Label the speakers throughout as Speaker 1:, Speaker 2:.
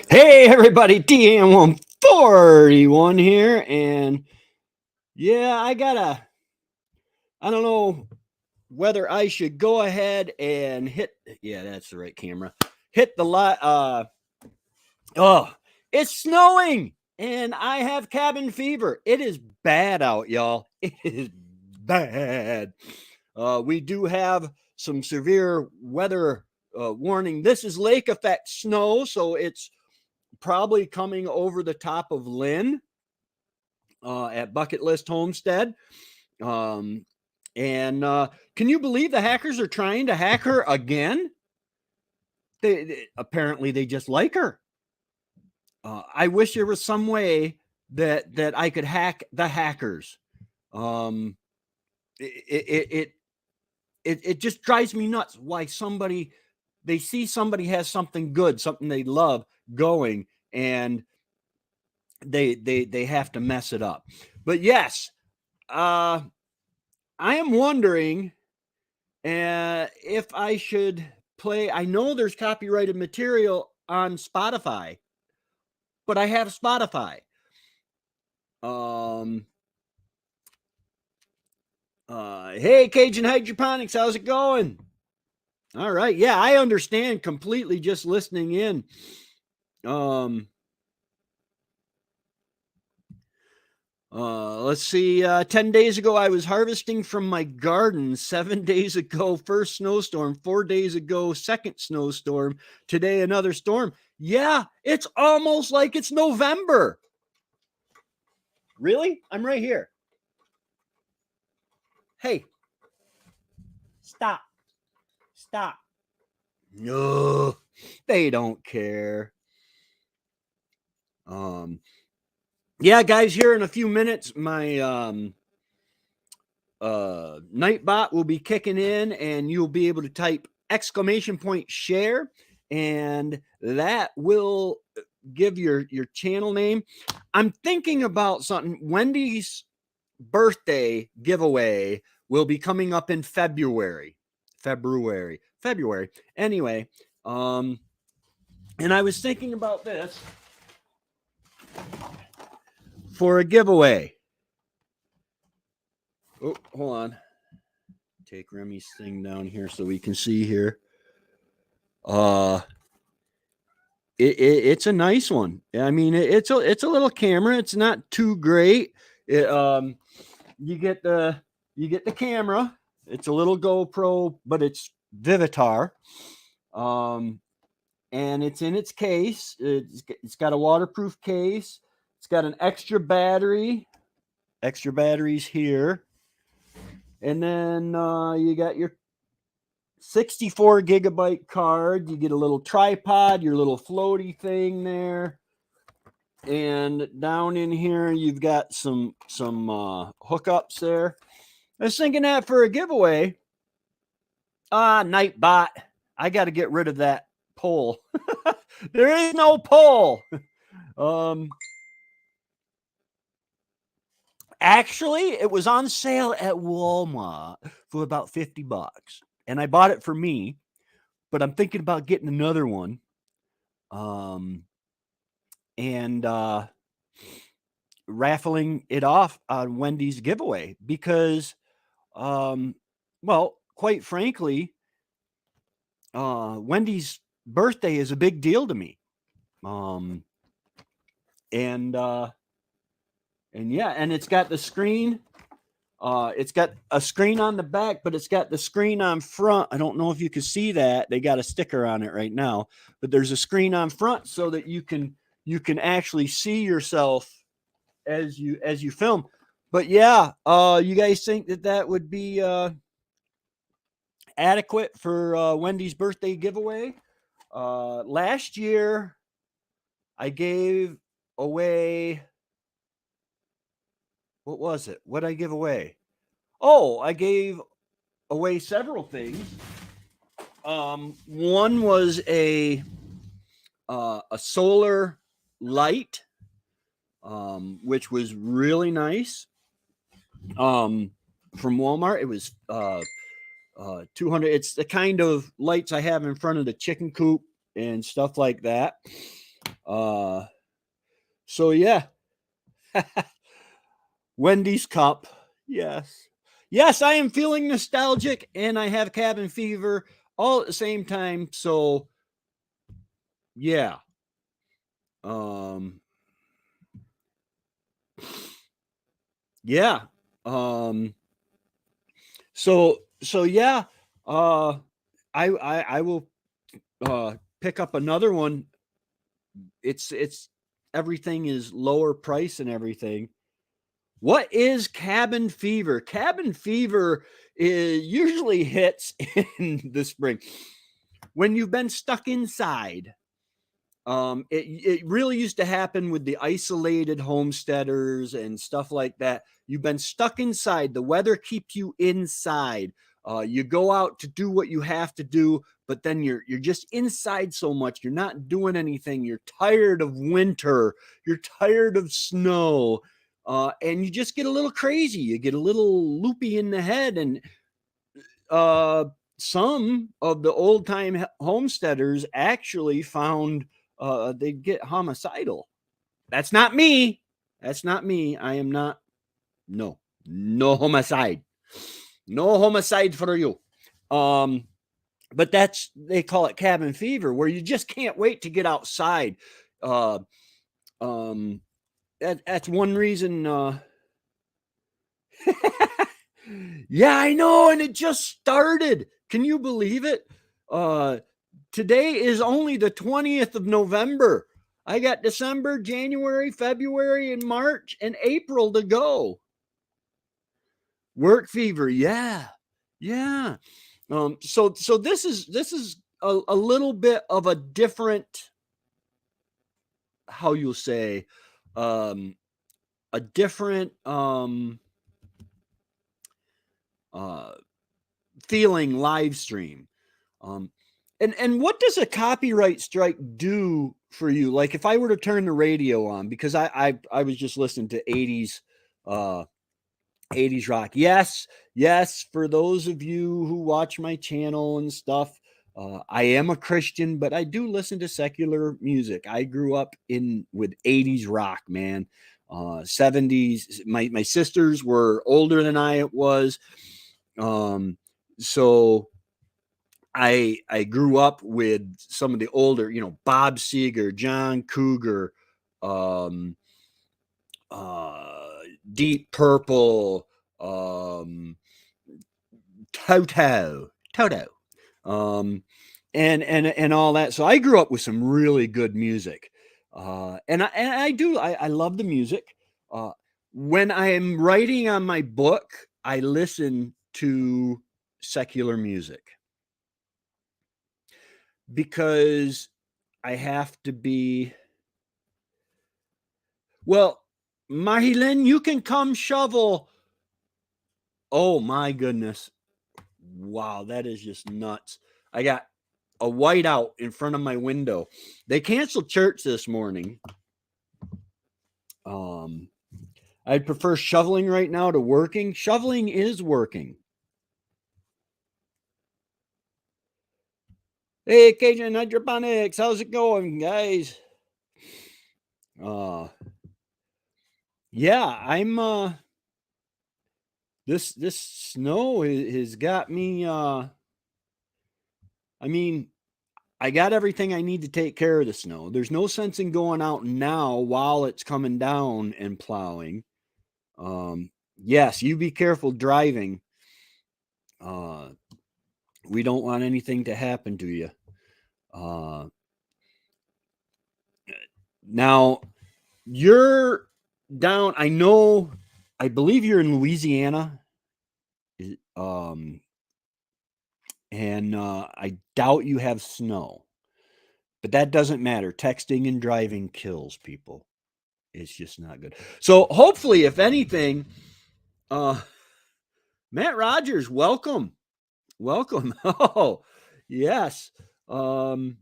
Speaker 1: Hey everybody, DN141 here, and yeah, I don't know whether I should go ahead and yeah, that's the right camera. Hit the lot. Oh, it's snowing, and I have cabin fever. It is bad out, y'all. It is bad. We do have some severe weather warning. This is lake effect snow, so it's probably coming over the top of Lynn at Bucket List Homestead. Um, and can you believe the hackers are trying to hack her again? Apparently they just like her. I wish there was some way that I could hack the hackers. Um, it just drives me nuts why they see somebody has something good, something they love going, and they have to mess it up. But yes, I am wondering if I should play. I know there's copyrighted material on Spotify, but I have Spotify. Hey, Cajun Hydroponics, how's it going? All right, yeah, I understand completely just listening in. Let's see. 10 days ago, I was harvesting from my garden. 7 days ago, first snowstorm. 4 days ago, second snowstorm. Today, another storm. Yeah, it's almost like it's November. Really? I'm right here. Hey, stop. Stop. No, they don't care. Yeah, guys, here in a few minutes, my Nightbot will be kicking in, and you'll be able to type !share, and that will give your channel name. I'm thinking about something. Wendy's birthday giveaway will be coming up in February. Anyway, and I was thinking about this for a giveaway. Oh, hold on. Take Remy's thing down here so we can see here. It's a nice one. I mean, it's a little camera. It's not too great. You get the camera. It's a little GoPro, but it's Vivitar. And it's in its case. It's got a waterproof case. It's got an extra battery. Extra batteries here. And then you got your 64 gigabyte card. You get a little tripod, your little floaty thing there. And down in here, you've got some hookups there. I was thinking that for a giveaway. Nightbot. I got to get rid of that pole. There is no pole. Actually, it was on sale at Walmart for about $50. And I bought it for me, but I'm thinking about getting another one. And raffling it off on Wendy's giveaway because, well, quite frankly, Wendy's birthday is a big deal to me. And yeah, and it's got the screen. It's got a screen on the back, but it's got the screen on front. I don't know if you can see that. They got a sticker on it right now, but there's a screen on front so that you can actually see yourself as you film. But yeah, you guys think that would be adequate for Wendy's birthday giveaway? Last year, I gave away. What was it? What did I give away? Oh, I gave away several things. One was a solar light, which was really nice. From Walmart, it was 200. It's the kind of lights I have in front of the chicken coop and stuff like that. So yeah. Wendy's cup. Yes. Yes, I am feeling nostalgic and I have cabin fever all at the same time. So yeah. Um yeah. Um so yeah. Uh I will pick up another one. It's everything is lower price and everything. What is cabin fever? Cabin fever usually hits in the spring when you've been stuck inside. It really used to happen with the isolated homesteaders and stuff like that. You've been stuck inside. The weather keeps you inside. You go out to do what you have to do, but then you're just inside so much. You're not doing anything. You're tired of winter. You're tired of snow, and you just get a little crazy. You get a little loopy in the head, and uh, some of the old time homesteaders actually found they'd get homicidal. That's not me. That's not me. I am not. No, no homicide. No homicide for you. But that's they call it cabin fever, where you just can't wait to get outside. Uh, um, that's one reason. Yeah, I know, and it just started. Can you believe it? Uh, Today is only the 20th of November. I got December, January, February, and March and April to go. Work fever, yeah. Yeah. So this is a little bit of a different, how you'll say, um a different uh feeling live stream. Um, and what does a copyright strike do for you? Like if I were to turn the radio on, because I was just listening to 80s uh 80s rock. Yes, yes, for those of you who watch my channel and stuff, I am a Christian, but I do listen to secular music. I grew up in with 80s rock, man. 70s. My sisters were older than I was. Um, so I grew up with some of the older, Bob Seger, John Cougar, um, uh, Deep Purple, um, Toto, um, and all that. So I grew up with some really good music, and I love the music. Uh, when I am writing on my book, I listen to secular music because I have to be. Well, Marilyn, you can come shovel. Oh my goodness. Wow, that is just nuts. I got a whiteout in front of my window. They canceled church this morning. Um, I'd prefer shoveling right now to working. Shoveling is working. Hey, Cajun Hydroponics, how's it going, guys? Uh, yeah, I'm this snow has got me I mean, I got everything I need to take care of the snow. There's no sense in going out now while it's coming down and plowing. Yes, you be careful driving. Uh, we don't want anything to happen to you. Uh, Now you're down. I believe you're in Louisiana. Um, and I doubt you have snow, but that doesn't matter. Texting and driving kills people. It's just not good. So hopefully, if anything, uh, Matt Rogers, welcome, welcome. Oh, yes. Um,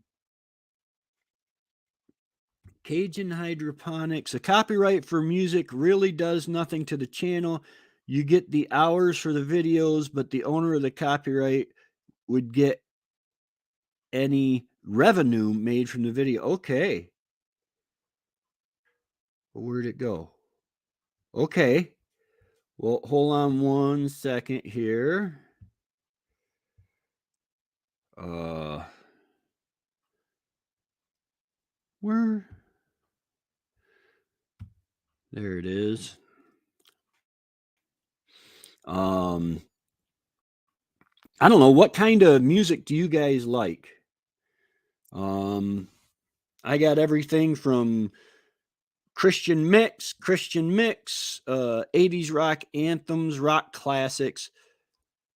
Speaker 1: Cajun Hydroponics. A copyright for music really does nothing to the channel. You get the hours for the videos, but the owner of the copyright would get any revenue made from the video. Okay. Where'd it go? Okay. Well, hold on 1 second here. Where? There it is. I don't know, what kind of music do you guys like? I got everything from Christian mix, 80s rock anthems, rock classics.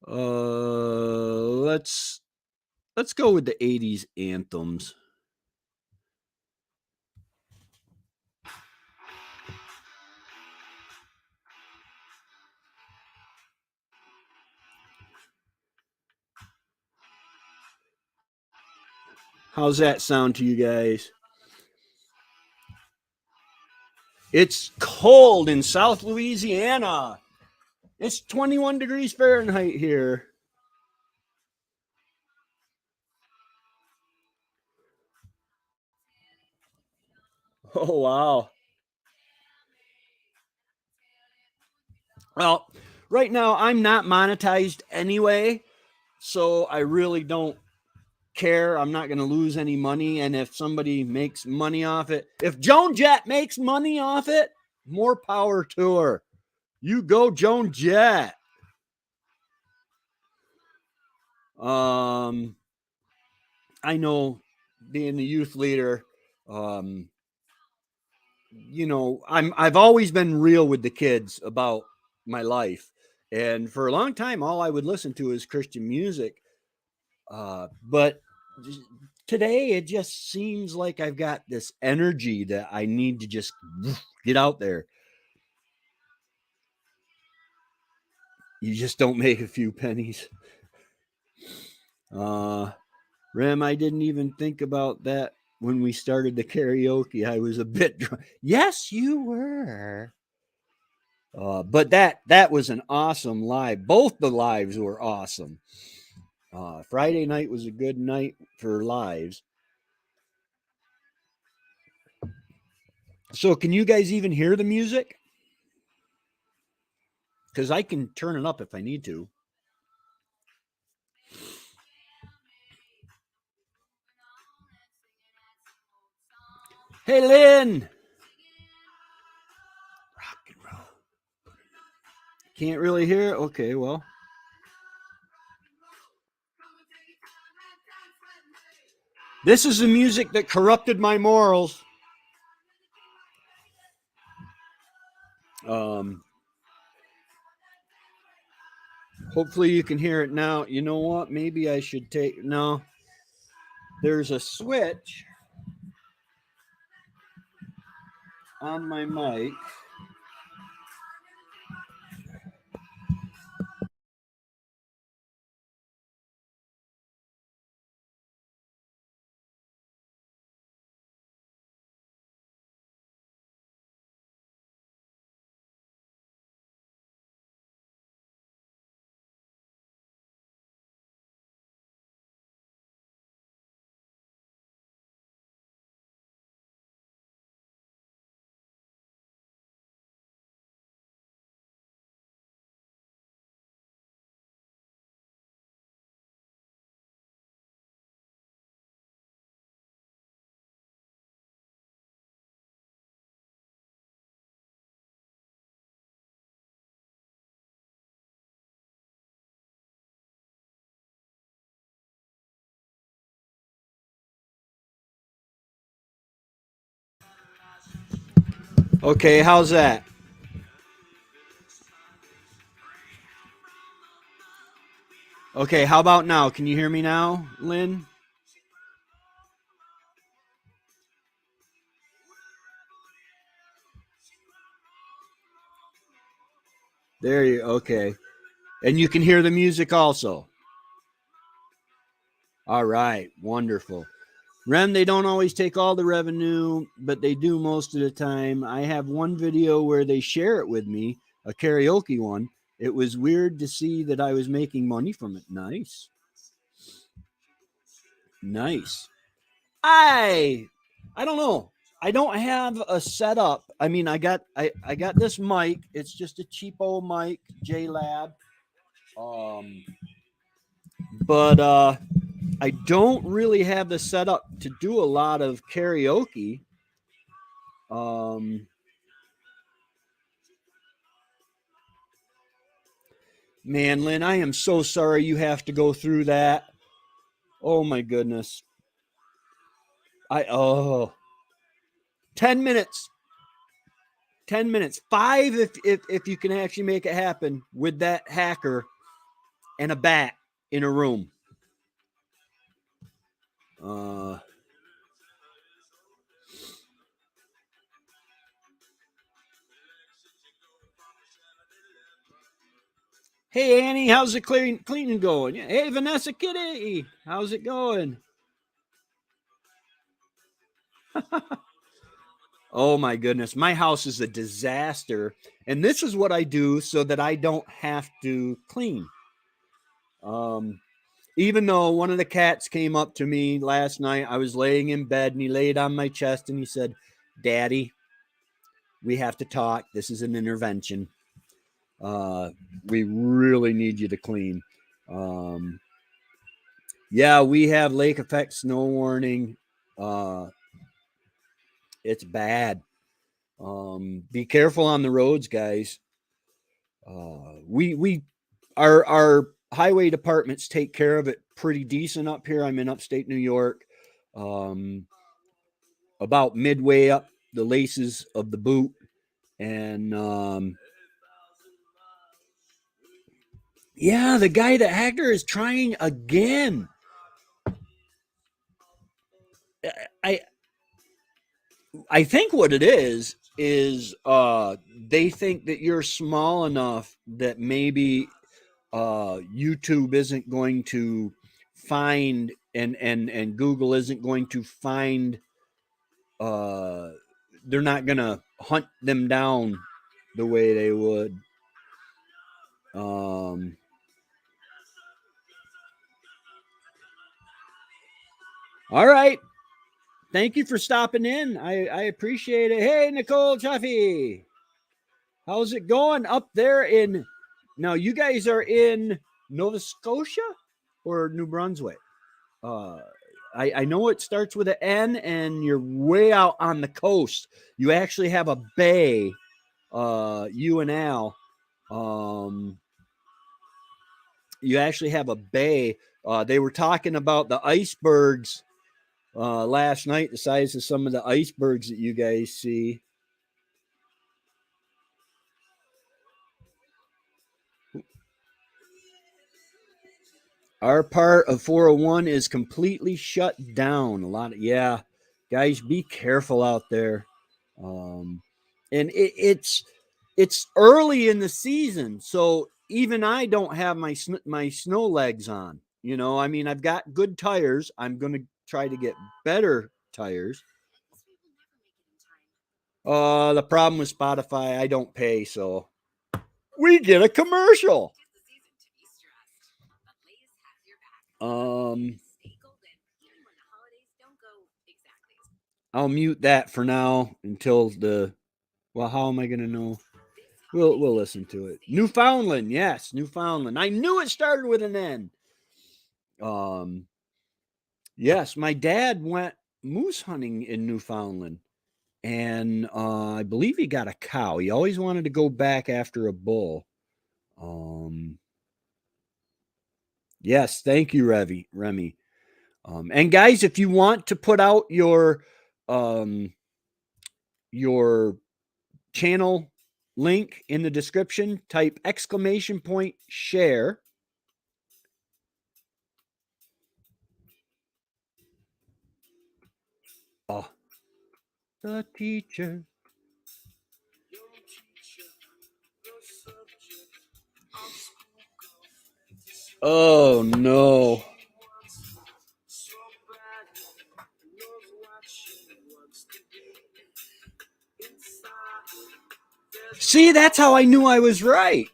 Speaker 1: Let's go with the 80s anthems. How's that sound to you guys? It's cold in South Louisiana. It's 21 degrees Fahrenheit here. Oh, wow. Well, right now I'm not monetized anyway, so I really don't care. I'm not going to lose any money. And if somebody makes money off it, if Joan Jett makes money off it, more power to her. You go, Joan Jett. I know, being the youth leader, you know, I've always been real with the kids about my life. And for a long time, all I would listen to is Christian music. But today, it just seems like I've got this energy that I need to just get out there. You just don't make a few pennies. Rem, I didn't even think about that when we started the karaoke. I was a bit drunk. Yes, you were. But that was an awesome live. Both the lives were awesome. Friday night was a good night for lives. So, can you guys even hear the music? Because I can turn it up if I need to. Hey, Lynn. Rock and roll. Can't really hear? Okay, well. This is the music that corrupted my morals. Hopefully you can hear it now. You know what? Maybe I should take. No. There's a switch on my mic. Okay, how's that? Okay, how about now? Can you hear me now, Lynn? There you okay. And you can hear the music also. All right, wonderful. Ren, they don't always take all the revenue, but they do most of the time. I have one video where they share it with me, a karaoke one. It was weird to see that I was making money from it. Nice. Nice. I don't know. I don't have a setup. I mean, I got this mic. It's just a cheap old mic, JLab. But I don't really have the setup to do a lot of karaoke. Man, Lynn, I am so sorry you have to go through that. Oh my goodness. 10 minutes. 10 minutes. 5 if you can actually make it happen with that hacker and a bat in a room. Hey Annie, how's the cleaning going? Hey Vanessa Kitty, how's it going? Oh my goodness, my house is a disaster, and this is what I do so that I don't have to clean. Even though one of the cats came up to me last night, I was laying in bed and he laid on my chest and he said, "Daddy, we have to talk. This is an intervention. We really need you to clean." Yeah, we have lake effect snow warning. It's bad. Be careful on the roads, guys. Our highway departments take care of it pretty decent up here. I'm in upstate New York. About midway up the laces of the boot, and yeah, the guy that hacked her is trying again. I think what it is they think that you're small enough that maybe YouTube isn't going to find and Google isn't going to find they're not going to hunt them down the way they would. All right. Thank you for stopping in. I appreciate it. Hey, Nicole Chaffee. How's it going up there in... Now, you guys are in Nova Scotia or New Brunswick? I know it starts with an N and you're way out on the coast. You actually have a bay, you and Al. You actually have a bay. They were talking about the icebergs last night, the size of some of the icebergs that you guys see. Our part of 401 is completely shut down. Yeah, guys, be careful out there. And it's early in the season, so even I don't have my snow legs on. You know, I mean, I've got good tires. I'm going to try to get better tires. The problem with Spotify, I don't pay, so we get a commercial. I'll mute that for now until the... Well, how am I going to know? We'll listen to it. Newfoundland, yes, Newfoundland. I knew it started with an N. Yes, my dad went moose hunting in Newfoundland, and I believe he got a cow. He always wanted to go back after a bull. Yes, thank you, Remy. And guys, if you want to put out your channel link in the description, type !share. Oh, the teacher. Oh no. See, that's how I knew I was right.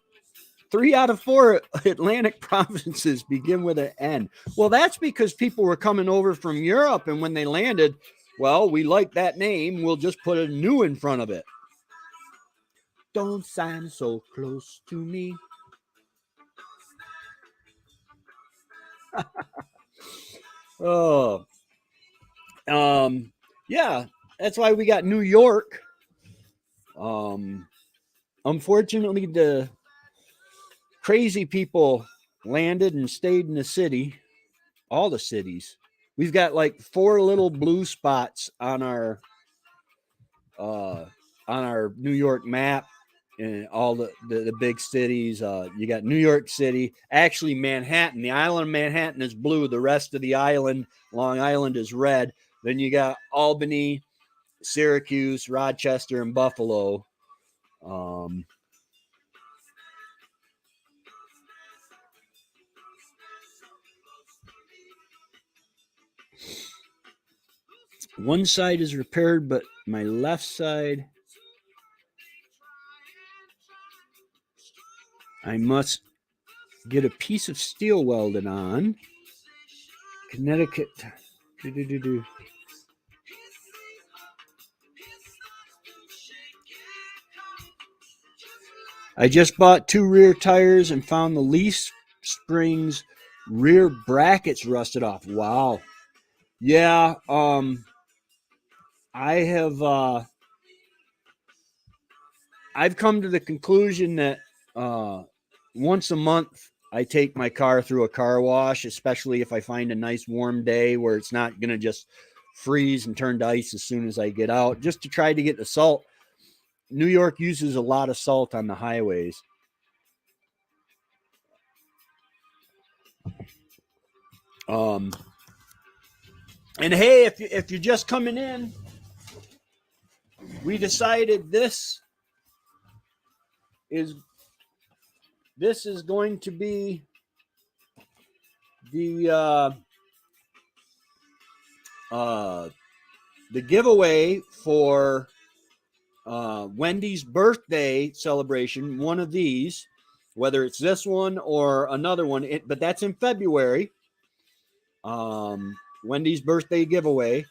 Speaker 1: 3 out of 4 Atlantic provinces begin with an N. Well, that's because people were coming over from Europe, and when they landed, Well, we like that name. We'll just put a new in front of it. Don't stand so close to me. Oh, yeah, that's why we got New York. Um, Unfortunately, the crazy people landed and stayed in the city, all the cities. We've got like 4 little blue spots uh, on our New York map, and all the big cities. You got New York City, actually Manhattan. The island of Manhattan is blue. The rest of the island, Long Island, is red. Then you got Albany, Syracuse, Rochester, and Buffalo. Um, One side is repaired, but my left side, I must get a piece of steel welded on. Connecticut. Do. I just bought 2 rear tires and found the leaf springs rear brackets rusted off. Wow. Yeah, I have I've come to the conclusion that uh once a month I take my car through a car wash, especially if I find a nice warm day where it's not going to just freeze and turn to ice as soon as I get out, just to try to get the salt. New York uses a lot of salt on the highways. Um, and hey, if you're just coming in, we decided is this is going to be the uh, the giveaway for Wendy's birthday celebration. One of these, whether it's this one or another one, but that's in February. Wendy's birthday giveaway.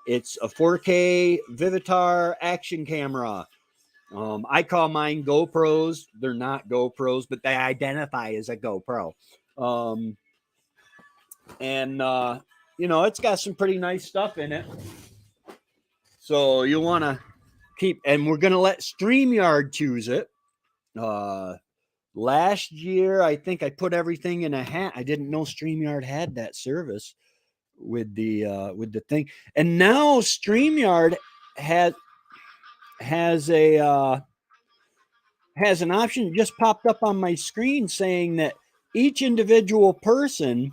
Speaker 1: It's a 4K Vivitar action camera. I call mine GoPros. They're not GoPros, but they identify as a GoPro. Um, and it's got some pretty nice stuff in it. So you'll want to keep, and we're going to let StreamYard choose it. Last year, I think I put everything in a hat. I didn't know StreamYard had that service with the thing, and now StreamYard has has a has an option just popped up on my screen saying that each individual person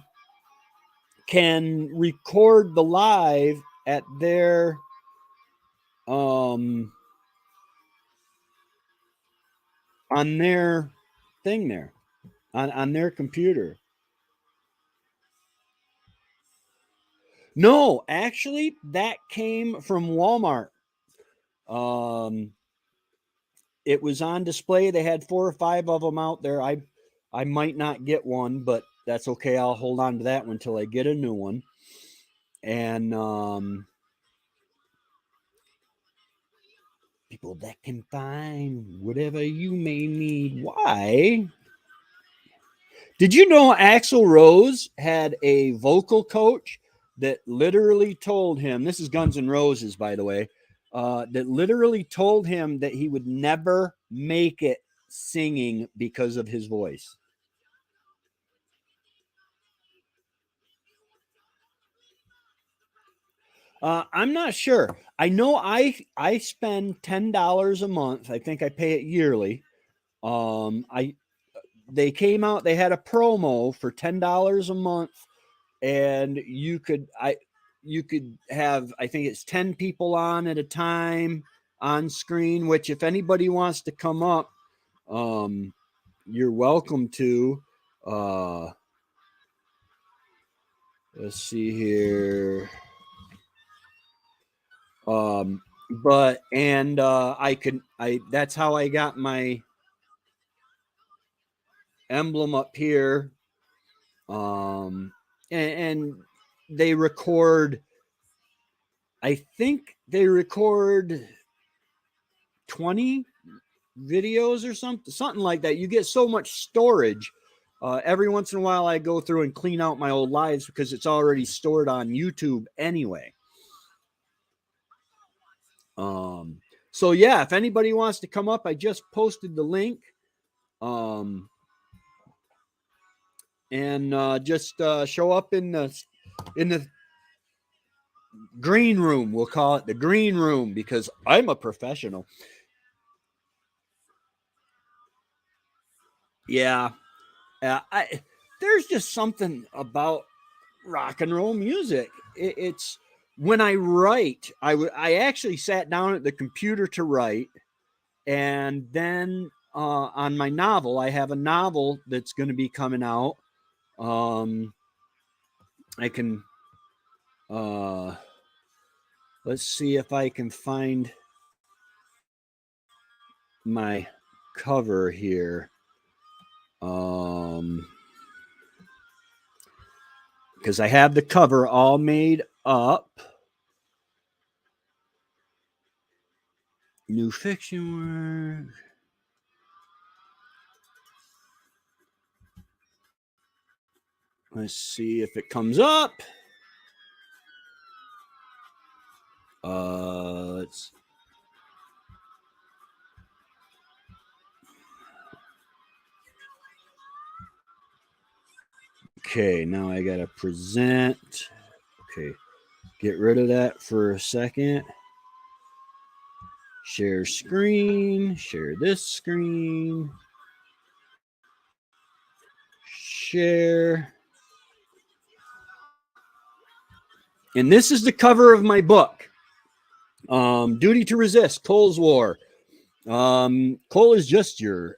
Speaker 1: can record the live at their um on their thing there on their computer. No, actually that came from Walmart. um it was on display. They had 4 or 5 of them out there. I might not get one, but that's okay. I'll hold on to that one until I get a new one. And people that can find whatever you may need. Why? Did you know Axl Rose had a vocal coach that literally told him, this is Guns N' Roses, by the way, that literally told him that he would never make it singing because of his voice? I'm not sure. I know I spend $10 a month. I think I pay it yearly. I They came out. They had a promo for $10 a month, and you could have, I think it's 10 people on at a time on screen. Which, if anybody wants to come up, um, you're welcome to. Let's see here. Um, but and I that's how I got my emblem up here. Um, and they record I think they record 20 videos or something like that. You get so much storage. Every once in a while, I go through and clean out my old lives because it's already stored on YouTube anyway. So yeah, if anybody wants to come up, I just posted the link. And just show up in the green room. We'll call it the green room because I'm a professional. Yeah, there's just something about rock and roll music. It's when I write, I actually sat down at the computer to write, and then on my novel, I have a novel that's going to be coming out. I can let's see if I can find my cover here. Because I have the cover all made up. New fiction work. Let's see if it comes up. Let's. Okay, now I gotta present. Okay, get rid of that for a second. Share screen. Share this screen. Share. And this is the cover of my book. Duty to Resist, Cole's War. Cole is just your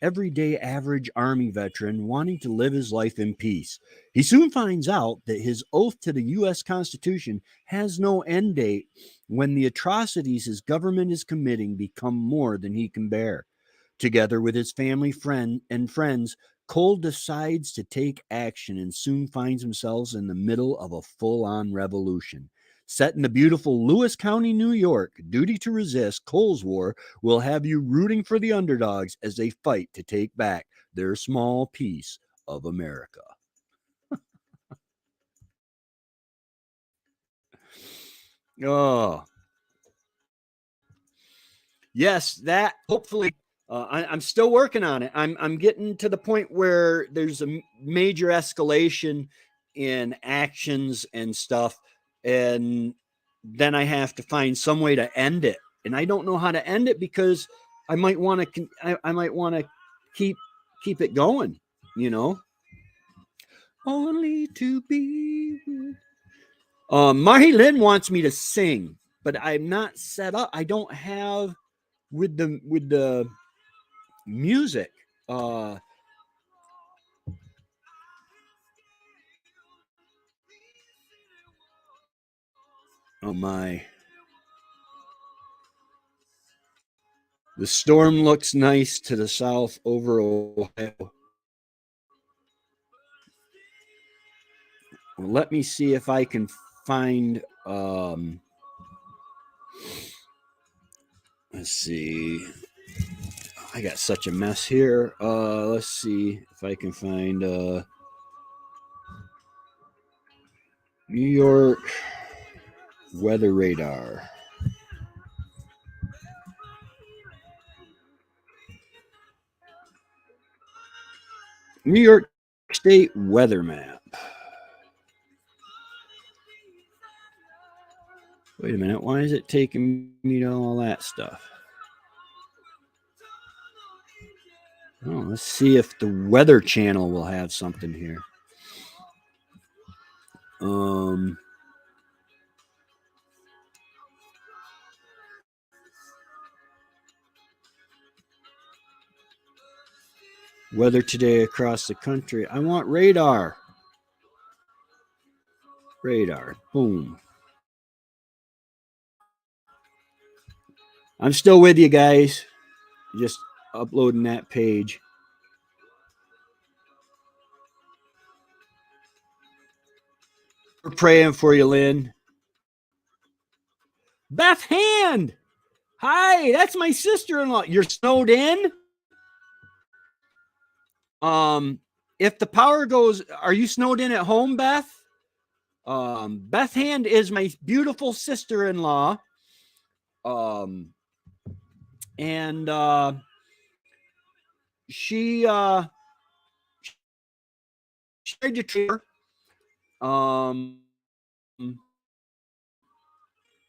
Speaker 1: everyday average Army veteran wanting to live his life in peace. He soon finds out that his oath to the U.S. Constitution has no end date when the atrocities his government is committing become more than he can bear. Together with his family, friends, Cole decides to take action and soon finds himself in the middle of a full-on revolution. Set in the beautiful Lewis County, New York, Duty to Resist, Cole's War will have you rooting for the underdogs as they fight to take back their small piece of America. Oh, yes, that hopefully. I'm still working on it. I'm getting to the point where there's a major escalation in actions and stuff, and then I have to find some way to end it. And I don't know how to end it because I might want to. I might want to keep it going. You know, only to be. Marty Lynn wants me to sing, but I'm not set up. I don't have with the music. Oh my. The storm looks nice to the south over Ohio. Well, let me see if I can find let's see. I got such a mess here. Let's see if I can find New York weather radar. New York State weather map. Wait a minute. Why is it taking me to all that stuff? Oh, let's see if the Weather Channel will have something here. Weather today across the country. I want radar. Radar. Boom. I'm still with you guys. Just uploading that page. We're praying for you, Lynn. Beth Hand. Hi, that's my sister-in-law. You're snowed in? If the power goes, are you snowed in at home, Beth? Beth Hand is my beautiful sister-in-law. And she tried to treat her.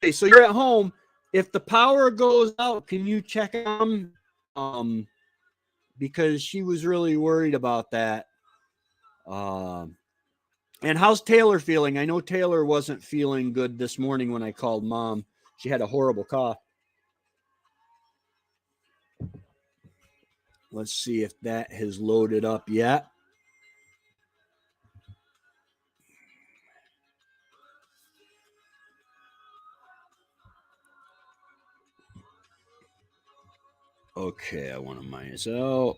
Speaker 1: Okay, so you're at home. If the power goes out, can you check on because she was really worried about that. And how's Taylor feeling? I know Taylor wasn't feeling good this morning when I called Mom. She had a horrible cough. Let's see if that has loaded up yet. Okay, I want to minus out.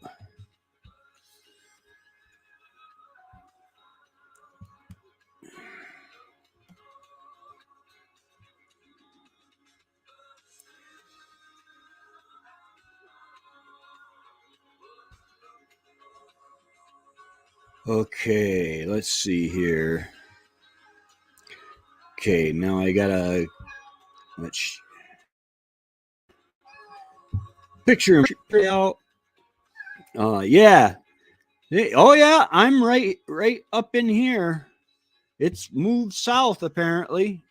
Speaker 1: Okay, let's see here. Okay, now I gotta let's picture him out. Yeah. Oh yeah, I'm right up in here. It's moved south apparently.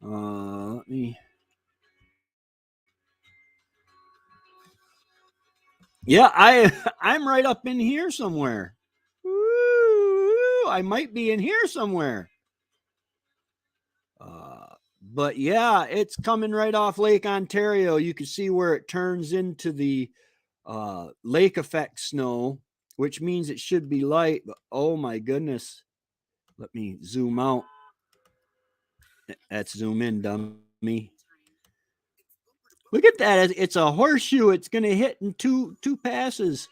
Speaker 1: Let me. Yeah, I'm right up in here somewhere. Woo, I might be in here somewhere. But yeah, it's coming right off Lake Ontario. You can see where it turns into the lake effect snow, which means it should be light. But oh my goodness. Let me zoom out. That's zoom in, dummy. Look at that. It's a horseshoe. It's going to hit in two passes.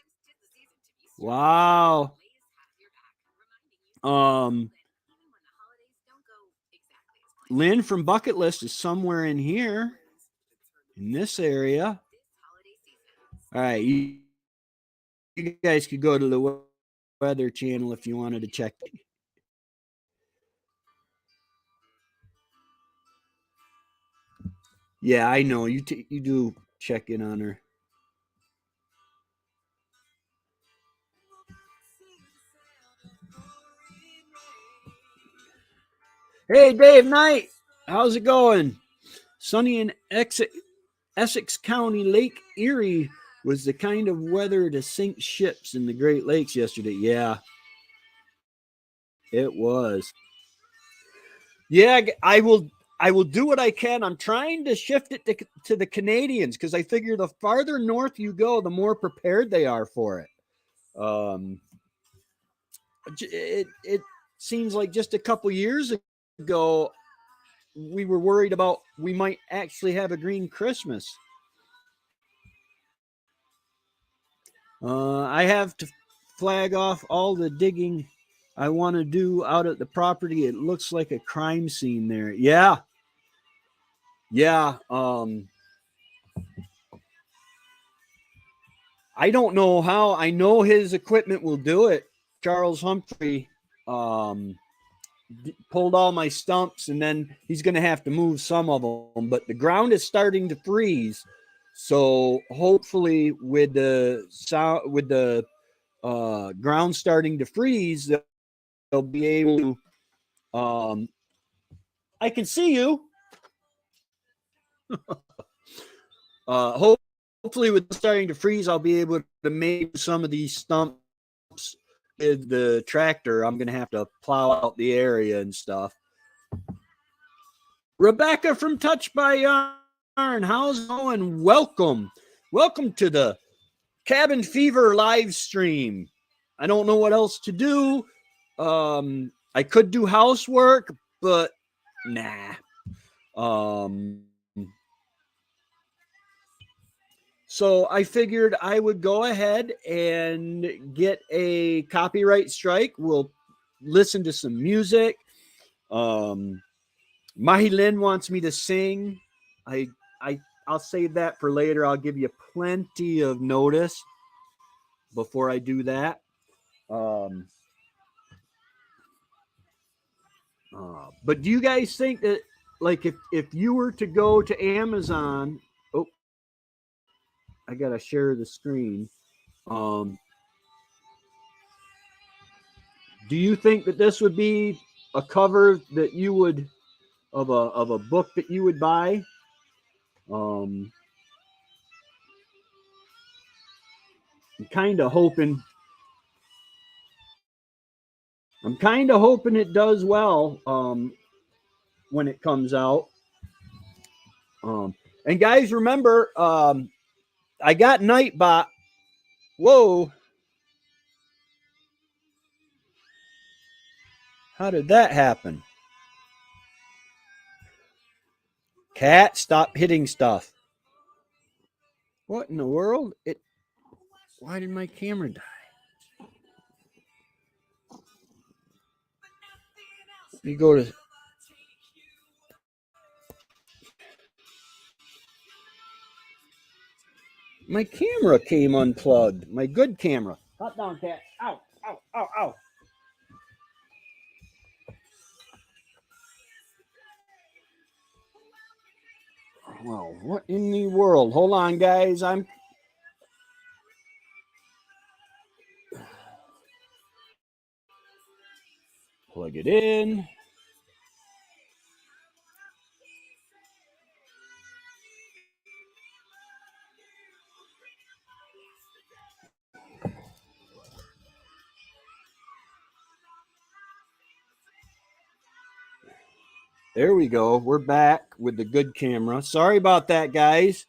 Speaker 1: Wow. Lynn from Bucket List is somewhere in here, in this area. All right, you guys could go to the Weather Channel if you wanted to check. Yeah, I know you do check in on her. Hey, Dave Knight, how's it going? Sunny in Essex County, Lake Erie was the kind of weather to sink ships in the Great Lakes yesterday. Yeah, it was. Yeah, I will do what I can. I'm trying to shift it to the Canadians because I figure the farther north you go, the more prepared they are for it. It seems like just a couple years ago, we were worried about we might actually have a green Christmas. I have to flag off all the digging I want to do out at the property. It looks like a crime scene there. Yeah. Yeah. I don't know how. I know his equipment will do it. Charles Humphrey pulled all my stumps, and then he's going to have to move some of them. But the ground is starting to freeze, so hopefully, with the ground starting to freeze, they'll be able to. I can see you. Hopefully, with starting to freeze, I'll be able to make some of these stumps with the tractor. I'm going to have to plow out the area and stuff. Rebecca from Touch by Yarn, how's it going? Welcome to the Cabin Fever live stream. I don't know what else to do. I could do housework, but nah. So I figured I would go ahead and get a copyright strike. We'll listen to some music. Mahi Lynn wants me to sing. I'll save that for later. I'll give you plenty of notice before I do that. But do you guys think that, like, if you were to go to Amazon, oh, I gotta share the screen. Um, do you think that this would be a cover that you would of a book that you would buy? Um, I'm kind of hoping. I'm kind of hoping it does well when it comes out. And guys, remember, I got Nightbot. Whoa. How did that happen? Cat, stop hitting stuff. What in the world? Why did my camera die? You go to. My camera came unplugged. My good camera. Hot down, cat. Ow, ow, ow, ow. Well, what in the world? Hold on, guys. I'm. Plug it in. There we go. We're back with the good camera. Sorry about that, guys.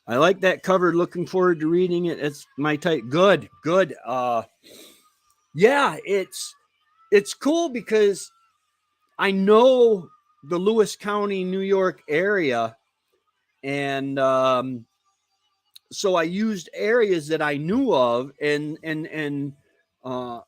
Speaker 1: I like that cover. Looking forward to reading it. It's my type. Good, good. Yeah, it's cool because I know the Lewis County, New York area, and so I used areas that I knew of, and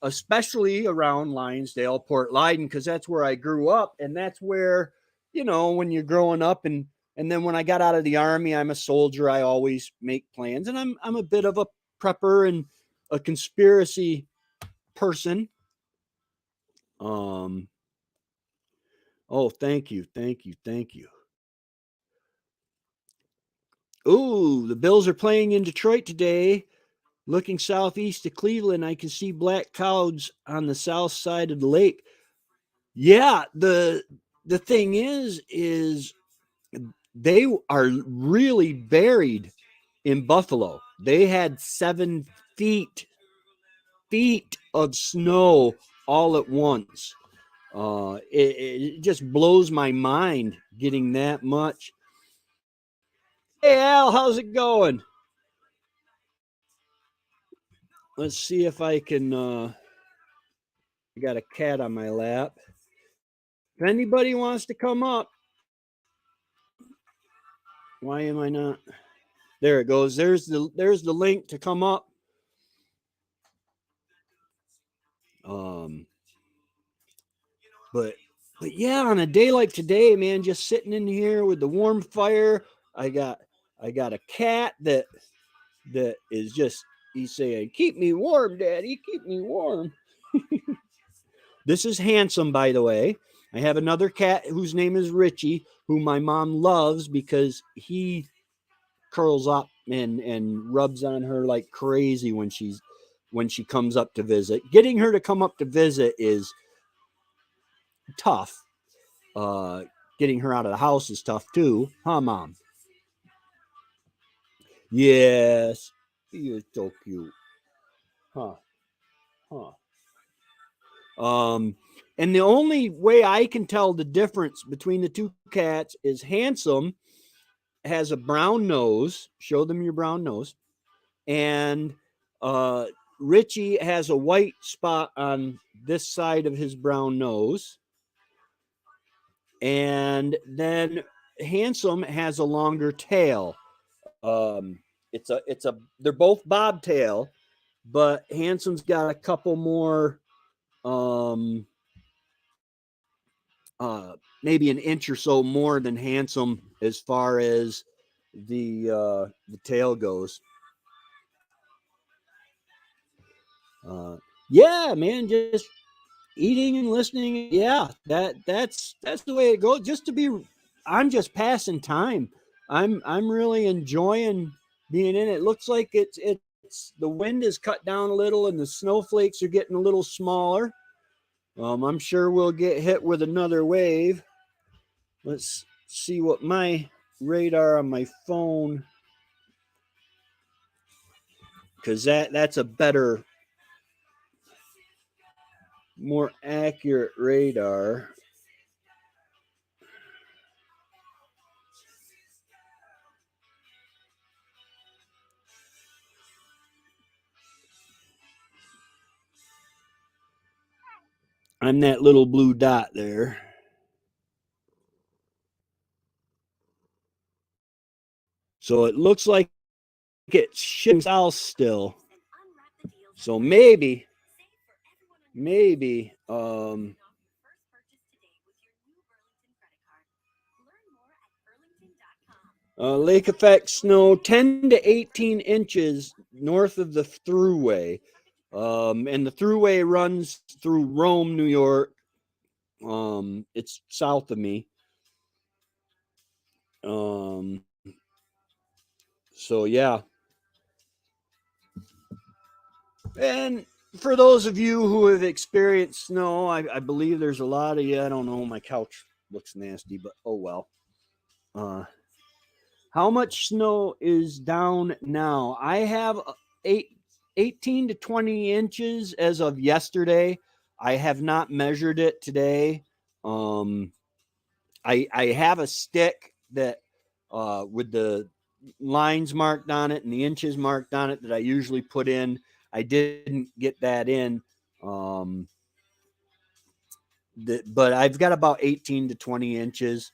Speaker 1: especially around Lionsdale, Port Leyden, because that's where I grew up, and that's where, when you're growing up, and then when I got out of the Army, I'm a soldier. I always make plans, and I'm a bit of a prepper and a conspiracy person. Um. Oh, thank you, thank you, thank you. Ooh, the Bills are playing in Detroit today. Looking southeast of Cleveland, I can see black clouds on the south side of the lake. Yeah, the thing is they are really buried in Buffalo. They had 7 feet of snow all at once. It just blows my mind getting that much. Hey Al, how's it going? Let's see if I can. I got a cat on my lap. If anybody wants to come up, why am I not? There it goes. There's the link to come up. Um, but but yeah, on a day like today, man, just sitting in here with the warm fire. I got I got a cat that is just he's saying, "Keep me warm, Daddy. Keep me warm." This is Handsome, by the way. I have another cat whose name is Richie, who my mom loves because he curls up and rubs on her like crazy when she comes up to visit. Getting her to come up to visit is tough. Uh, Getting her out of the house is tough too, huh, Mom? Yes, you're so cute, huh? Huh? Um, and the only way I can tell the difference between the two cats is Handsome has a brown nose. Show them your brown nose. And uh, Richie has a white spot on this side of his brown nose. And then Handsome has a longer tail. Um, they're both bobtail, but Hansom's got a couple more, um, maybe an inch or so more than Handsome as far as the tail goes. Yeah, man, just eating and listening. Yeah, that's the way it goes. I'm just passing time. I'm really enjoying being in it. It looks like it's the wind is cut down a little and the snowflakes are getting a little smaller. I'm sure we'll get hit with another wave. Let's see what my radar on my phone, because that's a better, more accurate radar. I'm that little blue dot there. So it looks like it's shifting south still. So maybe, lake effect snow 10 to 18 inches north of the thruway. And the thruway runs through Rome, New York. It's south of me. So yeah. And for those of you who have experienced snow, I believe there's a lot of you. I don't know. My couch looks nasty, but oh well. How much snow is down now? I have 18 to 20 inches as of yesterday. I have not measured it today. I have a stick that with the lines marked on it and the inches marked on it that I usually put in. I didn't get that in. But I've got about 18 to 20 inches.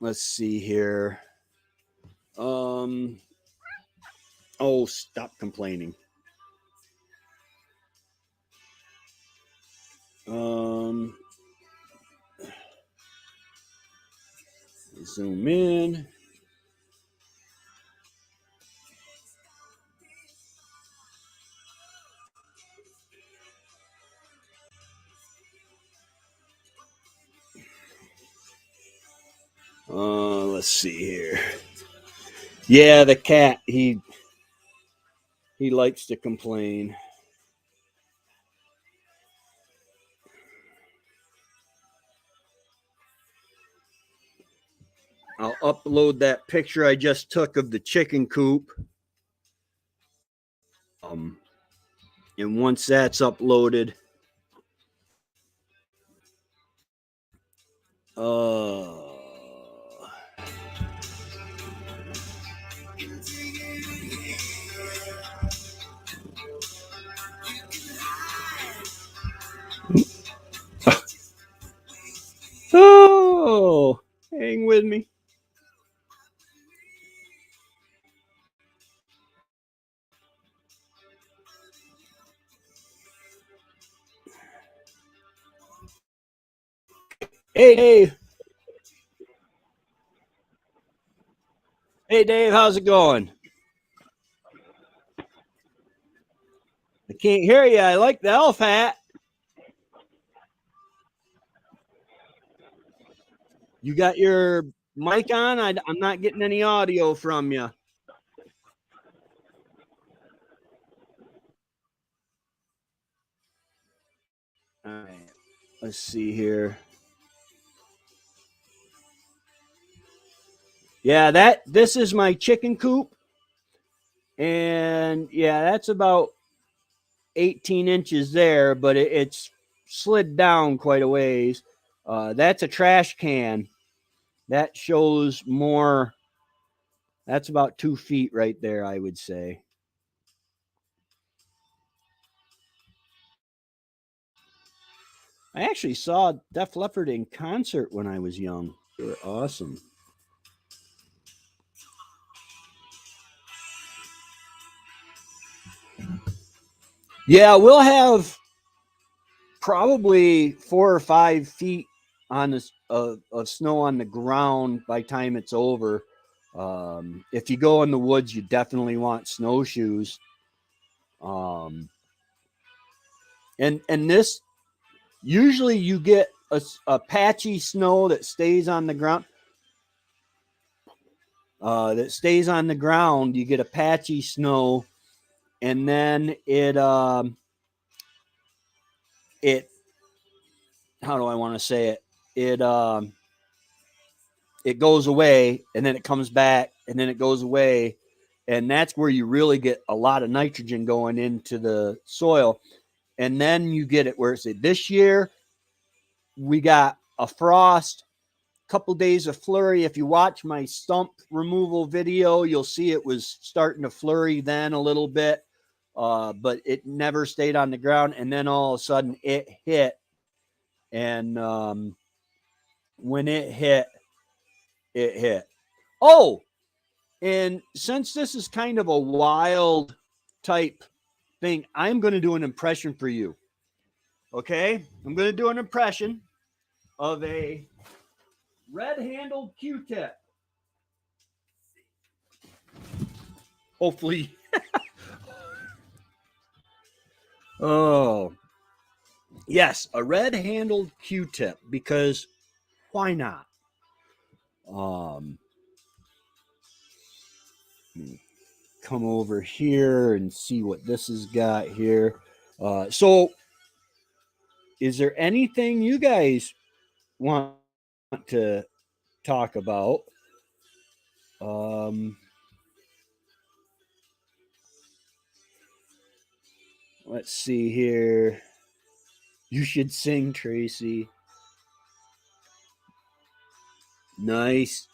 Speaker 1: Let's see here. Oh, stop complaining. Zoom in. Let's see here. Yeah, the cat, he likes to complain. I'll upload that picture I just took of the chicken coop. And once that's uploaded, oh, hang with me. Hey, Dave. Hey, Dave, how's it going? I can't hear you. I like the elf hat. You got your mic on? I'm not getting any audio from you. All right. Let's see here. Yeah, this is my chicken coop. And yeah, that's about 18 inches there, but it's slid down quite a ways. That's a trash can. That shows more. That's about 2 feet right there, I would say. I actually saw Def Leppard in concert when I was young. They were awesome. Yeah, we'll have probably 4 or 5 feet on this of snow on the ground by the time it's over. If you go in the woods, you definitely want snowshoes. Um, and this usually you get a patchy snow that stays on the ground. That stays on the ground. You get a patchy snow, and then it how do I want to say it? It goes away, and then it comes back, and then it goes away, and that's where you really get a lot of nitrogen going into the soil. And then you get it where it's this year we got a frost, couple days of flurry. If you watch my stump removal video, you'll see it was starting to flurry then a little bit, but it never stayed on the ground. And then all of a sudden it hit, and when it hit, it hit. Oh, and since this is kind of a wild type thing, I'm going to do an impression for you. Okay, I'm going to do an impression of a red-handled Q-tip. Hopefully. Oh, yes, a red-handled Q-tip, because why not? Come over here and see what this has got here. So, is there anything you guys want to talk about? Let's see here. You should sing, Tracy. Nice.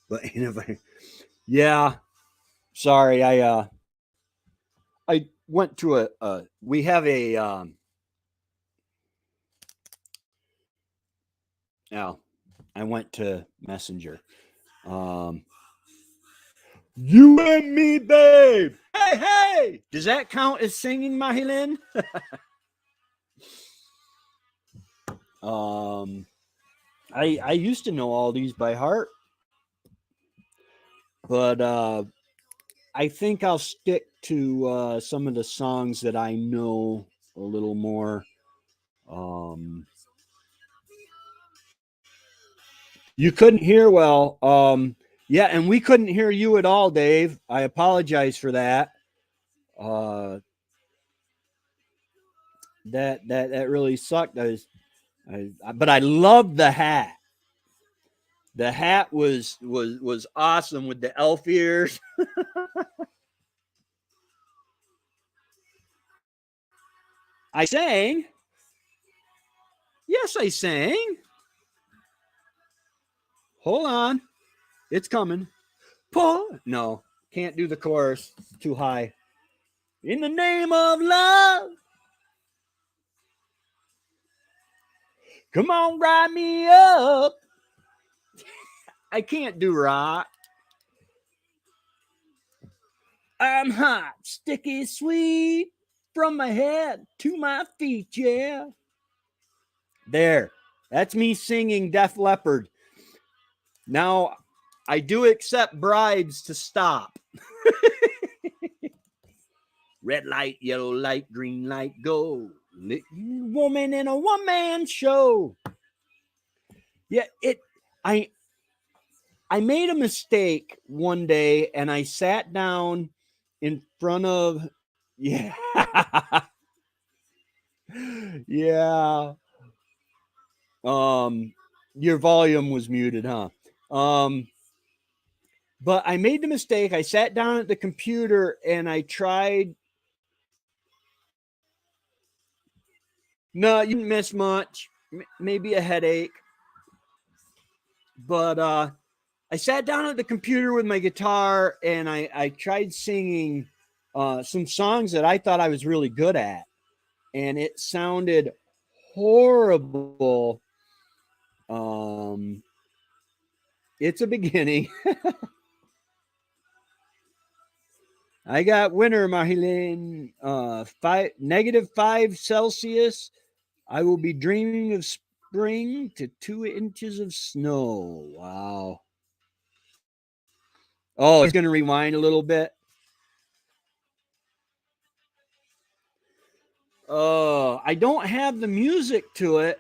Speaker 1: But yeah. Sorry, I went to we have a now I went to Messenger. You and me, babe. Hey, hey. Does that count as singing, Mahilin? I used to know all these by heart, but I think I'll stick to some of the songs that I know a little more. You couldn't hear well. Yeah, and we couldn't hear you at all, Dave. I apologize for that. That really sucked. But I loved the hat. The hat was awesome with the elf ears. I sang. Yes, I sang. Hold on. It's coming. Pull. No, can't do the chorus. Too high. In the name of love. Come on, ride me up. I can't do rock. I'm hot, sticky, sweet, from my head to my feet, yeah. There. That's me singing Def Leppard. Now, I do accept bribes to stop. Red light, yellow light, green light, go. Woman in a one-man show. Yeah, I made a mistake one day, and I sat down in front of yeah. Yeah. Your volume was muted, huh? But I made the mistake. I sat down at the computer and I tried. No, you didn't miss much. Maybe a headache. But I sat down at the computer with my guitar and I tried singing some songs that I thought I was really good at. And it sounded horrible. it's a beginning. I got winter, Marilyn. -5 Celsius. I will be dreaming of spring to 2 inches of snow. Wow. Oh, it's going to rewind a little bit. I don't have the music to it.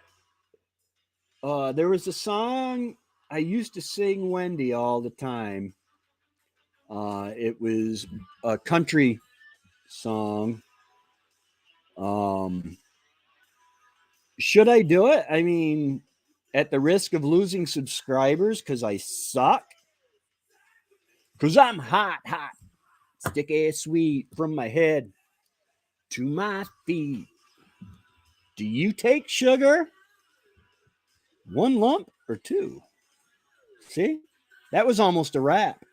Speaker 1: There was a song I used to sing Wendy all the time. It was a country song. Um, should I do it? I mean, at the risk of losing subscribers because I suck? Because I'm hot, hot, sticky sweet from my head to my feet. Do you take sugar? One lump or two? See? That was almost a rap.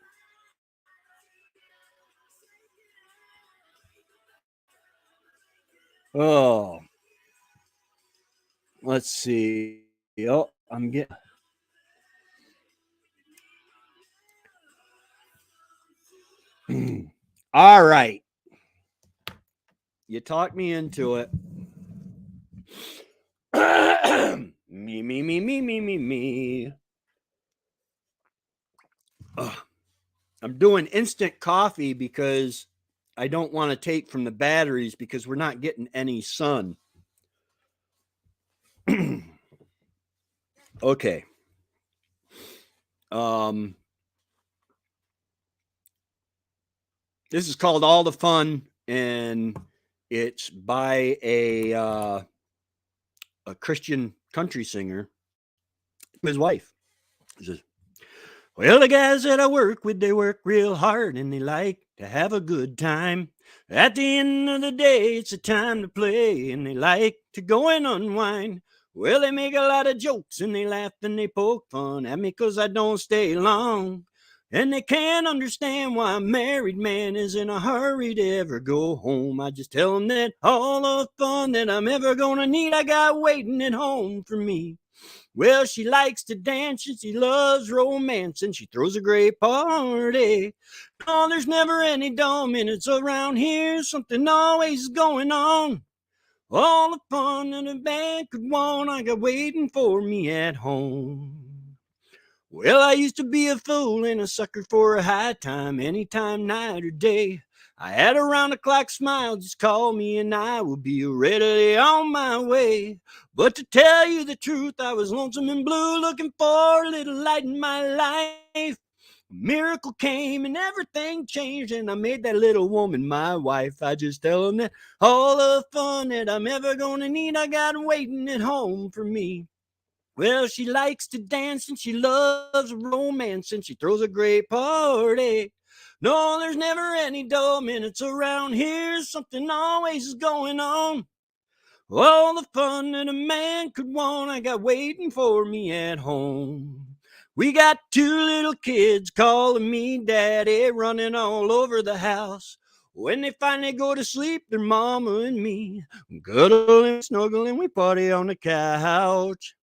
Speaker 1: Oh, let's see. Oh, I'm getting. All right. You talked me into it. Me. Ugh. I'm doing instant coffee because I don't want to take from the batteries because we're not getting any sun. Okay. This is called All the Fun, and it's by a Christian country singer, his wife. He says, well, the guys that I work with, they work real hard and they like to have a good time. At the end of the day, it's a time to play and they like to go and unwind. Well, they make a lot of jokes and they laugh and they poke fun at me 'cause I don't stay long. And they can't understand why a married man is in a hurry to ever go home. I just tell them that all the fun that I'm ever gonna need, I got waiting at home for me. Well, she likes to dance and she loves romance and she throws a great party. Oh, there's never any dull minutes around here. Something always going on. All the fun that a band could want, I got waiting for me at home. Well, I used to be a fool and a sucker for a high time, anytime, night or day. I had a round the clock smile, just call me and I will be ready on my way. But to tell you the truth, I was lonesome and blue, looking for a little light in my life. A miracle came and everything changed, and I made that little woman my wife. I just tell them that all the fun that I'm ever gonna need, I got waiting at home for me. Well, she likes to dance and she loves romance and she throws a great party. No, there's never any dull minutes around here. Something always is going on. All the fun that a man could want, I got waiting for me at home. We got two little kids calling me daddy, running all over the house. When they finally go to sleep, their mama and me cuddle and snuggle and we party on the couch.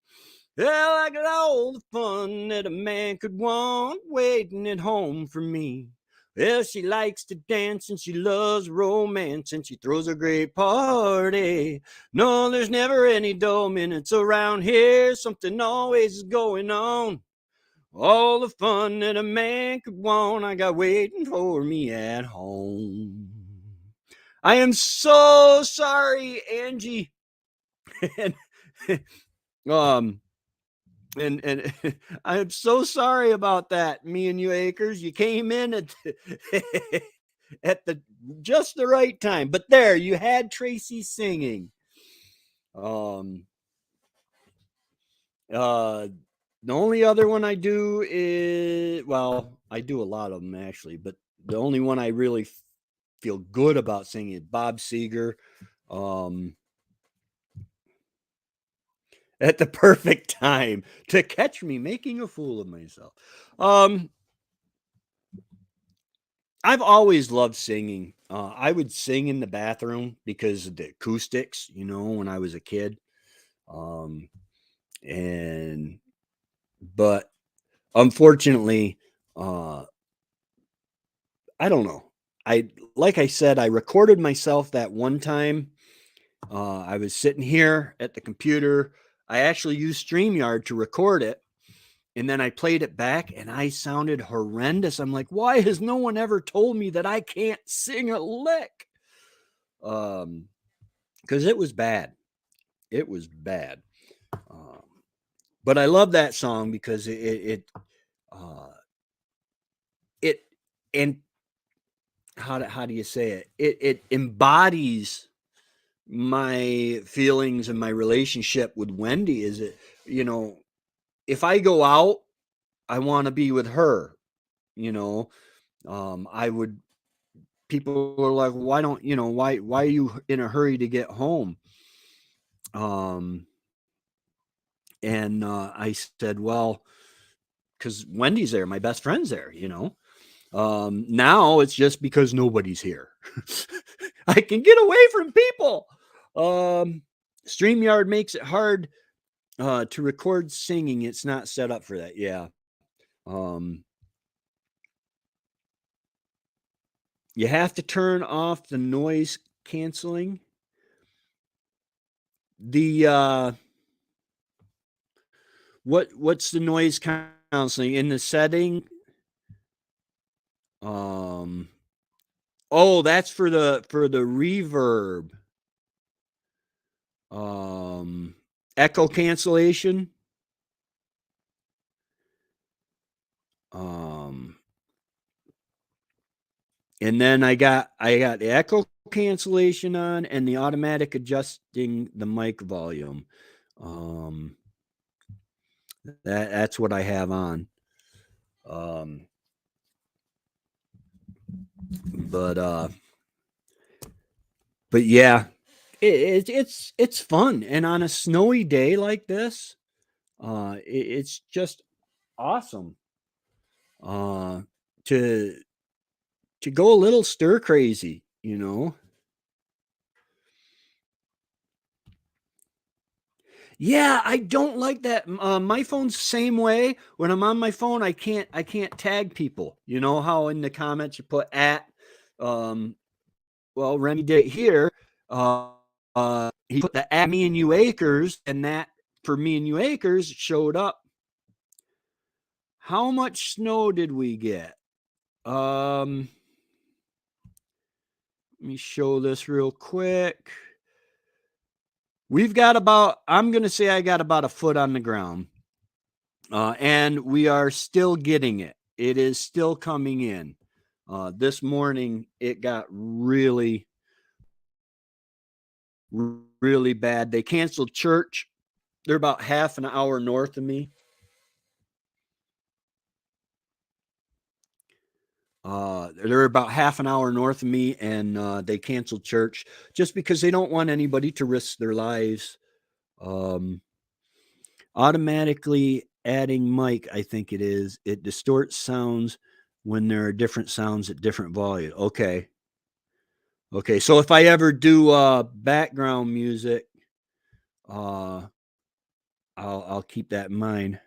Speaker 1: Well, I got all the fun that a man could want waiting at home for me. Well, she likes to dance and she loves romance and she throws a great party. No, there's never any dull minutes around here. Something always is going on. All the fun that a man could want, I got waiting for me at home. I am so sorry, Angie. and, um, and I'm so sorry about that. Me and you, Acres, you came in at at the just the right time. But there, you had Tracy singing. Um, uh, the only other one I do is, well, I do a lot of them actually, but the only one I really feel good about singing is Bob Seger. Um, at the perfect time to catch me making a fool of myself. Um, I've always loved singing. I would sing in the bathroom because of the acoustics, you know, when I was a kid. Um, and but unfortunately, I don't know. Like I said, I recorded myself that one time. I was sitting here at the computer. I actually used StreamYard to record it. And then I played it back and I sounded horrendous. I'm like, why has no one ever told me that I can't sing a lick? Because it was bad. It was bad. But I love that song because uh, it and how do you say it? It embodies my feelings and my relationship with Wendy. Is it, you know, if I go out, I want to be with her. You know, I would. People are like, why don't you know why are you in a hurry to get home? Um, and I said, well, because Wendy's there, my best friend's there. You know, now it's just because nobody's here. I can get away from people. StreamYard makes it hard to record singing. It's not set up for that. Yeah. Um, you have to turn off the noise canceling. The what's the noise canceling in the setting? Um, oh, that's for the reverb. Um, echo cancellation. Um, and then I got the echo cancellation on and the automatic adjusting the mic volume. Um, that's what I have on. Um, but yeah, it's fun, and on a snowy day like this, it's just awesome uh, to go a little stir crazy, you know. Yeah, I don't like that. My phone's the same way. When I'm on my phone, I can't tag people. You know how in the comments you put at. Um, well, Remy did it here. Uh, he put the at me and you acres, and that for me and you acres showed up. How much snow did we get? Let me show this real quick. We've got about, I'm going to say I got about a foot on the ground. And we are still getting it. It is still coming in. This morning, it got really, really bad. They canceled church. They're about half an hour north of me. They're about half an hour north of me, and they canceled church just because they don't want anybody to risk their lives. Um, automatically adding mic, I think it is. It distorts sounds when there are different sounds at different volume. Okay. Okay. So if I ever do background music, uh, I'll keep that in mind.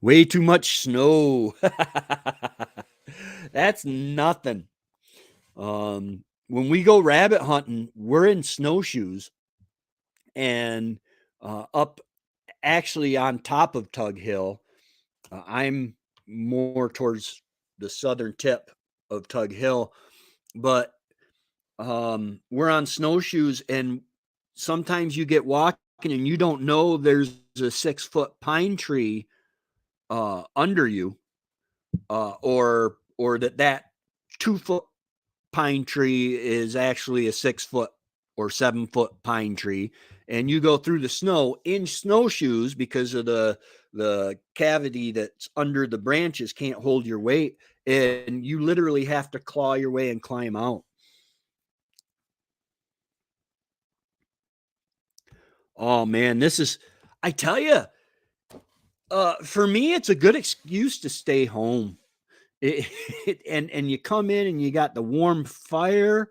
Speaker 1: Way too much snow. That's nothing. When we go rabbit hunting, we're in snowshoes and up actually on top of Tug Hill. I'm more towards the southern tip of Tug Hill, but we're on snowshoes, and sometimes you get walking and you don't know there's a 6-foot pine tree under you, or that 2-foot pine tree is actually a 6-foot or 7-foot pine tree, and you go through the snow in snowshoes because of the cavity that's under the branches can't hold your weight, and you literally have to claw your way and climb out. Oh man, this is, I tell you, for me, it's a good excuse to stay home. It, and you come in and you got the warm fire.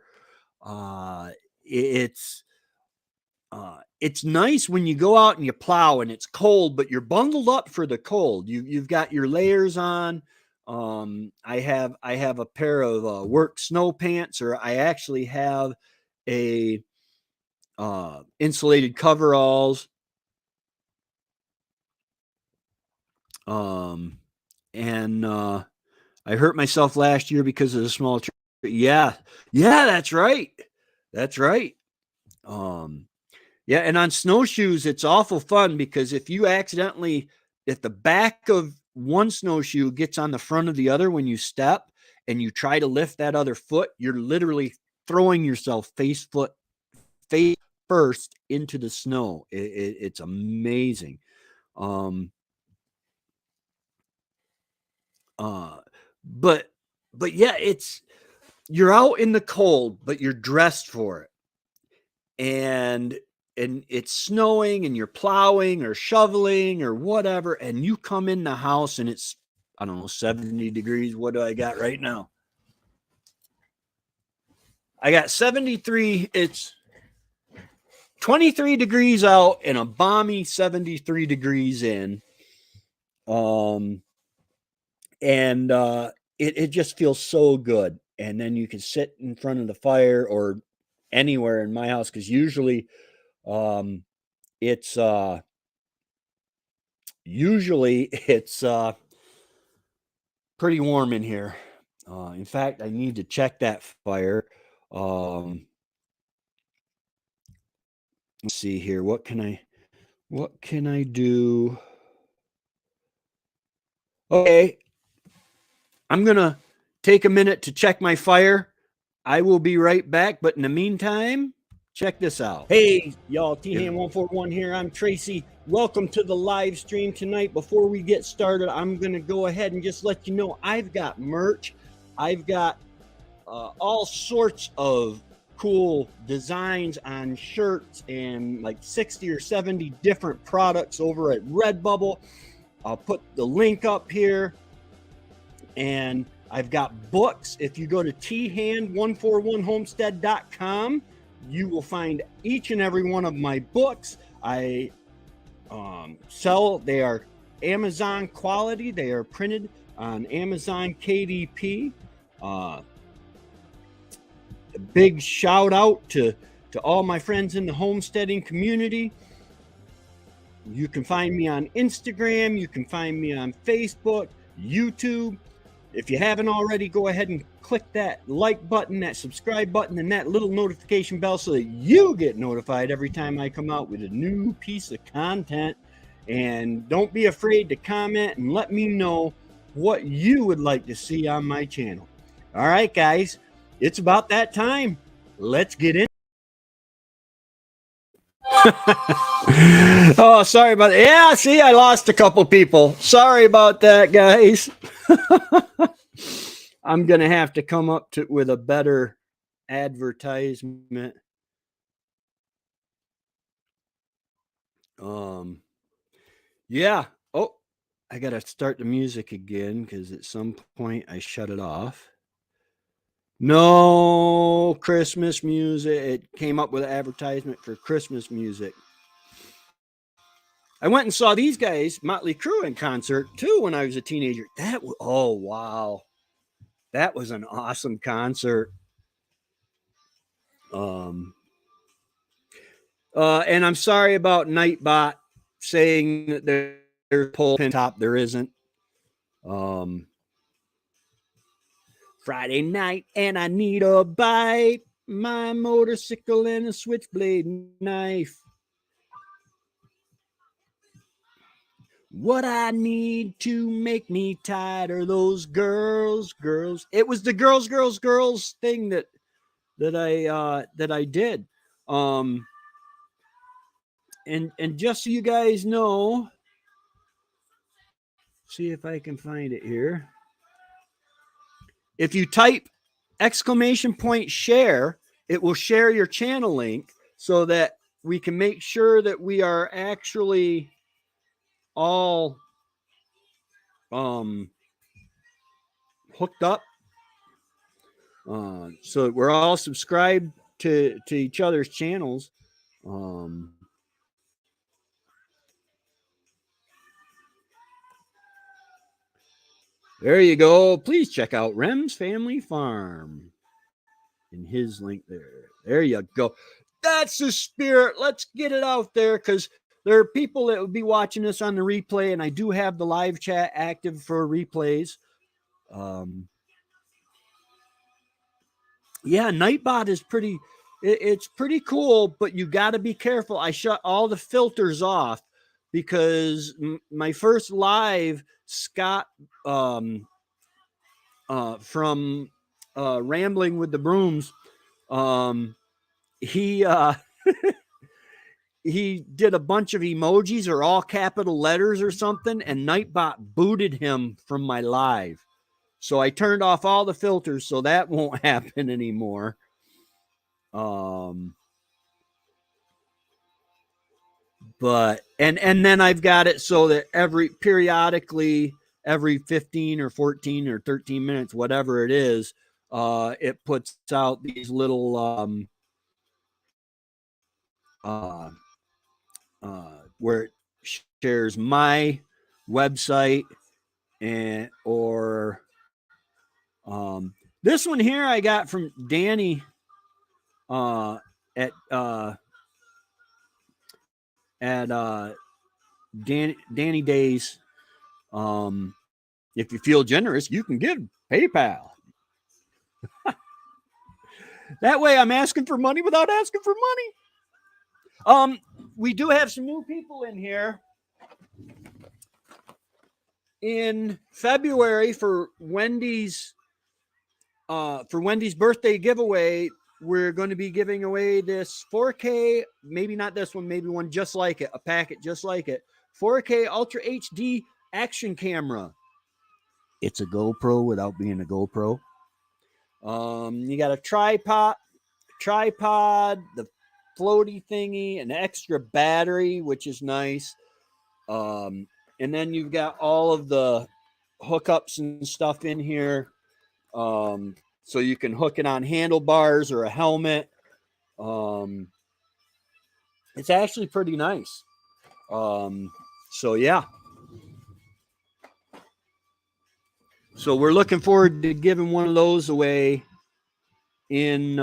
Speaker 1: Uh, it's it's nice when you go out and you plow and it's cold, but you're bundled up for the cold. You've got your layers on. I have a pair of work snow pants, or I actually have a insulated coveralls. And I hurt myself last year because of the small tree. Yeah, that's right. That's right. Yeah, and on snowshoes, it's awful fun because if the back of one snowshoe gets on the front of the other when you step and you try to lift that other foot, you're literally throwing yourself face first into the snow. It's amazing. But yeah, you're out in the cold, but you're dressed for it. And it's snowing and you're plowing or shoveling or whatever, and you come in the house and it's, I don't know, 70 degrees. What do I got right now? I got 73. It's 23 degrees out and a balmy 73 degrees in. And it just feels so good. And then you can sit in front of the fire or anywhere in my house, because usually it's pretty warm in here. In fact, I need to check that fire. Let's see here. What can I do? Okay, I'm gonna take a minute to check my fire. I will be right back, but in the meantime, check this out. Hey, y'all, T-Hand141 here. I'm Tracy. Welcome to the live stream tonight. Before we get started, I'm going to go ahead and just let you know I've got merch. I've got all sorts of cool designs on shirts and like 60 or 70 different products over at Redbubble. I'll put the link up here. And I've got books. If you go to thand141homestead.com, you will find each and every one of my books. I sell. They are Amazon quality. They are printed on Amazon KDP. A big shout out to all my friends in the homesteading community. You can find me on Instagram. You can find me on Facebook, YouTube. If you haven't already, go ahead and click that like button, that subscribe button, and that little notification bell so that you get notified every time I come out with a new piece of content. And don't be afraid to comment and let me know what you would like to see on my channel. All right, guys, it's about that time. Let's get in. Oh, sorry about that. Yeah, see, I lost a couple people. Sorry about that, guys. I'm going to have to come up with a better advertisement. Yeah. Oh, I got to start the music again because at some point I shut it off. No Christmas music. It came up with an advertisement for Christmas music. I went and saw these guys, Motley Crue, in concert too when I was a teenager. Oh wow, that was an awesome concert. And I'm sorry about Nightbot saying that there's a pole pin top. There isn't. Friday night and I need a bite. My motorcycle and a switchblade knife. What I need to make me tired are those girls. It was the girls thing that I did. And just so you guys know, see if I can find it here. If you type !share, it will share your channel link so that we can make sure that we are actually all hooked up, so we're all subscribed to each other's channels. There you go. Please check out Rem's Family Farm. And his link there. There you go. That's the spirit. Let's get it out there because there are people that will be watching this on the replay, and I do have the live chat active for replays. Yeah, Nightbot is pretty. It's pretty cool, but you got to be careful. I shut all the filters off because my first live, Scott from Rambling with the Brooms, he he did a bunch of emojis or all capital letters or something, and Nightbot booted him from my live. So I turned off all the filters, so that won't happen anymore. But and then I've got it so that periodically every 15 or 14 or 13 minutes, whatever it is, it puts out these little where it shares my website and or this one here I got from Danny at Danny Days. If you feel generous, you can give PayPal. That way I'm asking for money without asking for money. We do have some new people in here. In February for Wendy's birthday giveaway, we're going to be giving away this 4K, maybe not this one, maybe one just like it, a packet just like it, 4K Ultra HD action camera. It's a GoPro without being a GoPro. You got a tripod, the floaty thingy, an extra battery, which is nice. And then you've got all of the hookups and stuff in here. So you can hook it on handlebars or a helmet. It's actually pretty nice. So yeah. So we're looking forward to giving one of those away in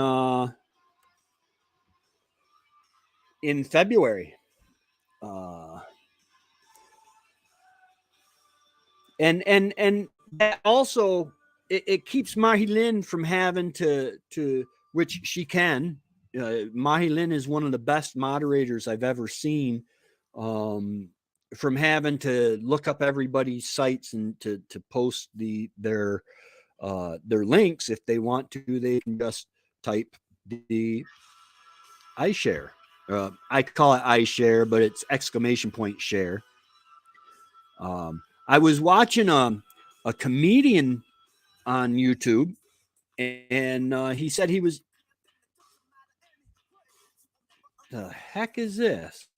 Speaker 1: February. And that also it keeps Mahi Lynn from having to which she can. Mahi Lynn is one of the best moderators I've ever seen. From having to look up everybody's sites and to post their links. If they want to, they can just type the iShare. I call it iShare, but it's ! share. I was watching a comedian on YouTube, and he said he was. The heck is this?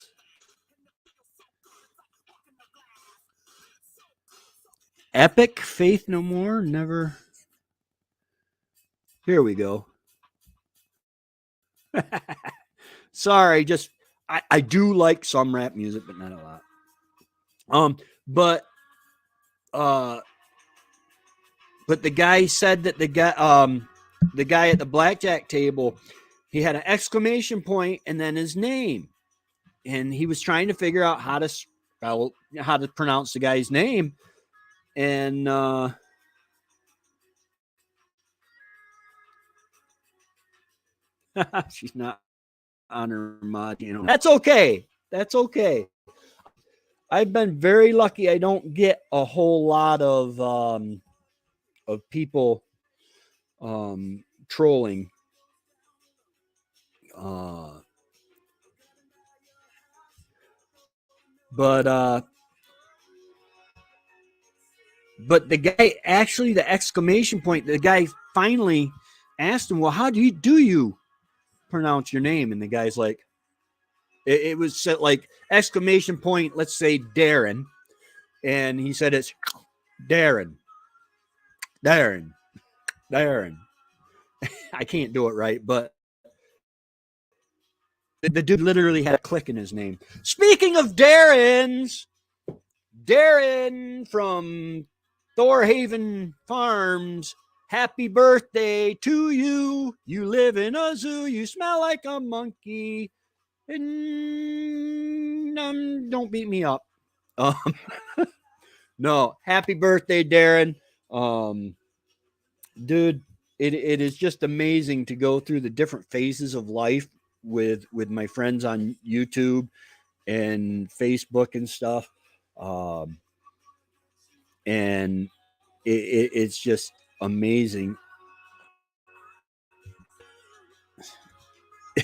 Speaker 1: Epic Faith No More? Never. Here we go. Sorry, just I do like some rap music, but not a lot. But the guy said that the guy at the blackjack table, he had an exclamation point and then his name, and he was trying to figure out how to pronounce the guy's name, and she's not on her mod. That's okay. That's okay. I've been very lucky. I don't get a whole lot of people trolling. But the guy, actually, the exclamation point, the guy finally asked him, well, how do you pronounce your name? And the guy's like, it was set like exclamation point, let's say Darren. And he said, it's Darren. I can't do it right, but the dude literally had a click in his name. Speaking of Darrens, Darren from Thorhaven Farms, happy birthday to you. You live in a zoo. You smell like a monkey. And don't beat me up. Um, no, happy birthday, Darren. Dude, it is just amazing to go through the different phases of life with my friends on YouTube and Facebook and stuff. Um, and it's just amazing.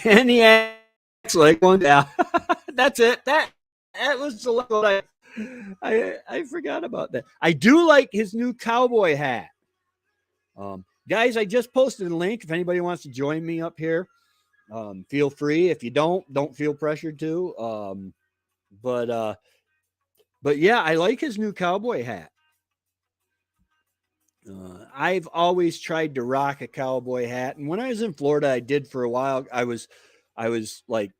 Speaker 1: And he acts like one. Yeah, that's it. That was the level I forgot about that. I do like his new cowboy hat. Guys, I just posted a link. If anybody wants to join me up here, feel free. If you don't feel pressured to. But uh, but yeah, I like his new cowboy hat. I've always tried to rock a cowboy hat, and when I was in Florida, I did for a while. I was like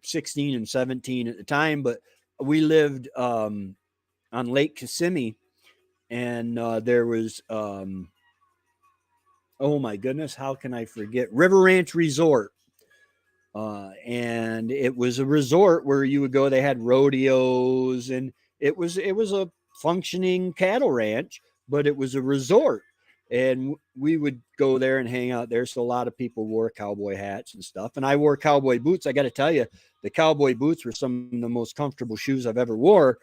Speaker 1: 16 and 17 at the time, but we lived on Lake Kissimmee, and there was oh my goodness, how can I forget River Ranch Resort, and it was a resort where you would go. They had rodeos, and it was a functioning cattle ranch, but it was a resort, and we would go there and hang out there. So a lot of people wore cowboy hats and stuff, and I wore cowboy boots. I got to tell you, the cowboy boots were some of the most comfortable shoes I've ever wore.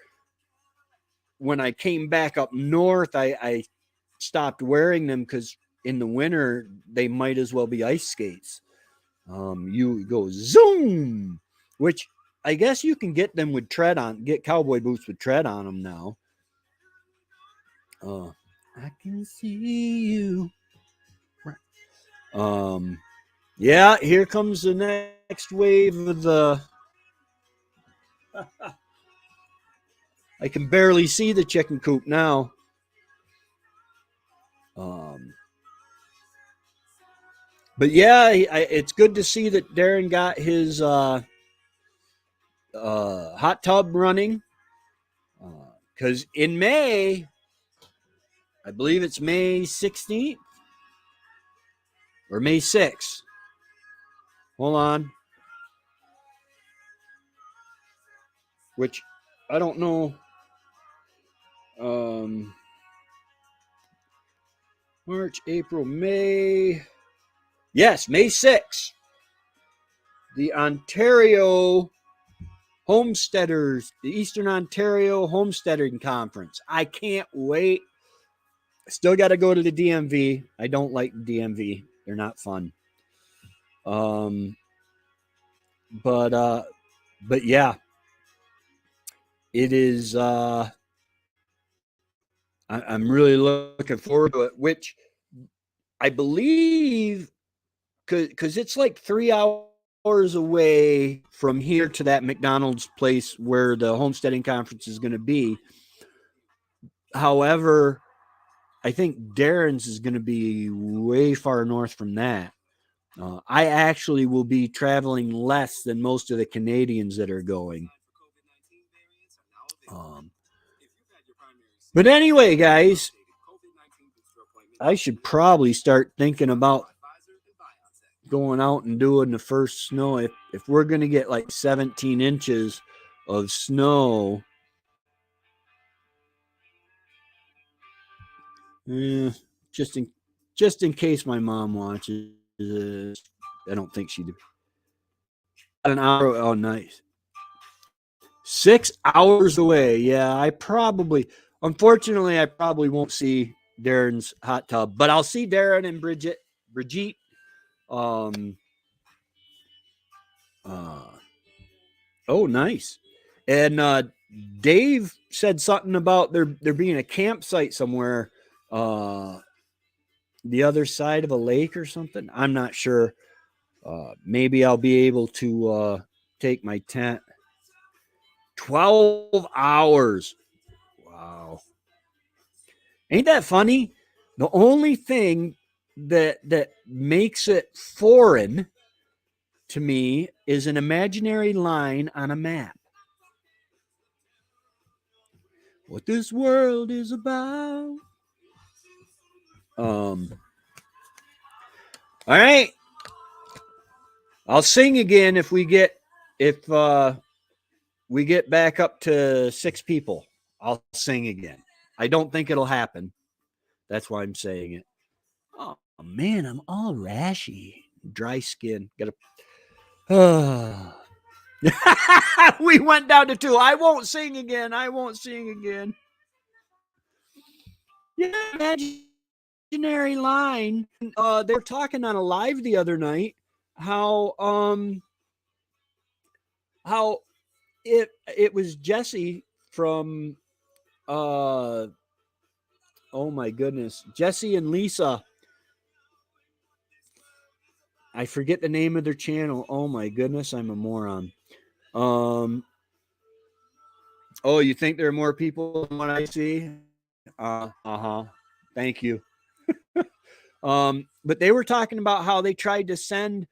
Speaker 1: When I came back up north, I stopped wearing them because in the winter they might as well be ice skates. You go zoom, which I guess you can get them with tread on, get cowboy boots with tread on them now. I can see you. Yeah, here comes the next wave of the. I can barely see the chicken coop now. Um, but yeah, it's good to see that Darren got his hot tub running. Because in May, I believe it's May 16th or May 6th. Hold on. Which I don't know. Um, March, April, May. Yes, May 6th. The Ontario Homesteaders, the Eastern Ontario Homesteading Conference. I can't wait. Still got to go to the DMV. I don't like the DMV. They're not fun. Um, but yeah, it is. I'm really looking forward to it. Which I believe, because it's like 3 hours away from here to that McDonald's place where the homesteading conference is going to be. However, I think Darren's is going to be way far north from that. I actually will be traveling less than most of the Canadians that are going. Um, but anyway, guys, I should probably start thinking about going out and doing the first snow. If we're going to get like 17 inches of snow, eh, just in just in case my mom watches this, I don't think she did. An hour. Oh, nice. 6 hours away. Yeah, unfortunately, I probably won't see Darren's hot tub, but I'll see Darren and Brigitte. Um, uh, oh, nice. And Dave said something about there being a campsite somewhere, uh, the other side of a lake or something. I'm not sure. Maybe I'll be able to take my tent. 12 hours. Wow. Ain't that funny? The only thing that makes it foreign to me is an imaginary line on a map. What this world is about All right. I'll sing again if we get back up to 6 people. I'll sing again. I don't think it'll happen. That's why I'm saying it. Oh man, I'm all rashy, dry skin. Gotta. We went down to 2. I won't sing again. Yeah, imaginary line. They were talking on a live the other night how it was Jesse from oh my goodness, Jesse and Lisa. I forget the name of their channel. Oh my goodness, I'm a moron. Oh, you think there are more people than what I see? Thank you. But they were talking about how they tried to send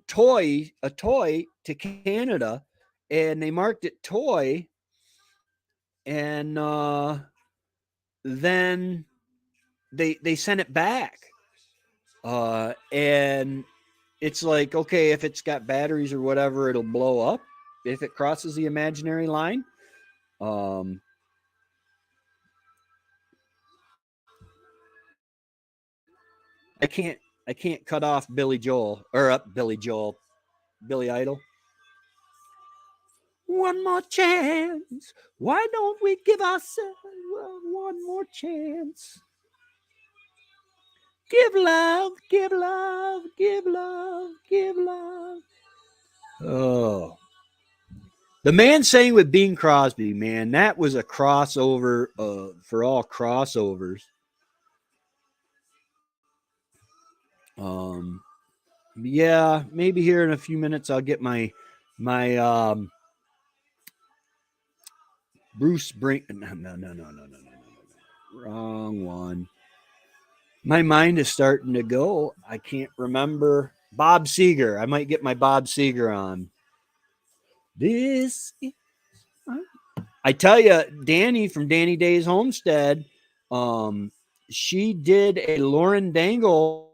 Speaker 1: a toy to Canada, and they marked it toy, and then they sent it back, and it's like, okay, if it's got batteries or whatever, it'll blow up if it crosses the imaginary line. I can't cut off Billy Idol. One more chance. Why don't we give ourselves one more chance? Give love, give love, give love, give love. Oh. The Man Sang with Bing Crosby, man, that was a crossover for all crossovers. Yeah, maybe here in a few minutes I'll get my Bruce Brink. No. Wrong one. My mind is starting to go. I can't remember. Bob Seger. I might get my Bob Seger on. This. I tell you, Danny from Danny Day's Homestead, she did a Laura Dangle.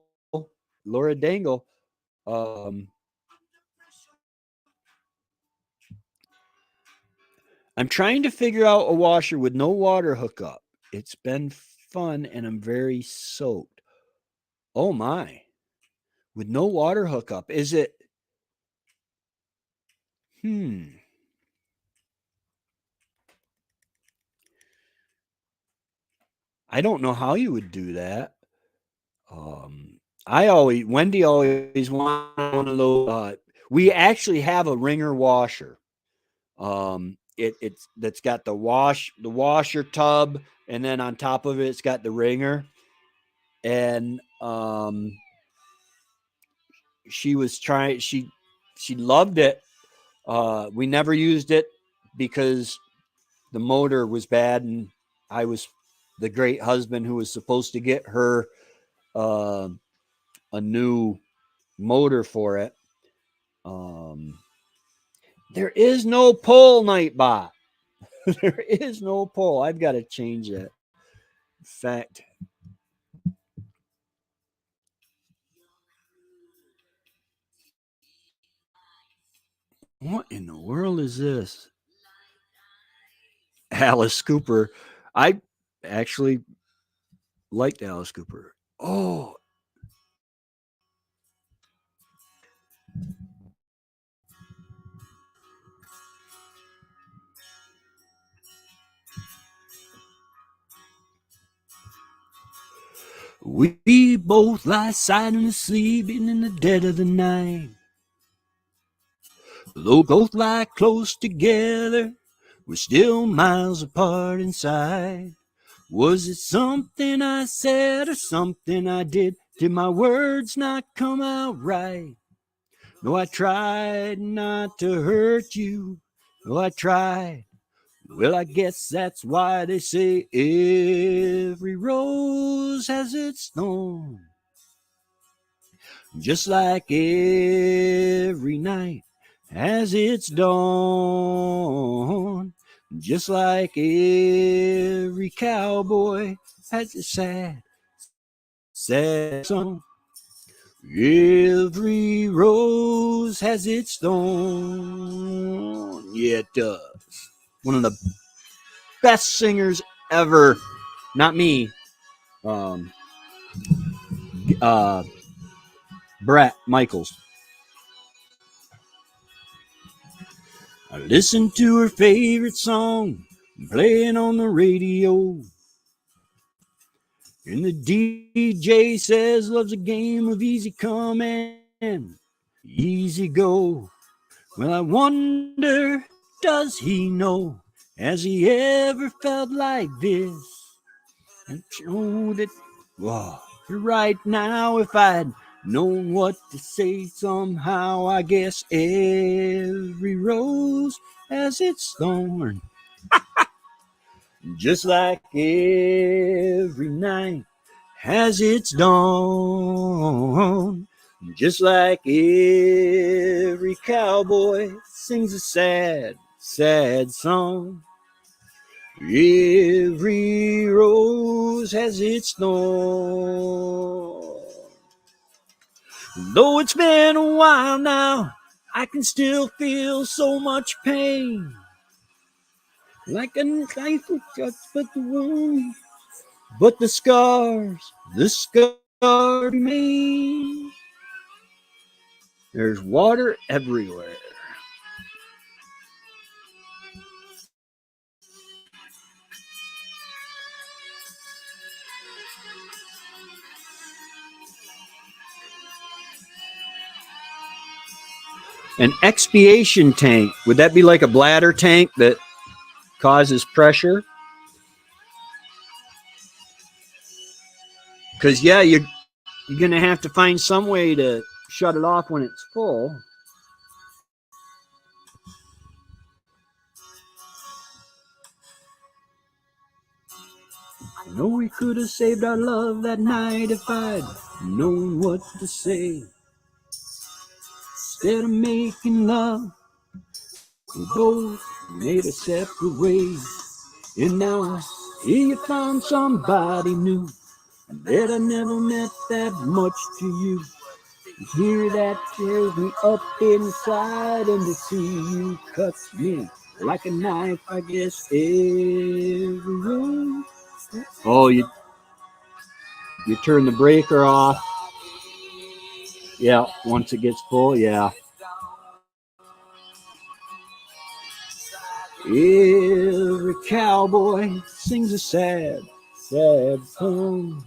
Speaker 1: I'm trying to figure out a washer with no water hookup. It's been fun and I'm very soaked. Oh my. With no water hookup. Is it? I don't know how you would do that. Wendy always wanted one of those. We actually have a ringer washer. It's that's got the washer tub, and then on top of it's got the ringer. And she was trying. She loved it. We never used it because the motor was bad, and I was the great husband who was supposed to get her a new motor for it. There is no pull, Nightbot. There is no pull. I've got to change that. In fact, what in the world is this? Alice Cooper. I actually liked Alice Cooper. Oh, we both lie silent asleep in the dead of the night. Though both lie close together, we're still miles apart inside. Was it something I said or something I did? Did my words not come out right? No, I tried not to hurt you. No, I tried. Well, I guess that's why they say every rose has its thorn. Just like every night has its dawn. Just like every cowboy has a sad sad song. Every rose has its thorn. Yeah, it does. One of the best singers ever. Not me. Brett Michaels. I listened to her favorite song playing on the radio. And the DJ says love's a game of easy come and easy go. Well, I wonder, does he know? Has he ever felt like this? And know that, whoa, right now, if I'd known what to say somehow, I guess every rose has its thorn. Just like every night has its dawn. Just like every cowboy sings a sad, sad song. Every rose has its thorn. Though it's been a while now, I can still feel so much pain. Like a knife would cut but the wound, but the scars remain. There's water everywhere. An expiation tank, would that be like a bladder tank that causes pressure? Because, yeah, you're going to have to find some way to shut it off when it's full. I know we could have saved our love that night if I'd known what to say. Instead of making love, we both made a separate ways. And now I hear you found somebody new, and that I never meant that much to you. To hear that tears me up inside, and to see you cuts me like a knife, I guess every room. Oh, you turn the breaker off. Yeah, once it gets full, yeah. Every cowboy sings a sad, sad song.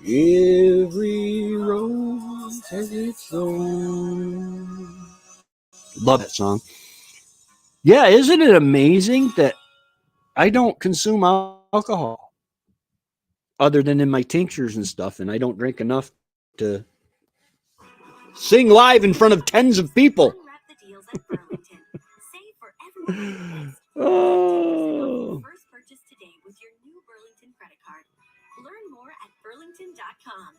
Speaker 1: Every rose has its own. Love that song. Yeah, isn't it amazing that I don't consume alcohol other than in my tinctures and stuff, and I don't drink enough to sing live in front of tens of people. Oh. First purchase today with your new Burlington credit card. Learn more at burlington.com.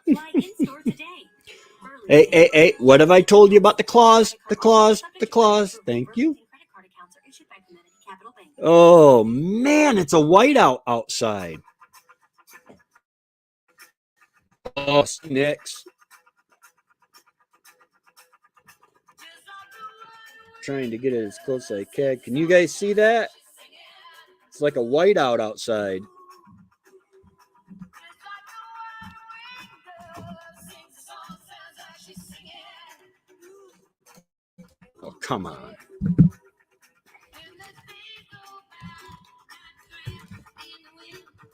Speaker 1: Apply in store today. Hey, what have I told you about the clause? The clause. Thank you. Oh, man, it's a whiteout outside. Oh, Snicks. Trying to get it as close as I can. Can you guys see that? It's like a whiteout outside. Oh, come on.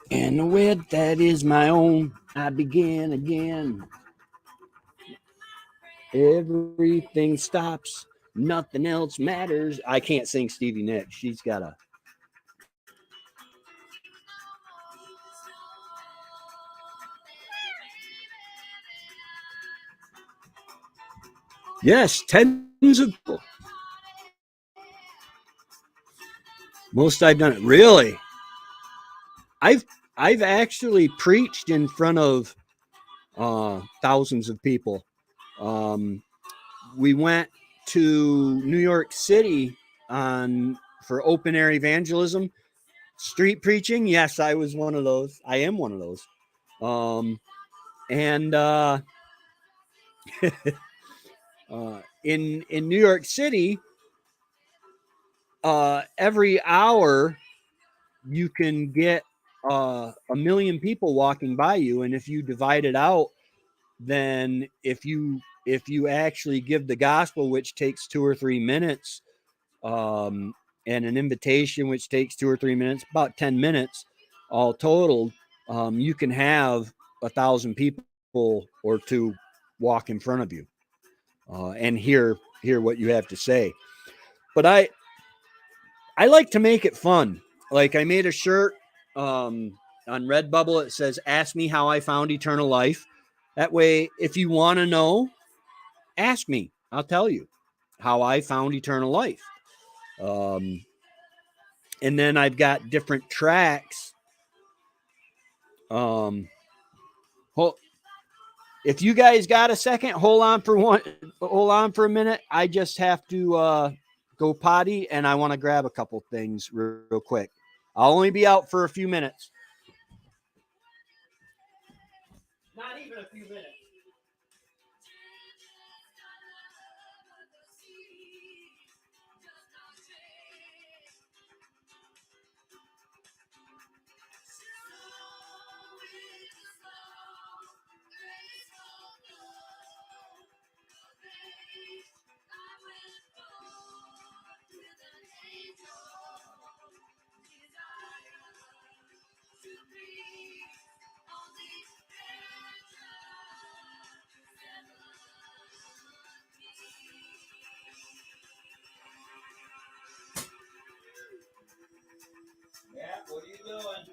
Speaker 1: And the wed that is my own, I begin again. Everything stops. Nothing else matters. I can't sing Stevie Nicks. She's got a... Yes, tens of people. Most I've done it. Really? I've actually preached in front of thousands of people. We went to New York City for open air evangelism, street preaching. Yes, I was one of those. I am one of those. And in New York City, every hour you can get 1,000,000 people walking by you, and if you divide it out, then if you actually give the gospel, which takes 2 or 3 minutes, and an invitation, which takes 2 or 3 minutes, about 10 minutes, all totaled, you can have 1,000 people or two walk in front of you and hear what you have to say. But I like to make it fun. Like I made a shirt on Redbubble. It says, "Ask me how I found eternal life." That way, if you want to know, ask me. I'll tell you how I found eternal life. And then I've got different tracks. If you guys got a second, hold on for a minute. I just have to go potty, and I want to grab a couple things real quick. I'll only be out for a few minutes. Not even a few minutes. Yeah, what are you doing?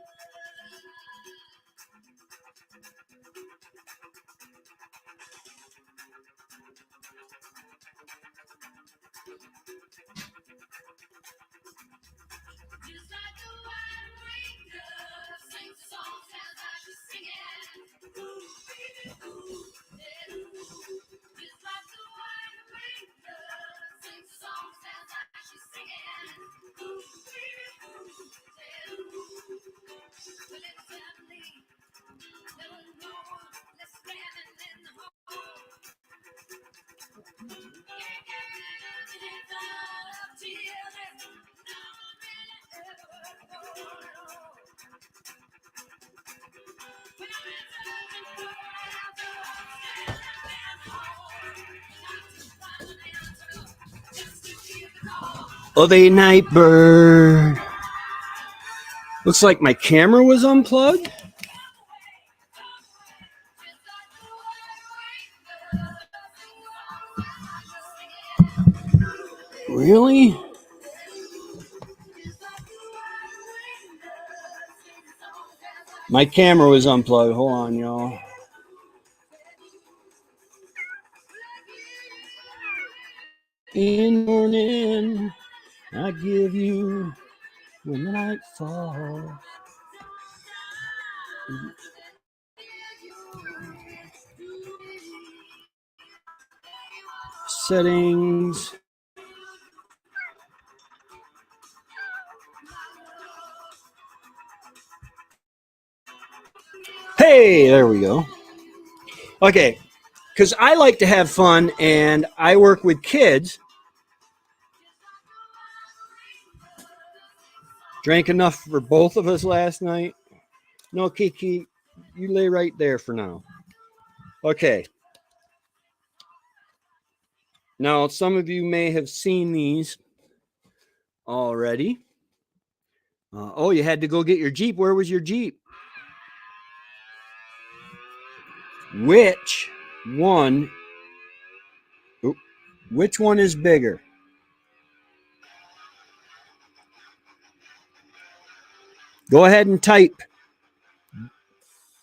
Speaker 1: Of a night bird. Looks like my camera was unplugged. Really? My camera was unplugged. Hold on, y'all. In the morning, I give you when the night falls. Settings. Hey, there we go. Okay, because I like to have fun and I work with kids. Drank enough for both of us last night. No, Kiki, you lay right there for now. Okay. Now, some of you may have seen these already. Oh, you had to go get your Jeep. Where was your Jeep? Which one? Which one is bigger? Go ahead and type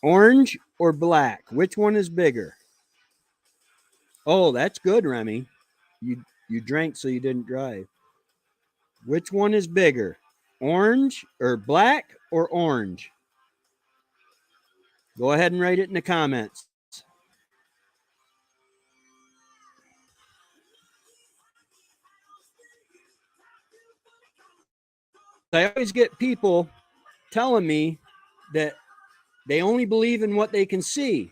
Speaker 1: orange or black. Which one is bigger? Oh, that's good, Remy. You drank so you didn't drive. Which one is bigger? Orange or black or orange? Go ahead and write it in the comments. I always get people telling me that they only believe in what they can see.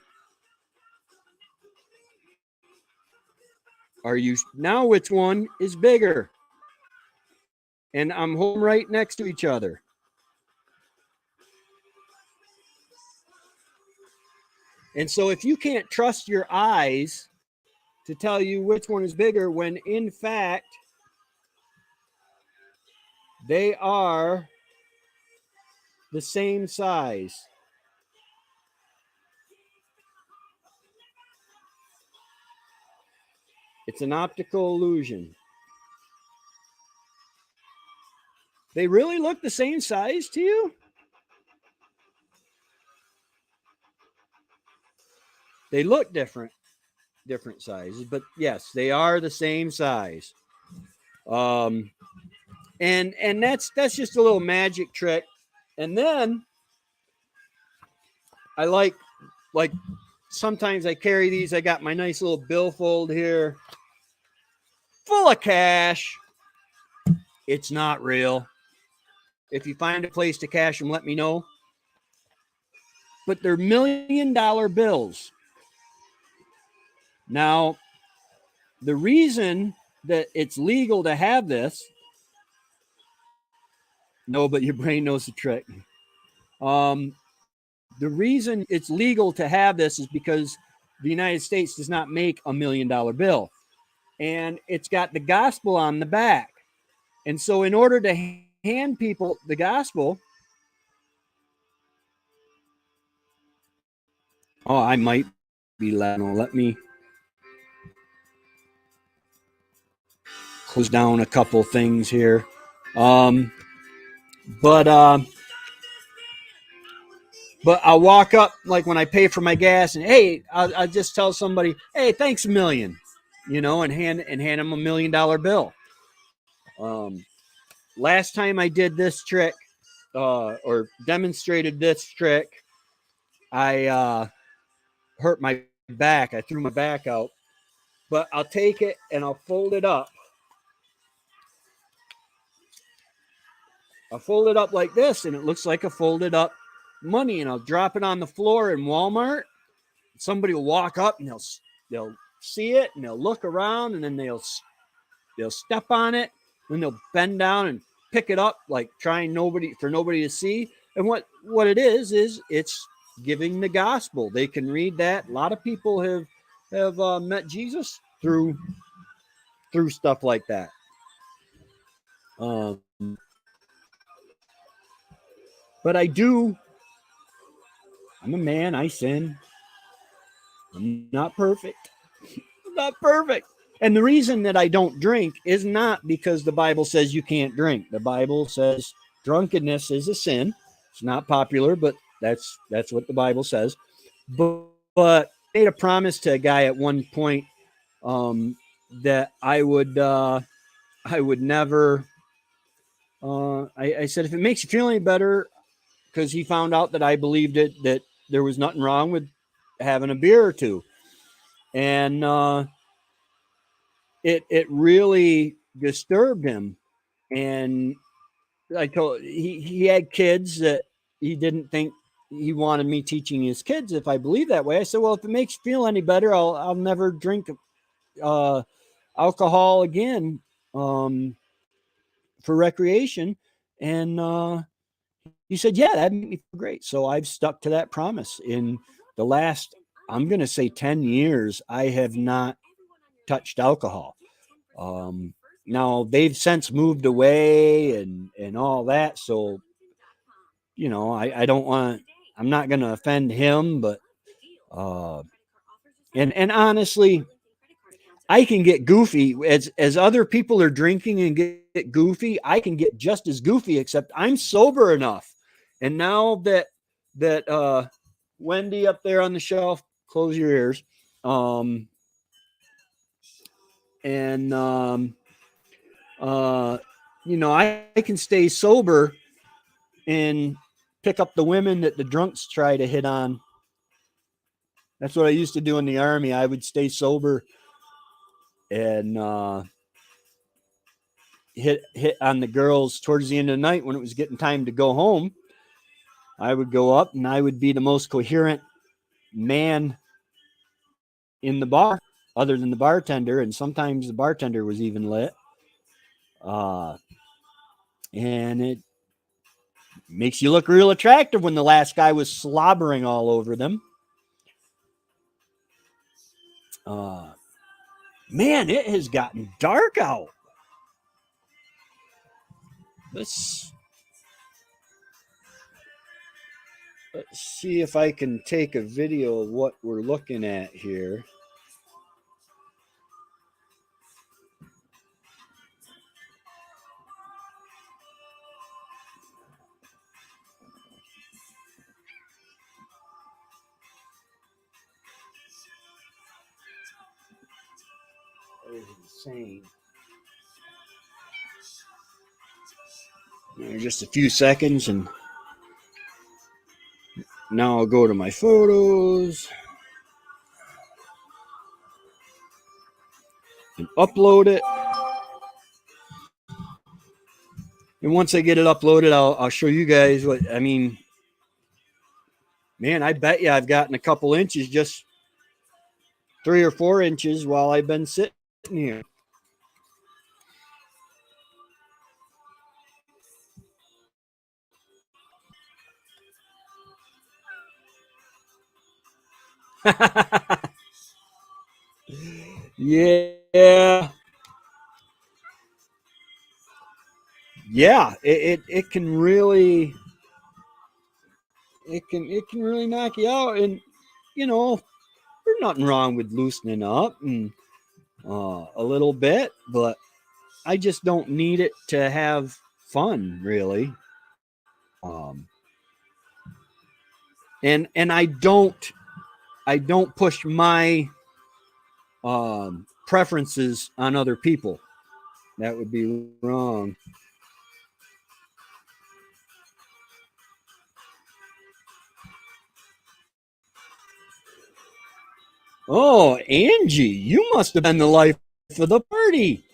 Speaker 1: Are you now? Which one is bigger? And I'm home right next to each other. And so if you can't trust your eyes to tell you which one is bigger, when in fact they are the same size. It's an optical illusion. They really look the same size to you? They look different sizes, but yes, they are the same size. Um, and that's just a little magic trick. And then I like sometimes I carry these. I got my nice little billfold here, full of cash. It's not real. If you find a place to cash them, let me know. But they're $1,000,000 bills. Now, the reason that it's legal to have this, no, but your brain knows the trick. The reason it's legal to have this is because the United States does not make $1,000,000 bill. And it's got the gospel on the back. And so in order to hand people the gospel, oh, I might be letting, let me close down a couple things here. But I'll walk up, like when I pay for my gas, and hey, I'll just tell somebody, hey, thanks a million, and hand them $1,000,000 bill. Last time I did this trick, or demonstrated this trick, I hurt my back. I threw my back out, but I'll take it and I'll fold it up. I'll fold it up like this, and it looks like a folded up money, and I'll drop it on the floor in Walmart. Somebody will walk up and they'll see it and they'll look around, and then they'll step on it, and they'll bend down and pick it up, like trying for nobody to see. And what it is it's giving the gospel. They can read that. A lot of people have met Jesus through stuff like that. But I'm a man. I sin. I'm not perfect. I'm not perfect. And the reason that I don't drink is not because the Bible says you can't drink. The Bible says drunkenness is a sin. It's not popular, but that's what the Bible says. But I made a promise to a guy at one point that I would never. I said, if it makes you feel any better, because he found out that I believed that there was nothing wrong with having a beer or two, and it really disturbed him. And I told he had kids that he didn't think he wanted me teaching his kids if I believe that way. I said, well, if it makes you feel any better, I'll never drink alcohol again for recreation. And he said, yeah, that made me feel great. So I've stuck to that promise. In the last, I'm going to say 10 years, I have not touched alcohol. Now they've since moved away and all that. So, I don't want, I'm not going to offend him, but, and honestly, I can get goofy as other people are drinking and get goofy. I can get just as goofy, except I'm sober enough. And now that Wendy up there on the shelf, close your ears. I can stay sober and pick up the women that the drunks try to hit on. That's what I used to do in the Army. I would stay sober and hit on the girls towards the end of the night when it was getting time to go home. I would go up and I would be the most coherent man in the bar. other than the bartender, and sometimes the bartender was even lit. And it makes you look real attractive when the last guy was slobbering all over them. Man, it has gotten dark out. Let's see if I can take a video of what we're looking at here. That is insane. Just a few seconds, and now I'll go to my photos and upload it. And once I get it uploaded, I'll show you guys what I mean. Man, I bet you I've gotten a couple inches, just 3 or 4 inches while I've been sitting here. Yeah. Yeah, it can really it can really knock you out. And you know, there's nothing wrong with loosening up and a little bit, but I just don't need it to have fun, really. Um, and I don't push my preferences on other people. That would be wrong. Oh, Angie, you must have been the life of the party.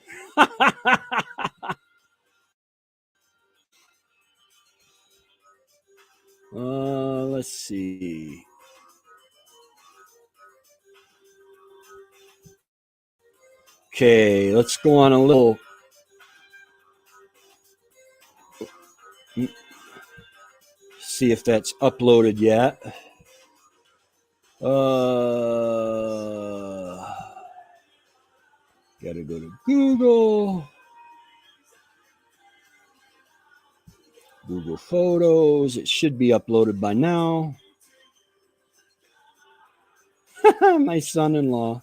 Speaker 1: Let's see. Okay, let's go on a little. See if that's uploaded yet. Gotta go to Google Photos. It should be uploaded by now. My son-in-law.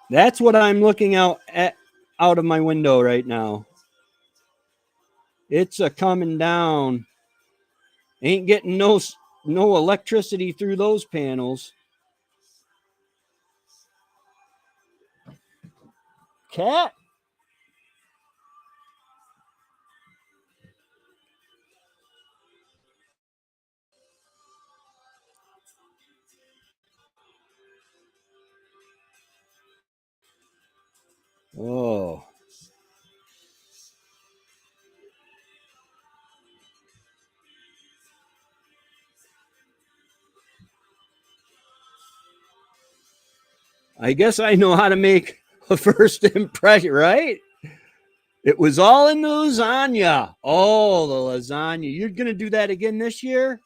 Speaker 1: That's what I'm looking out of my window right now. It's a coming down. Ain't getting no electricity through those panels. Cat? Oh. I guess I know how to make a first impression, right? It was all in the lasagna. Oh, the lasagna. You're going to do that again this year?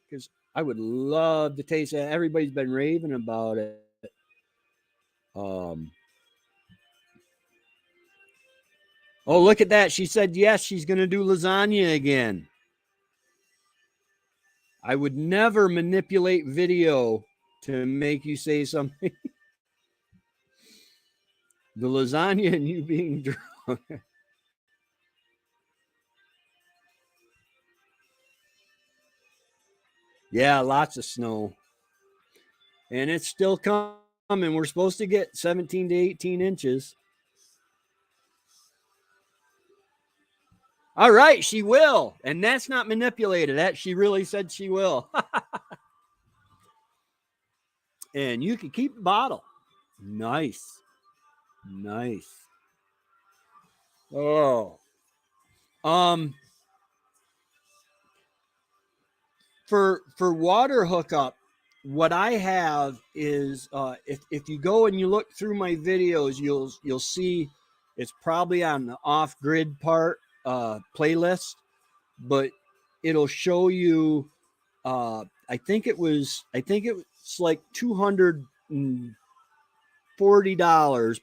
Speaker 1: Because I would love to taste that. Everybody's been raving about it. Oh, look at that. She said, yes, she's going to do lasagna again. I would never manipulate video to make you say something. The lasagna and you being drunk. Yeah, lots of snow. And it's still coming. We're supposed to get 17 to 18 inches. All right, she will. And that's not manipulated. That she really said she will. And you can keep the bottle. Nice. Nice. Oh. for water hookup, what I have is if you go and you look through my videos, you'll see it's probably on the off grid part playlist, but it'll show you. I think it was like $240,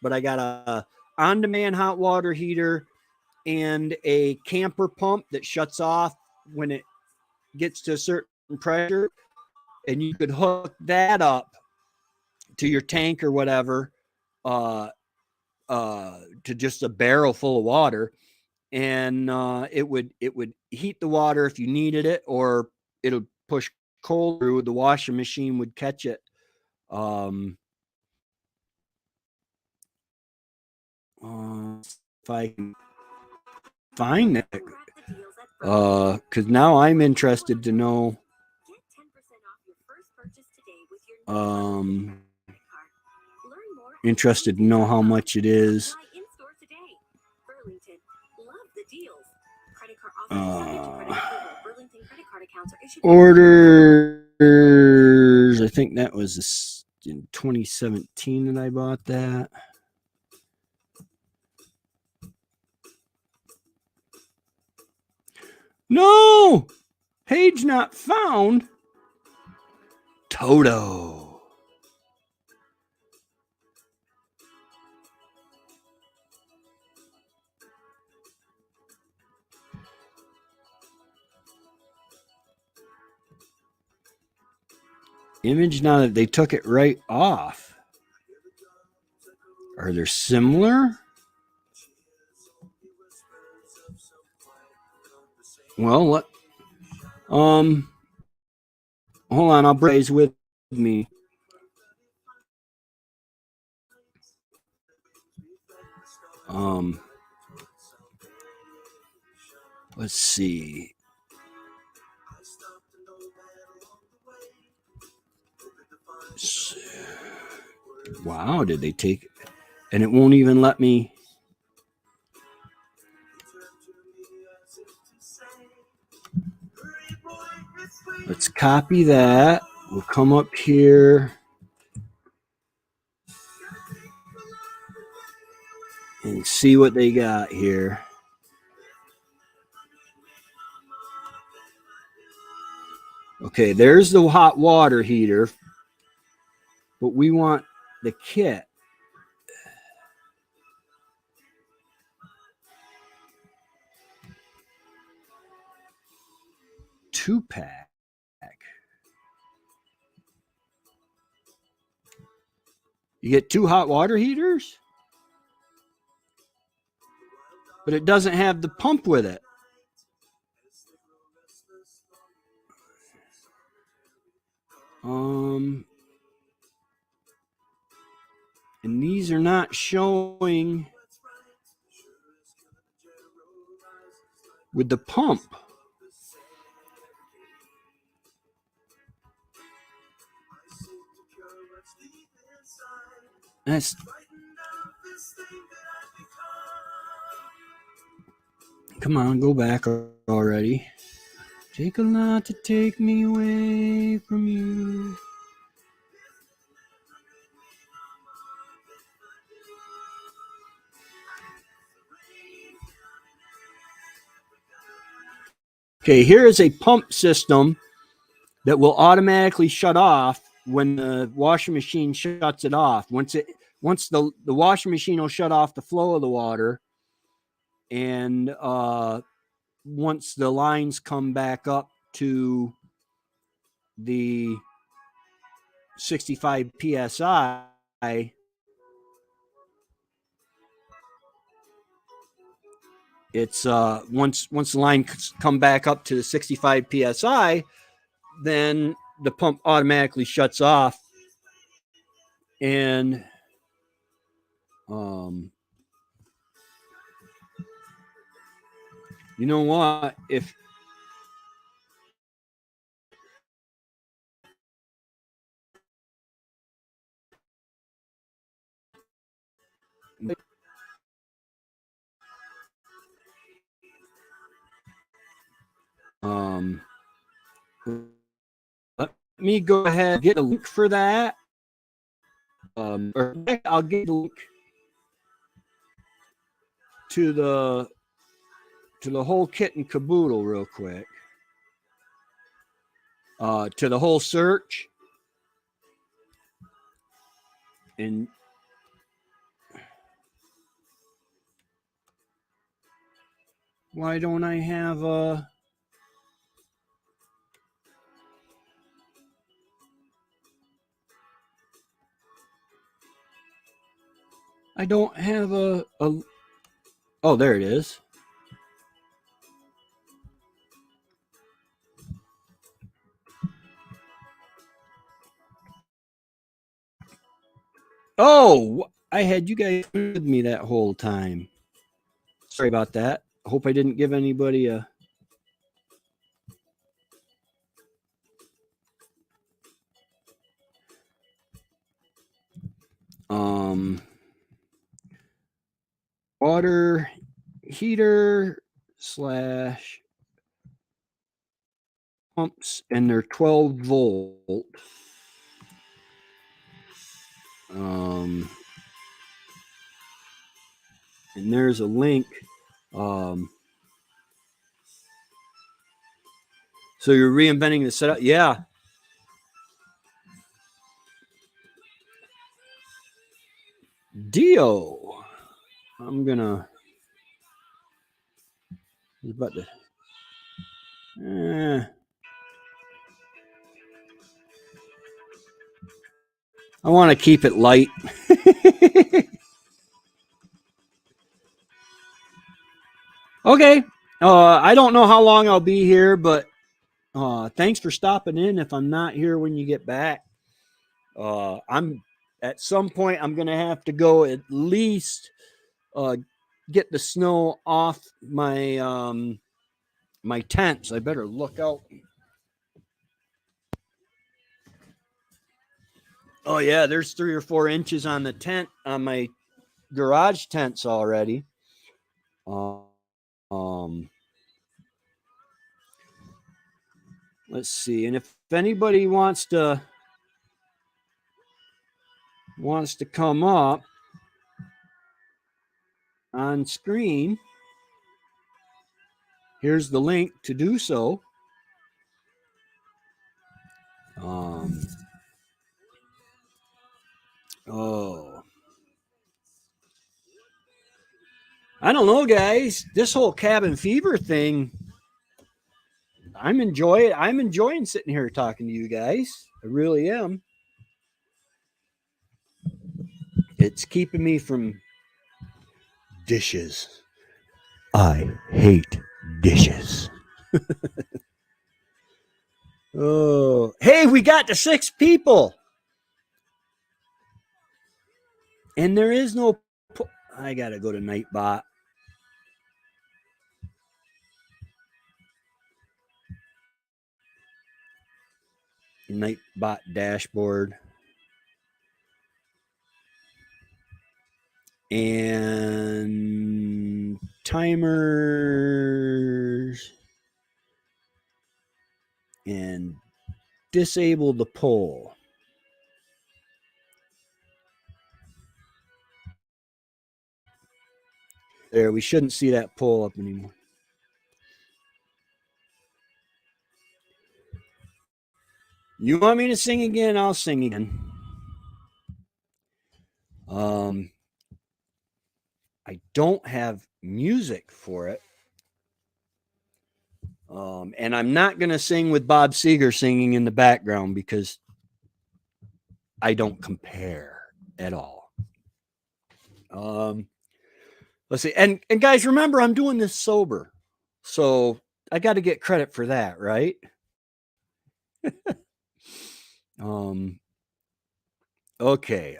Speaker 1: but I got a on demand hot water heater and a camper pump that shuts off when it gets to a certain pressure, and you could hook that up to your tank or whatever, uh, to just a barrel full of water, and it would heat the water if you needed it, or it'll push cold through. The washing machine would catch it. Um, if I can find it, because now I'm interested to know. Um, Interested to know how much it is. Orders. I think that was in 2017 that I bought that. No! Page not found. Toto. Image now that they took it right off. Are they similar? Well, what? Hold on, I'll brace with me. Let's see. Wow, did they take it? And it won't even let me. Let's copy that. We'll come up here and see what they got here. Okay, there's the hot water heater, but we want the kit. Two-pack. You get two hot water heaters, but it doesn't have the pump with it. And these are not showing with the pump. That's come on, go back already. Take a lot to take me away from you. Okay, here is a pump system that will automatically shut off when the washing machine shuts it off. Once the washing machine will shut off the flow of the water, and once the lines come back up to the 65 psi, it's once the lines come back up to the 65 psi, then the pump automatically shuts off, and you know what? If me go ahead and get a link for that. Or I'll get a link to the whole kit and caboodle real quick. To the whole search. And why don't I have a... I don't have a... Oh, there it is. Oh, I had you guys with me that whole time. Sorry about that. I hope I didn't give anybody a... water heater / pumps, and they're 12 volt. And there's a link. So you're reinventing the setup? Yeah. Dio. I'm gonna... About to... I want to keep it light. Okay. I don't know how long I'll be here, but thanks for stopping in. If I'm not here when you get back, I'm at some point I'm gonna have to go at least get the snow off my my tents. I better look out. Oh yeah, there's 3 or 4 inches on the tent on my garage tents already. Let's see, and if anybody wants to come up on screen, here's the link to do so. I don't know, guys. This whole cabin fever thing, I'm enjoying sitting here talking to you guys. I really am. It's keeping me from dishes. I hate dishes. Oh, hey, we got to 6 people. And there is no... I got to go to Nightbot. Nightbot dashboard. And timers. And disable the poll. There, we shouldn't see that poll up anymore. You want me to sing again? I'll sing again. I don't have music for it. And I'm not going to sing with Bob Seger singing in the background because I don't compare at all. Let's see. And guys, remember, I'm doing this sober. So I got to get credit for that, right? Okay.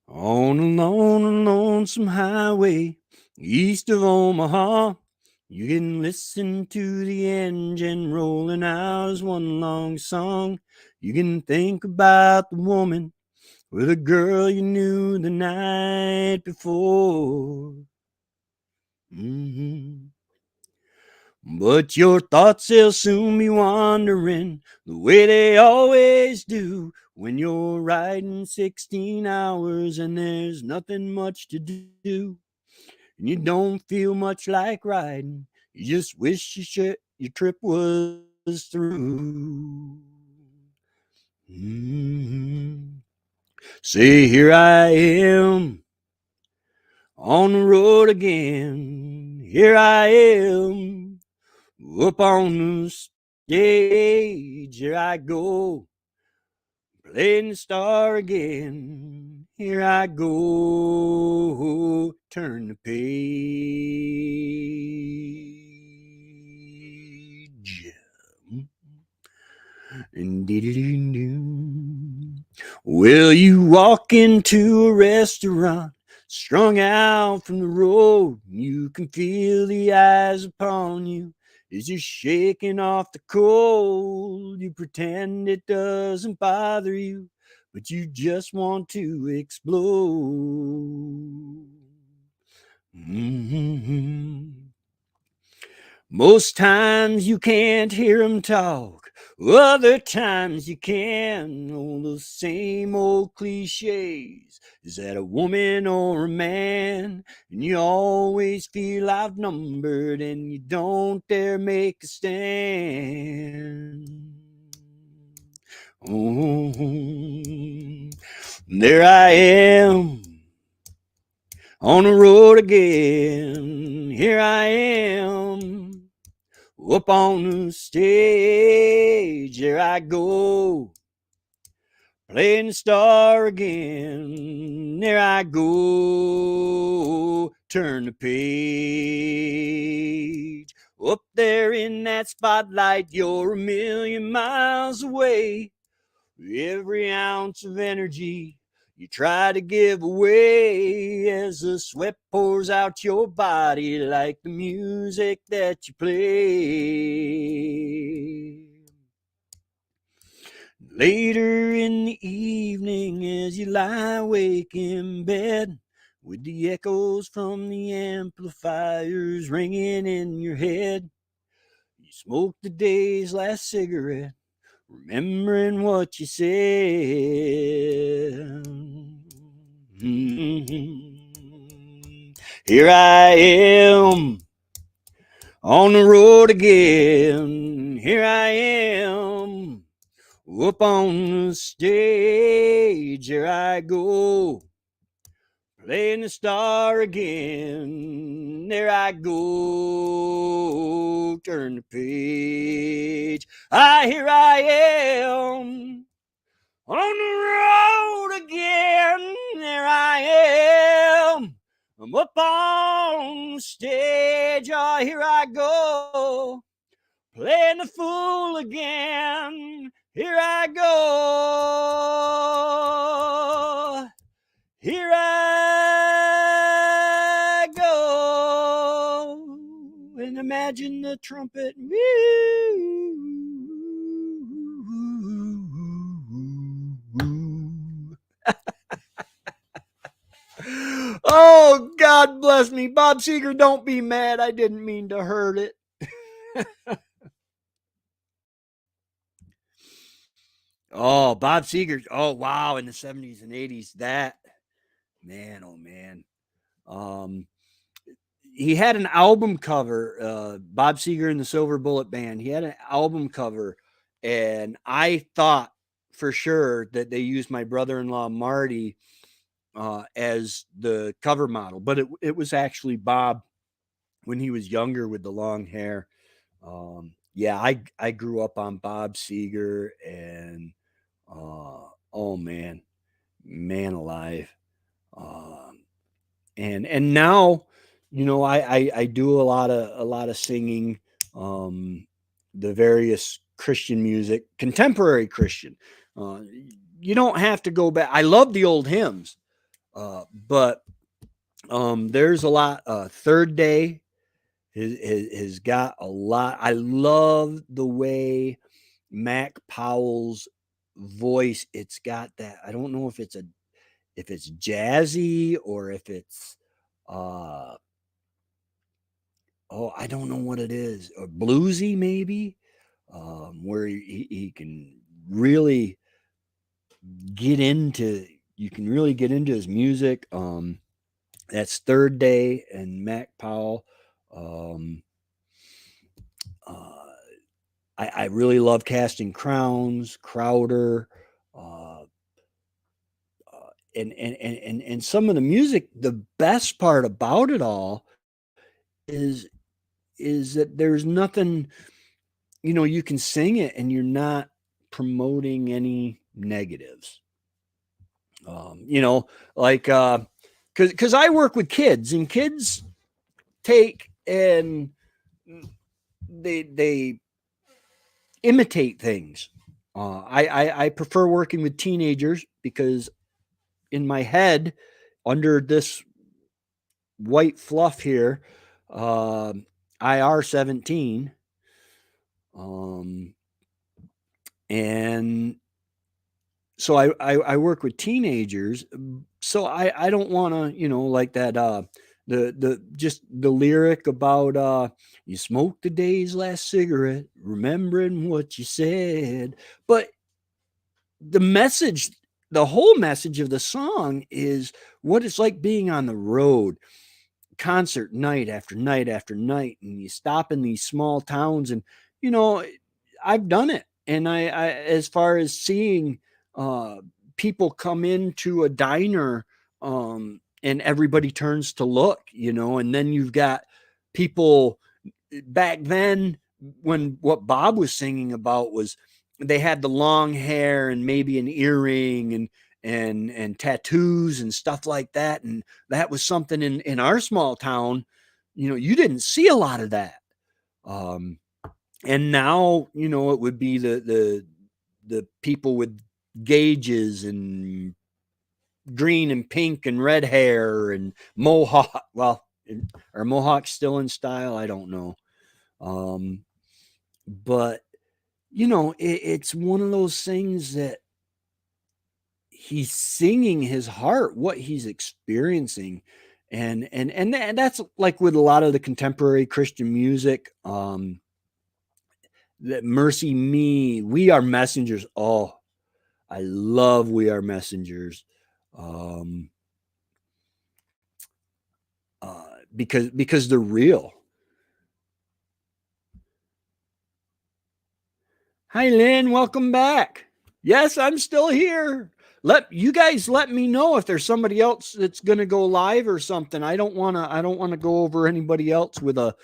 Speaker 1: On a lonesome highway east of Omaha, you can listen to the engine rolling out as one long song. You can think about the woman with a girl you knew the night before. But your thoughts, they'll soon be wandering the way they always do when you're riding 16 hours and there's nothing much to do. And you don't feel much like riding. You just wish your trip was through. Mm-hmm. Say, here I am on the road again. Here I am up on the stage. Here I go, playing the star again. Here I go, turn the page. Well, you walk into a restaurant, strung out from the road. You can feel the eyes upon you as you're shaking off the cold. You pretend it doesn't bother you, but you just want to explode. Mm-hmm. Most times you can't hear 'em talk, other times you can. All the same old cliches. Is that a woman or a man? And you always feel outnumbered and you don't dare make a stand. Oh, there I am on the road again. Here I am up on the stage. Here I go, playing the star again. There I go, turn the page. Up there in that spotlight, you're a million miles away. Every ounce of energy you try to give away as the sweat pours out your body like the music that you play. Later in the evening, as you lie awake in bed, with the echoes from the amplifiers ringing in your head, you smoke the day's last cigarette, remembering what you said. Mm-hmm. Here I am on the road again. Here I am up on the stage. Here I go, playing the star again. There I go, turn the page. Here I am on the road again. There I am. I'm up on the stage. Here I go, playing the fool again. Here I go. Here I go. And imagine the trumpet. Oh, God bless me. Bob Seger, don't be mad. I didn't mean to hurt it. Oh, Bob Seger. Oh, wow. In the 70s and 80s. That, man, oh, man. He had an album cover, Bob Seger and the Silver Bullet Band. He had an album cover, and I thought for sure that they used my brother-in-law Marty as the cover model, but it was actually Bob when he was younger with the long hair. Yeah, I grew up on Bob Seger, and oh man, man alive. Um, and now, I do a lot of singing, um, the various Christian music, contemporary Christian. Uh, you don't have to go back. I love the old hymns, but there's a lot. Third Day has got a lot. I love the way Mac Powell's voice. It's got that. I don't know if it's jazzy or if it's uh oh, I don't know what it is, or bluesy maybe, where he can really get into. You can really get into his music. That's Third Day and Mac Powell. Um, uh, I really love Casting Crowns, Crowder, uh, and some of the music. The best part about it all is is that there's nothing, you can sing it and you're not promoting any negatives. You know, like because I work with kids, and kids take and they imitate things. I prefer working with teenagers because in my head, under this white fluff here, IR 17, um, and so I work with teenagers. So I don't want to, like that, the just the lyric about you smoked the day's last cigarette, remembering what you said. But the message, the whole message of the song is what it's like being on the road, concert night after night after night, and you stop in these small towns, and you know I've done it. And I as far as seeing uh people come into a diner, and everybody turns to look, and then you've got people back then, when what Bob was singing about was they had the long hair and maybe an earring and tattoos and stuff like that. And that was something in our small town, you didn't see a lot of that. Um, and now, it would be the people with gauges and green and pink and red hair and mohawk. Well, are mohawks still in style? I don't know. Um, but it's one of those things that he's singing his heart, what he's experiencing. And that's like with a lot of the contemporary Christian music. That Mercy Me, We Are Messengers. Oh, I love We Are Messengers. Um, because they're real. Hi, Lynn. Welcome back. Yes, I'm still here. Let you guys let me know if there's somebody else that's going to go live or something. I don't want to go over anybody else with a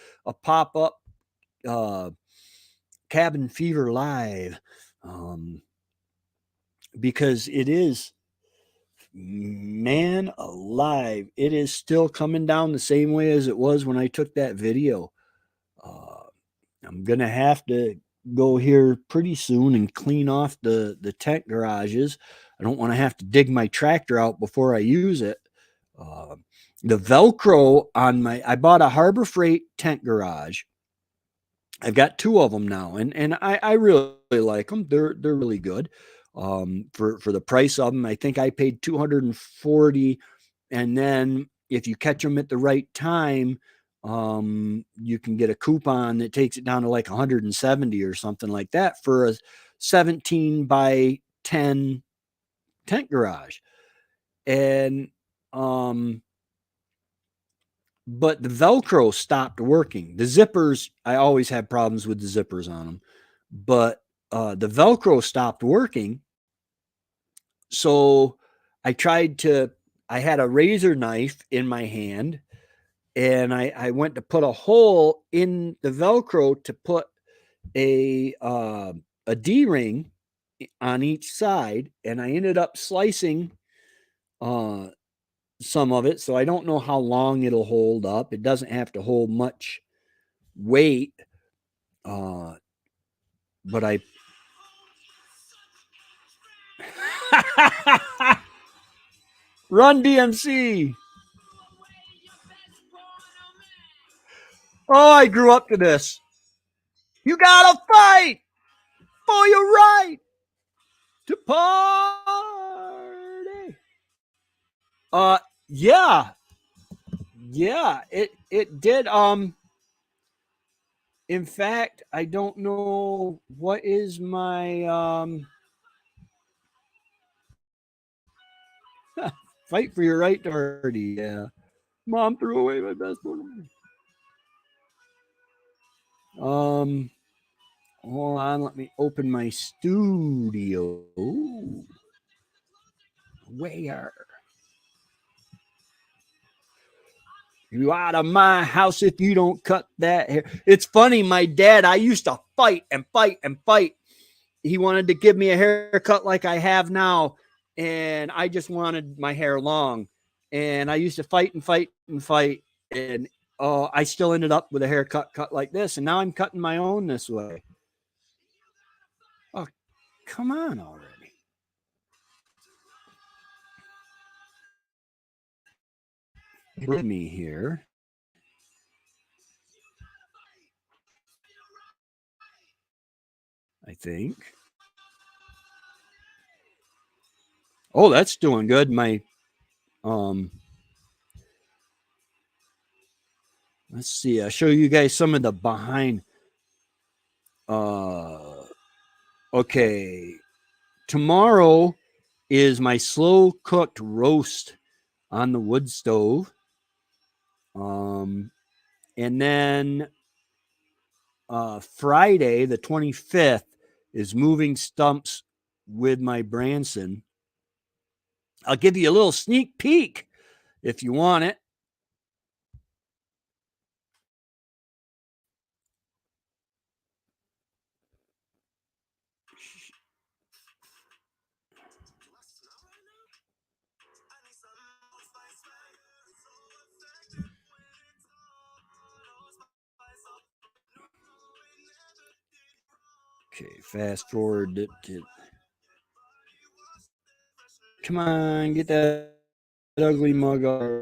Speaker 1: pop-up uh cabin fever live, um because it is, man alive, it is still coming down the same way as it was when I took that video. uh I'm gonna have to go here pretty soon and clean off the tent garages. I don't want to have to dig my tractor out before I use it. Uh, the Velcro on I bought a Harbor Freight tent garage. I've got two of them now, and I really like them. They're really good. For the price of them, I think I paid 240, and then if you catch them at the right time, you can get a coupon that takes it down to like 170 or something like that for a 17 by 10 tent garage. And but the Velcro stopped working. The zippers, I always had problems with the zippers on them, but the Velcro stopped working. So I tried to, I had a razor knife in my hand, and I went to put a hole in the Velcro to put a D ring on each side, and I ended up slicing uh, some of it. So I don't know how long it'll hold up. It doesn't have to hold much weight, uh, but I. Run DMC. Oh, I grew up to this. You gotta fight for your right to party. Uh, yeah, yeah. It did. In fact, I don't know what is my fight for your right to party. Yeah. Mom threw away my best one. Hold on, let me open my studio. Where? You out of my house if you don't cut that hair. It's funny, my dad, I used to fight and fight and fight. He wanted to give me a haircut like I have now, and I just wanted my hair long. And I used to fight and fight and fight, and I still ended up with a haircut cut like this, and now I'm cutting my own this way. Oh, come on already. With me here. I think. Oh, that's doing good. My let's see. I'll show you guys some of the behind. Okay. Tomorrow is my slow cooked roast on the wood stove. And then Friday, the 25th, is moving stumps with my Branson. I'll give you a little sneak peek if you want it. Okay, fast forward to. Come on, get that ugly mug off.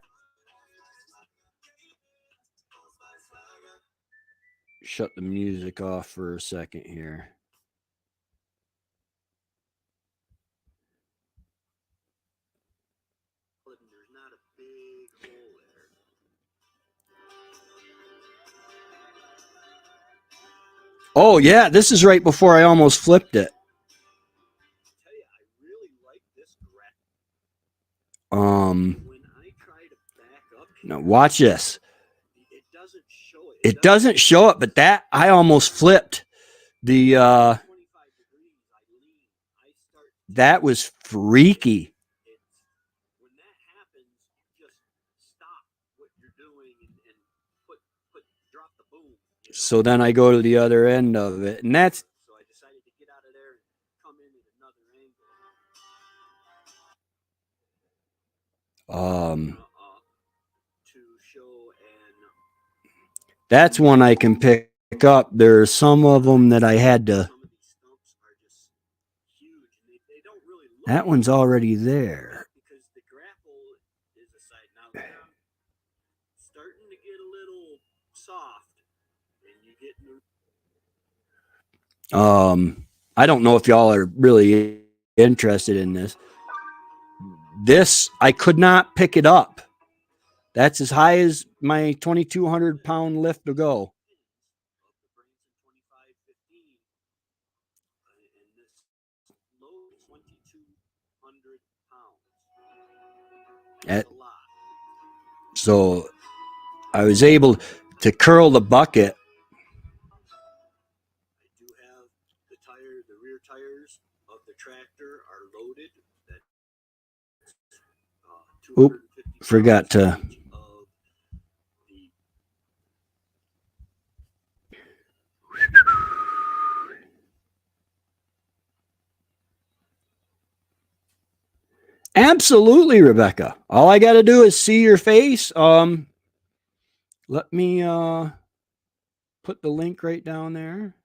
Speaker 1: Shut the music off for a second here. Oh yeah, this is right before I almost flipped it. Now watch this. It doesn't show it, but that I almost flipped the that was freaky. So then I go to the other end of it, and that's that's one I can pick up. There's some of them that I had to. That one's already there. I don't know if y'all are really interested in this. This I could not pick it up. That's as high as my 2,200-pound lift to go. So I was able to curl the bucket. The rear tires of the tractor are loaded. Oop, forgot to. Absolutely, Rebecca. All I got to do is see your face. Let me put the link right down there.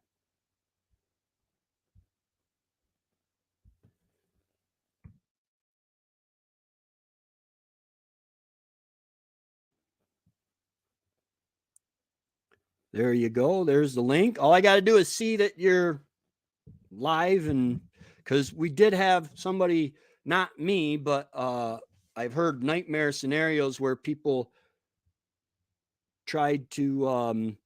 Speaker 1: There you go. There's the link. All I got to do is see that you're live, and because we did have somebody, not me, but I've heard nightmare scenarios where people tried to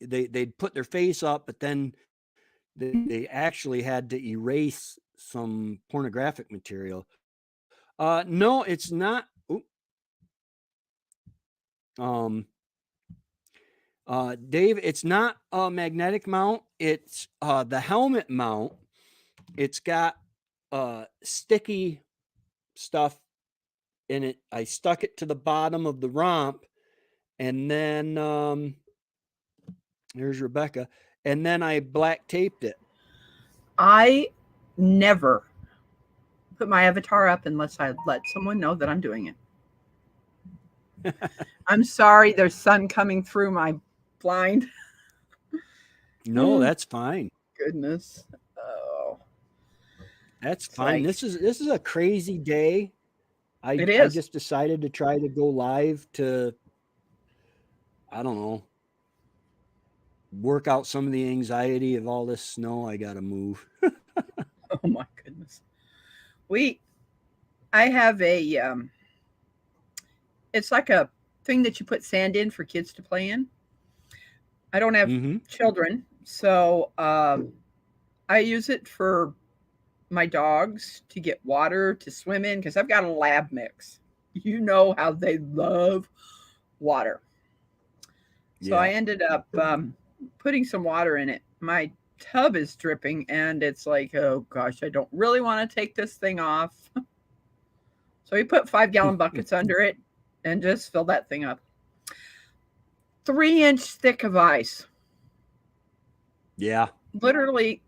Speaker 1: they'd put their face up, but then they actually had to erase some pornographic material. No, it's not. Um, Dave, it's not a magnetic mount. It's the helmet mount. It's got sticky stuff in it. I stuck it to the bottom of the romp, and then there's Rebecca, and then I black taped it.
Speaker 2: I never put my avatar up unless I let someone know that I'm doing it. I'm sorry, there's sun coming through my blind.
Speaker 1: No, that's fine.
Speaker 2: Goodness. Oh,
Speaker 1: That's
Speaker 2: it's
Speaker 1: fine.
Speaker 2: like
Speaker 1: This is a crazy day.
Speaker 2: it
Speaker 1: I
Speaker 2: is.
Speaker 1: just decided to try to go live to, I don't know, work out some of the anxiety of all this snow I got to move.
Speaker 2: Oh my goodness. We I have a it's like a thing that you put sand in for kids to play in. I don't have
Speaker 1: Mm-hmm.
Speaker 2: children, so I use it for my dogs to get water to swim in because I've got a lab mix. You know how they love water. So I
Speaker 1: Yeah.
Speaker 2: ended up putting some water in it. My tub is dripping, and it's like, oh gosh, I don't really want to take this thing off. So we put 5 gallon buckets under it and just fill that thing up. 3 inch thick of ice.
Speaker 1: Yeah.
Speaker 2: Literally,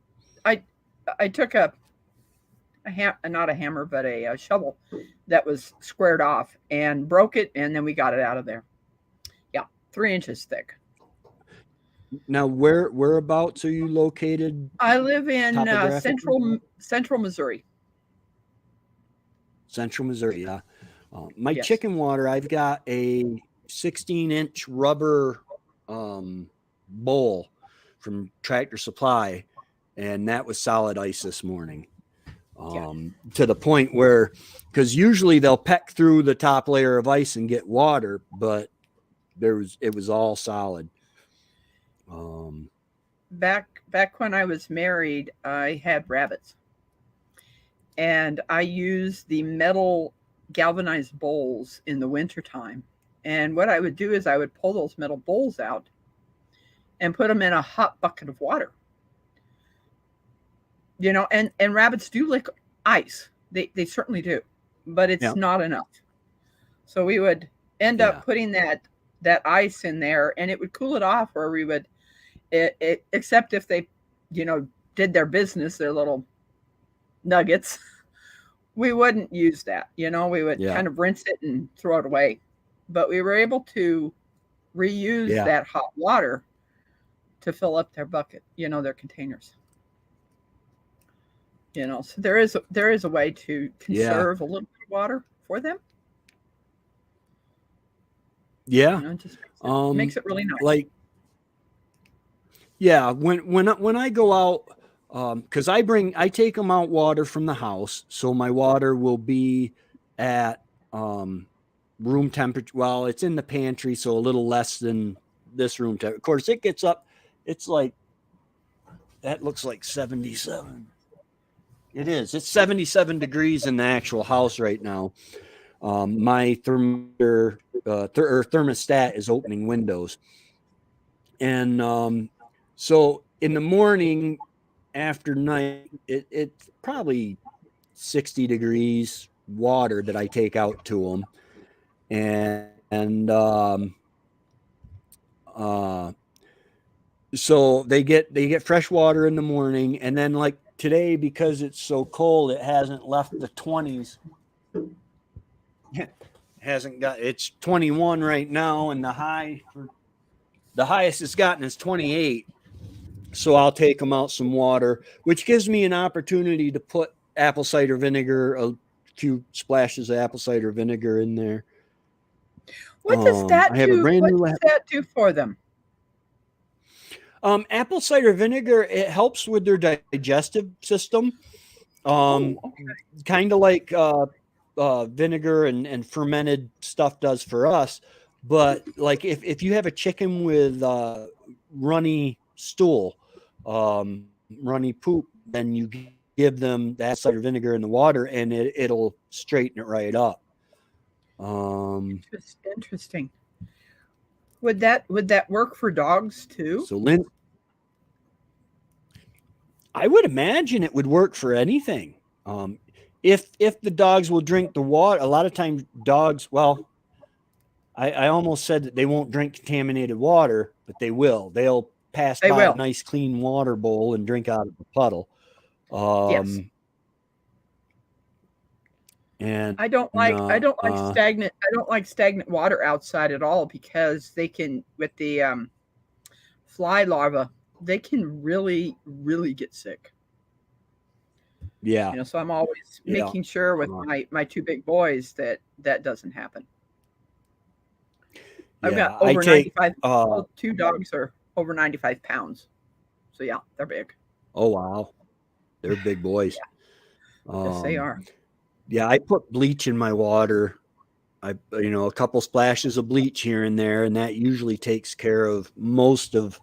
Speaker 2: I I took not a hammer, but a shovel that was squared off and broke it, and then we got it out of there. Yeah, 3 inches thick.
Speaker 1: Now, whereabouts are you located?
Speaker 2: I live in
Speaker 1: Topographically?
Speaker 2: central Missouri.
Speaker 1: Central Missouri. Yeah. My
Speaker 2: Yes.
Speaker 1: chicken water, I've got a 16-inch rubber bowl from Tractor Supply, and that was solid ice this morning.
Speaker 2: Yeah.
Speaker 1: To the point where, because usually they'll peck through the top layer of ice and get water, but it was all solid.
Speaker 2: Back when I was married, I had rabbits, and I used the metal galvanized bowls in the wintertime. And what I would do is I would pull those metal bowls out and put them in a hot bucket of water. And rabbits do lick ice. They certainly do, but it's
Speaker 1: Yeah.
Speaker 2: not enough. So we would end
Speaker 1: Yeah.
Speaker 2: up putting that ice in there, and it would cool it off, or we would except if they, you know, did their business, their little nuggets, we wouldn't use that. We would
Speaker 1: Yeah.
Speaker 2: kind of rinse it and throw it away. But we were able to reuse
Speaker 1: Yeah.
Speaker 2: that hot water to fill up their bucket, their containers. So there is a way to
Speaker 1: Yeah.
Speaker 2: conserve a little bit of water for them.
Speaker 1: Yeah.
Speaker 2: It just makes it really nice.
Speaker 1: Like, yeah, when I go out, because I take them out water from the house, so my water will be at room temperature. Well, it's in the pantry, so a little less than this room temperature. Of course, it gets up. It's like that looks like 77. It is. It's 77 degrees in the actual house right now. My thermometer or thermostat is opening windows, and so in the morning after night, it's probably 60 degrees water that I take out to them, and so they get fresh water in the morning, and then like today, because it's so cold, it hasn't left the 20s. Hasn't got, it's 21 right now, and the highest it's gotten is 28. So I'll take them out some water, which gives me an opportunity to put apple cider vinegar, a few splashes of apple cider vinegar in there.
Speaker 2: What does that
Speaker 1: I have a
Speaker 2: do?
Speaker 1: brand
Speaker 2: What
Speaker 1: new
Speaker 2: does that do for them?
Speaker 1: apple cider vinegar. It helps with their digestive system.
Speaker 2: Oh,
Speaker 1: Kind of like vinegar and fermented stuff does for us. But like if you have a chicken with runny stool, runny poop, then you give them that cider vinegar in the water, and it'll straighten it right up.
Speaker 2: Interesting. Would that work for dogs too?
Speaker 1: So Lynn, I would imagine it would work for anything. If the dogs will drink the water, a lot of times dogs, well, I almost said that they won't drink contaminated water, but they will. They'll pass
Speaker 2: They
Speaker 1: by a
Speaker 2: will.
Speaker 1: nice clean water bowl and drink out of the puddle.
Speaker 2: Yes.
Speaker 1: Um, and
Speaker 2: I don't like stagnant water outside at all because they can with the fly larva, they can really get sick.
Speaker 1: yeah,
Speaker 2: So I'm always
Speaker 1: yeah.
Speaker 2: making sure with my two big boys that doesn't happen. I've got
Speaker 1: Yeah, I
Speaker 2: over
Speaker 1: take
Speaker 2: 95. Well, two dogs are over 95 pounds. So yeah, they're big.
Speaker 1: oh wow. They're big boys.
Speaker 2: Yeah, yes, they
Speaker 1: Um
Speaker 2: are.
Speaker 1: yeah, I put bleach in my water. A couple splashes of bleach here and there, and that usually takes care of most of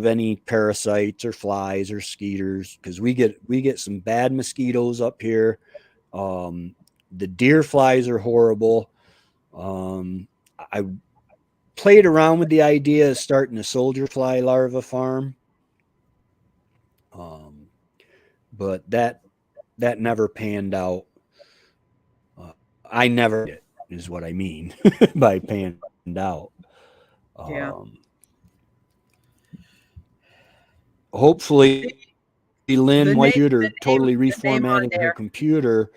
Speaker 1: any parasites or flies or skeeters, because we get some bad mosquitoes up here. Um the deer flies are horrible. I played around with the idea of starting a soldier fly larva farm. Um, but that never panned out. I never did it, is what I mean by panned out.
Speaker 2: Yeah.
Speaker 1: Um, Hopefully, Lynn
Speaker 2: The
Speaker 1: while
Speaker 2: name
Speaker 1: computer totally
Speaker 2: the name on
Speaker 1: reformatting her
Speaker 2: there.
Speaker 1: computer.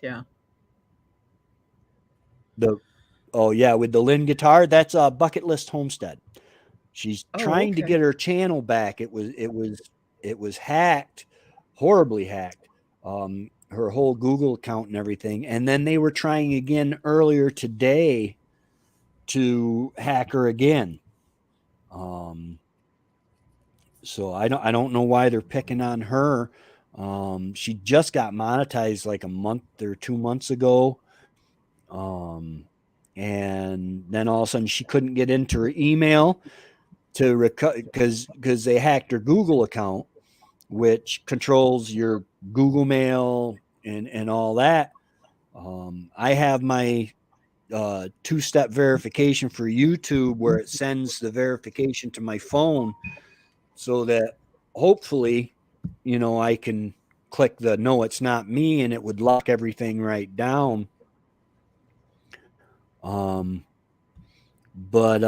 Speaker 2: Yeah.
Speaker 1: The Oh yeah, with the Lynn guitar, that's a Bucket List Homestead. She's
Speaker 2: Oh,
Speaker 1: trying to
Speaker 2: okay.
Speaker 1: get her channel back. It was hacked, horribly hacked. Her whole Google account and everything. And then they were trying again earlier today to hack her again. Um, so I don't know why they're picking on her. She just got monetized like a month or 2 months ago. Um, and then all of a sudden she couldn't get into her email to because they hacked her Google account, which controls your Google Mail and all that. I have my two-step verification for YouTube where it sends the verification to my phone, so that hopefully, I can click the no, it's not me, and it would lock everything right down. Um, but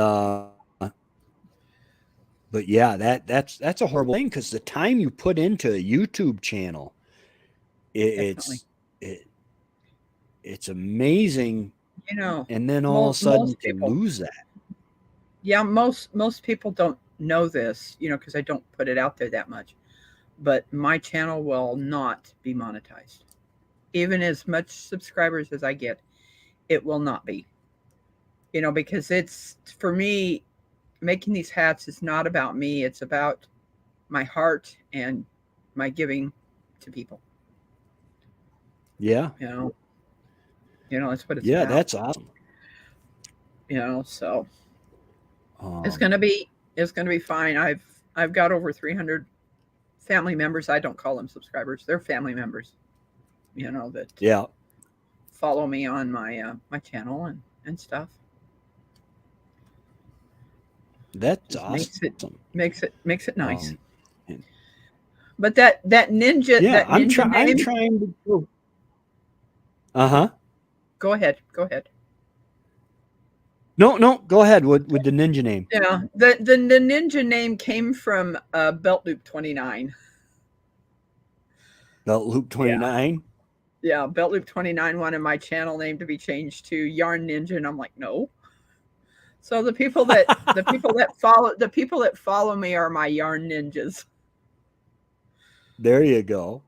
Speaker 1: but yeah, that's a horrible thing, because the time you put into a YouTube channel, it,
Speaker 2: Definitely.
Speaker 1: it's it, it's amazing,
Speaker 2: You know,
Speaker 1: and then all of a sudden
Speaker 2: most
Speaker 1: to
Speaker 2: people,
Speaker 1: lose that.
Speaker 2: yeah, most people don't know this, because I don't put it out there that much. But my channel will not be monetized. Even as much subscribers as I get, it will not be. Because it's for me, making these hats is not about me. It's about my heart and my giving to people.
Speaker 1: Yeah,
Speaker 2: You know, that's what it's
Speaker 1: yeah,
Speaker 2: about.
Speaker 1: that's awesome.
Speaker 2: So it's
Speaker 1: um
Speaker 2: gonna be it's gonna be fine. I've got over 300 family members. I don't call them subscribers. They're family members. That
Speaker 1: yeah,
Speaker 2: follow me on my channel and stuff.
Speaker 1: that's
Speaker 2: Just
Speaker 1: awesome.
Speaker 2: makes it nice.
Speaker 1: um and
Speaker 2: But that ninja
Speaker 1: yeah,
Speaker 2: that
Speaker 1: i'm
Speaker 2: ninja
Speaker 1: trying I'm
Speaker 2: name.
Speaker 1: trying to go. Uh-huh.
Speaker 2: Go ahead. Go ahead.
Speaker 1: No, no, go ahead with the ninja name.
Speaker 2: Yeah, the ninja name came from Belt Loop 29.
Speaker 1: Belt Loop
Speaker 2: Yeah,
Speaker 1: 29.
Speaker 2: yeah, Belt Loop 29 wanted my channel name to be changed to Yarn Ninja, and I'm like, no. So the people that follow me are my yarn ninjas.
Speaker 1: There you go.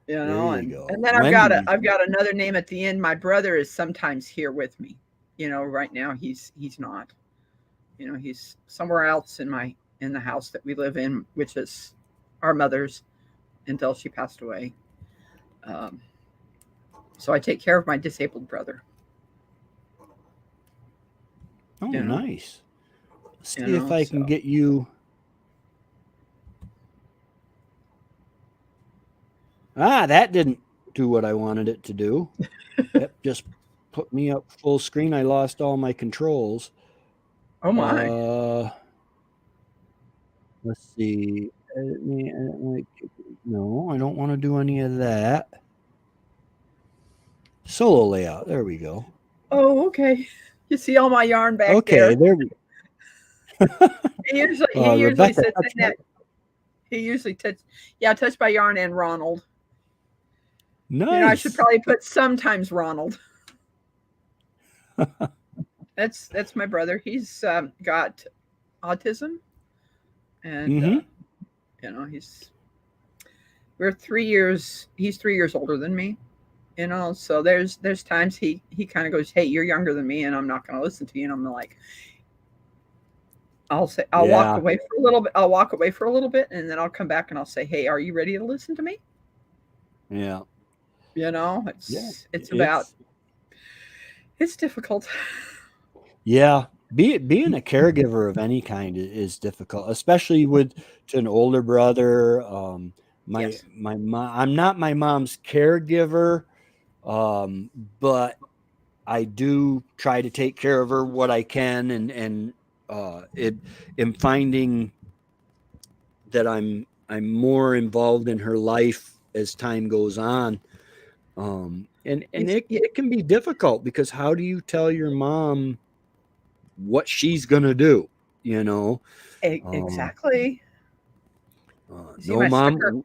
Speaker 1: There you
Speaker 2: And
Speaker 1: go.
Speaker 2: then I've got a
Speaker 1: Wendy.
Speaker 2: I've got another name at the end. My brother is sometimes here with me. Right now he's not. He's somewhere else in the house that we live in, which is our mother's until she passed away. Um, so I take care of my disabled brother.
Speaker 1: Oh,
Speaker 2: you know,
Speaker 1: nice. See if I can
Speaker 2: so.
Speaker 1: get you. That didn't do what I wanted it to do. Yep, just put me up full screen. I lost all my controls.
Speaker 2: Oh my.
Speaker 1: Uh, let's see. No, I don't want to do any of that. Solo layout. There we go.
Speaker 2: Oh, okay. You see all my yarn back
Speaker 1: Okay,
Speaker 2: there.
Speaker 1: there we.
Speaker 2: He usually
Speaker 1: Rebecca,
Speaker 2: sits
Speaker 1: touch
Speaker 2: in that. He usually touched by yarn and Ronald. I should
Speaker 1: nice.
Speaker 2: probably put sometimes Ronald. That's my brother. He's got autism, and
Speaker 1: Mm-hmm.
Speaker 2: he's we're 3 years. He's 3 years older than me. So there's times he kind of goes, "Hey, you're younger than me, and I'm not going to listen to you." And I'm like, I'll walk
Speaker 1: Yeah.
Speaker 2: away for a little bit. I'll walk away for a little bit, and then I'll come back and I'll say, "Hey, are you ready to listen to me?"
Speaker 1: Yeah. Yeah.
Speaker 2: It's about it's difficult.
Speaker 1: Yeah. Being a caregiver of any kind is difficult, especially with to an older brother.
Speaker 2: Yes.
Speaker 1: My mom. I'm not my mom's caregiver, um, but I do try to take care of her what I can, and it am finding that I'm more involved in her life as time goes on. And
Speaker 2: It's,
Speaker 1: it can be difficult because how do you tell your mom what she's gonna do? You know, um,
Speaker 2: exactly. You see
Speaker 1: no,
Speaker 2: my sticker.
Speaker 1: mom.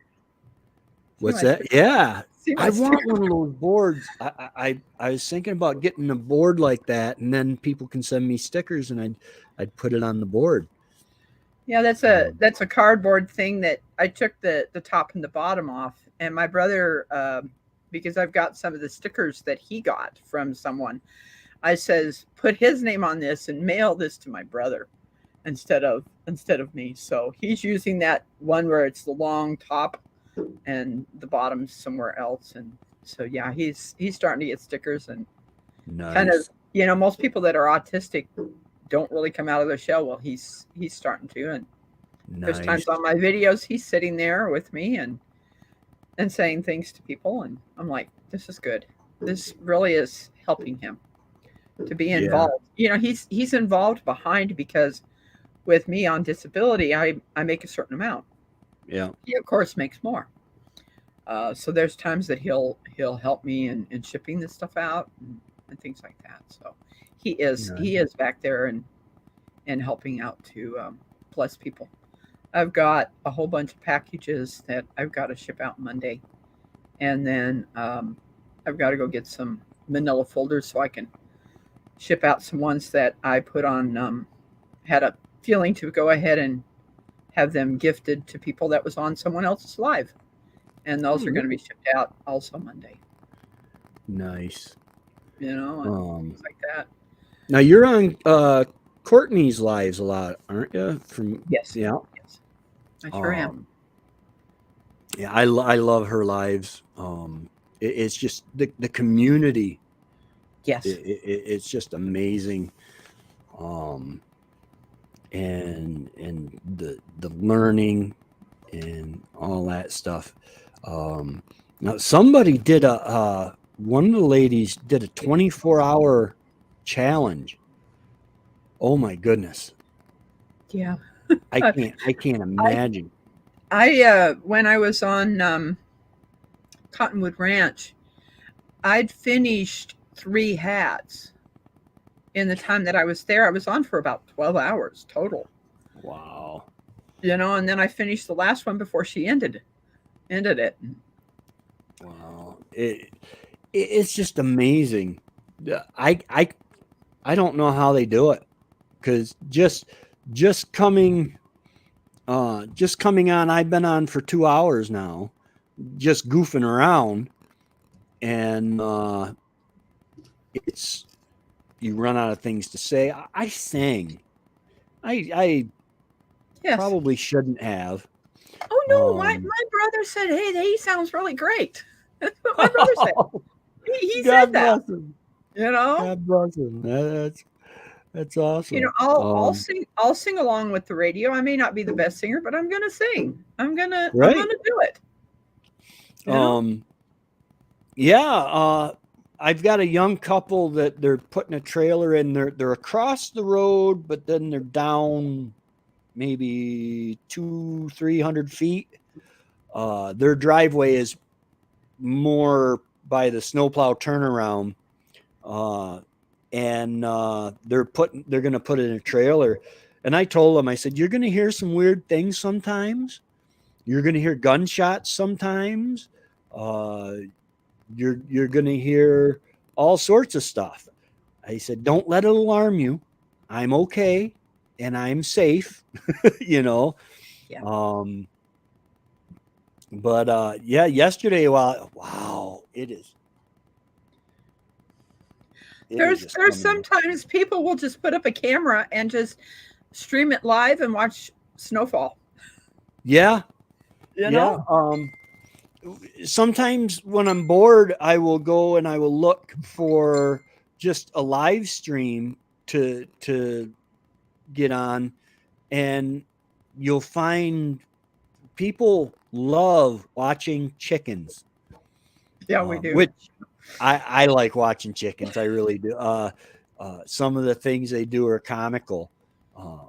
Speaker 2: See
Speaker 1: What's
Speaker 2: my
Speaker 1: that?
Speaker 2: sticker.
Speaker 1: Yeah,
Speaker 2: See
Speaker 1: I
Speaker 2: my
Speaker 1: want
Speaker 2: sticker.
Speaker 1: one of those boards. I was thinking about getting a board like that, and then people can send me stickers, and I'd put it on the board.
Speaker 2: Yeah,
Speaker 1: Um,
Speaker 2: that's a cardboard thing that I took the top and the bottom off, and my brother, because I've got some of the stickers that he got from someone. I says put his name on this and mail this to my brother instead of me. So he's using that one where it's the long top and the bottom somewhere else, and so yeah, he's starting to get stickers and kind of
Speaker 1: nice,
Speaker 2: most people that are autistic don't really come out of their shell. Well, he's starting to, and there's times
Speaker 1: nice.
Speaker 2: on my videos he's sitting there with me and saying things to people, and I'm like, this is good. This really is helping him to be
Speaker 1: Yeah,
Speaker 2: involved. He's involved behind because with me on disability, I make a certain amount.
Speaker 1: yeah,
Speaker 2: He of course makes more. So there's times that he'll help me in shipping this stuff out and things like that. So he
Speaker 1: nice.
Speaker 2: is back there and helping out to bless people. I've got a whole bunch of packages that I've got to ship out Monday, and then I've got to go get some Manila folders so I can ship out some ones that I put on. Had a feeling to go ahead and have them gifted to people that was on someone else's live, and those are going to be shipped out also Monday.
Speaker 1: Nice.
Speaker 2: And things like that.
Speaker 1: Now you're on Courtney's lives a lot, aren't you? From
Speaker 2: Yes,
Speaker 1: yeah,
Speaker 2: yes, I sure am.
Speaker 1: um, yeah. I love her lives. It's just the community.
Speaker 2: Yes,
Speaker 1: It's just amazing. Um, and the learning and all that stuff. Now somebody did one of the ladies did a 24-hour challenge. Oh my goodness.
Speaker 2: yeah.
Speaker 1: I
Speaker 2: Uh,
Speaker 1: can't
Speaker 2: I
Speaker 1: imagine.
Speaker 2: when I was on Cottonwood Ranch, I'd finished 3 hats in the time that I was there. I was on for about 12 hours total.
Speaker 1: Wow.
Speaker 2: And then I finished the last one before she ended it.
Speaker 1: Wow. It's just amazing. I I I don't know how they do it because just coming just coming on. I've been on for 2 hours now, just goofing around, and it's you run out of things to say. I sang. I
Speaker 2: Yes.
Speaker 1: probably shouldn't have.
Speaker 2: Oh no,
Speaker 1: Um,
Speaker 2: my brother said, "Hey, he sounds really great." That's what my brother said. He said
Speaker 1: God
Speaker 2: that.
Speaker 1: bless him.
Speaker 2: You know.
Speaker 1: God bless him. That's
Speaker 2: You know,
Speaker 1: awesome.
Speaker 2: I'll sing along with the radio. I may not be the best singer, but I'm gonna sing. I'm
Speaker 1: Right.
Speaker 2: gonna do it. You know?
Speaker 1: Um, yeah. I've got a young couple that they're putting a trailer in. They're across the road, but then they're down maybe 200-300 feet. Their driveway is more by the snowplow turnaround, uh, and they're gonna put it in a trailer. And I told them, I said, you're gonna hear some weird things sometimes. You're gonna hear gunshots sometimes. Uh, you're gonna hear all sorts of stuff. I said, don't let it alarm you. I'm okay and I'm safe, you know.
Speaker 2: Yeah.
Speaker 1: Um, but yeah, yesterday, wow, it is just
Speaker 2: There's
Speaker 1: coming.
Speaker 2: sometimes people will just put up a camera and just stream it live and watch snowfall.
Speaker 1: Yeah,
Speaker 2: You
Speaker 1: yeah.
Speaker 2: know?
Speaker 1: Sometimes when I'm bored, I will go and I will look for just a live stream to get on, and you'll find people love watching chickens,
Speaker 2: Yeah, we do.
Speaker 1: which I like watching chickens. I really do. Some of the things they do are comical, uh,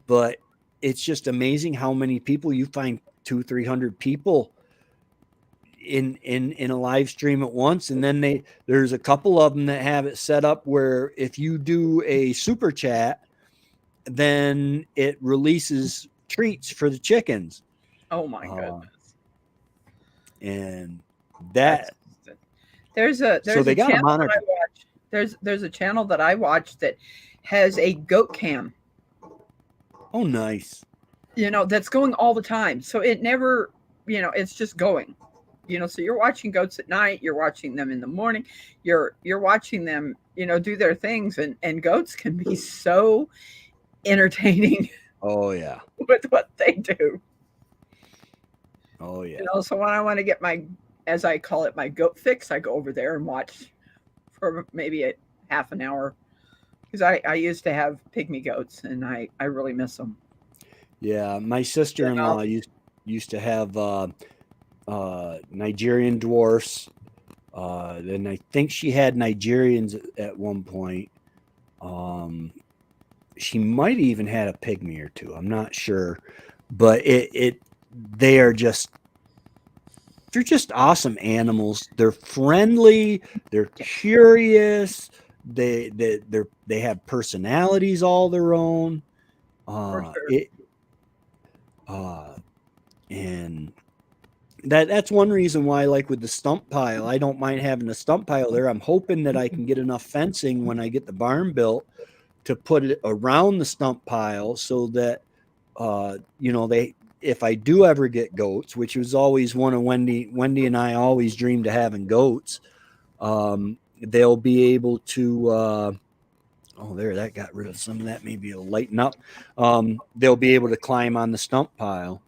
Speaker 1: but it's just amazing how many people you find 200-300 people in a live stream at once. And then there's a couple of them that have it set up where if you do a super chat, then it releases treats for the chickens.
Speaker 2: Oh my
Speaker 1: Uh,
Speaker 2: goodness.
Speaker 1: and
Speaker 2: That's
Speaker 1: that so
Speaker 2: there's a
Speaker 1: they got to
Speaker 2: channel that I
Speaker 1: monitor.
Speaker 2: watch. There's a channel that I watch that has a goat cam,
Speaker 1: Oh, nice.
Speaker 2: you know, that's going all the time. So it never, you know, it's just going. You know, so you're watching goats at night, you're watching them in the morning, you're watching them, you know, do their things, and goats can be so entertaining
Speaker 1: Oh yeah.
Speaker 2: with what they do.
Speaker 1: Oh
Speaker 2: You
Speaker 1: yeah.
Speaker 2: know, so when I want to get my, as I call it, my goat fix, I go over there and watch for maybe a half an hour because I used to have pygmy goats and I really miss them.
Speaker 1: Yeah, my
Speaker 2: You know,
Speaker 1: sister-in-law used to have Nigerian dwarfs. And I think she had Nigerians at one point. Um, she might even had a pygmy or two. I'm not sure, but they are just they're just awesome animals. They're friendly. They're
Speaker 2: yeah,
Speaker 1: curious. They have personalities all their own.
Speaker 2: for
Speaker 1: Uh,
Speaker 2: sure.
Speaker 1: it uh, and that's one reason why, like with the stump pile, I don't mind having a stump pile there. I'm hoping that I can get enough fencing when I get the barn built to put it around the stump pile so that they if I do ever get goats, which was always one of Wendy and I always dreamed of having goats, they'll be able to oh there, that got rid of some of that. Maybe it'll lighten up. They'll be able to climb on the stump pile.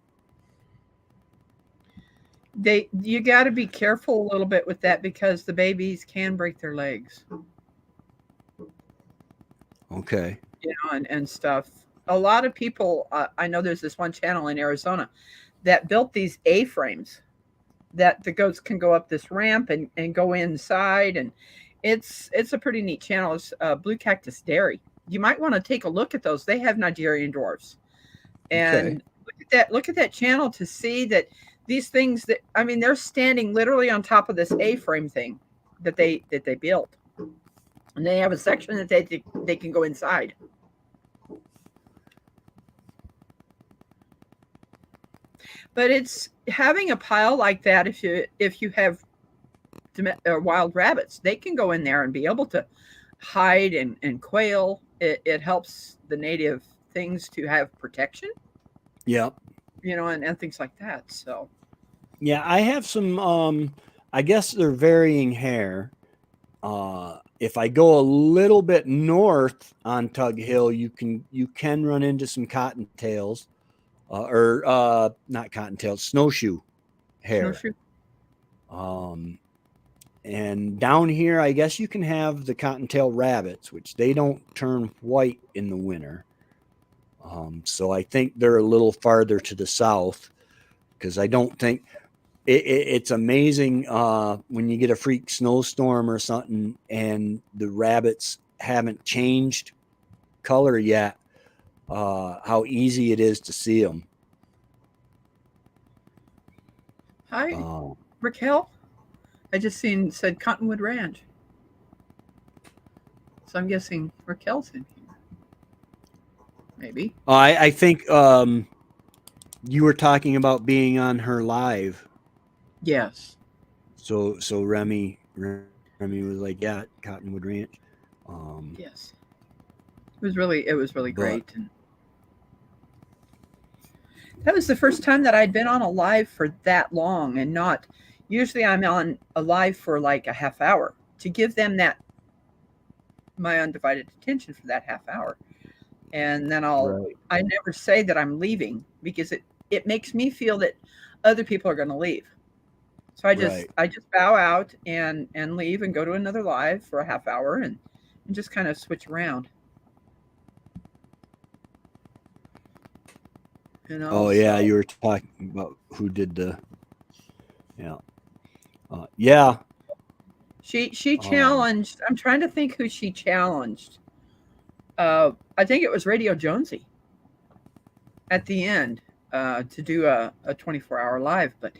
Speaker 2: They you got to be careful a little bit with that because the babies can break their legs,
Speaker 1: Okay.
Speaker 2: you know, and stuff. A lot of people, I know there's this one channel in Arizona that built these A frames that the goats can go up this ramp and go inside, and it's a pretty neat channel. It's Blue Cactus Dairy. You might want to take a look at those. They have Nigerian dwarfs,
Speaker 1: Okay.
Speaker 2: and look at that channel to see that these things that I mean they're standing literally on top of this A frame thing that they built, and they have a section that they can go inside. But it's having a pile like that if you have wild rabbits, they can go in there and be able to hide and quail. It helps the native things to have protection,
Speaker 1: Yeah.
Speaker 2: you know, and things like that. So,
Speaker 1: Yeah, I have some I guess they're varying hair. If I go a little bit north on Tug Hill, you can run into some cottontails, or not cottontails, snowshoe hare.
Speaker 2: snowshoe.
Speaker 1: Um, And down here, I guess you can have the cottontail rabbits, which they don't turn white in the winter. So I think they're a little farther to the south because I don't think it's amazing when you get a freak snowstorm or something and the rabbits haven't changed color yet, how easy it is to see them.
Speaker 2: Hi,
Speaker 1: Uh,
Speaker 2: Raquel. I just said Cottonwood Ranch. So I'm guessing Raquel's in here. Maybe.
Speaker 1: I think you were talking about being on her live.
Speaker 2: Yes.
Speaker 1: So Remy was like, yeah, Cottonwood Ranch. Um,
Speaker 2: Yes. It was really
Speaker 1: but
Speaker 2: great. And that was the first time that I'd been on a live for that long and not usually I'm on a live for like a half hour to give them that my undivided attention for that half hour. And then
Speaker 1: right,
Speaker 2: I never say that I'm leaving because it makes me feel that other people are going to leave. So
Speaker 1: right.
Speaker 2: I just bow out and leave and go to another live for a half hour and just kind of switch around. You know,
Speaker 1: Oh yeah,
Speaker 2: so
Speaker 1: you were talking about who did the yeah yeah.
Speaker 2: she
Speaker 1: Um,
Speaker 2: challenged. I'm trying to think who she challenged. I think it was Radio Jonesy at the end to do a 24-hour live, but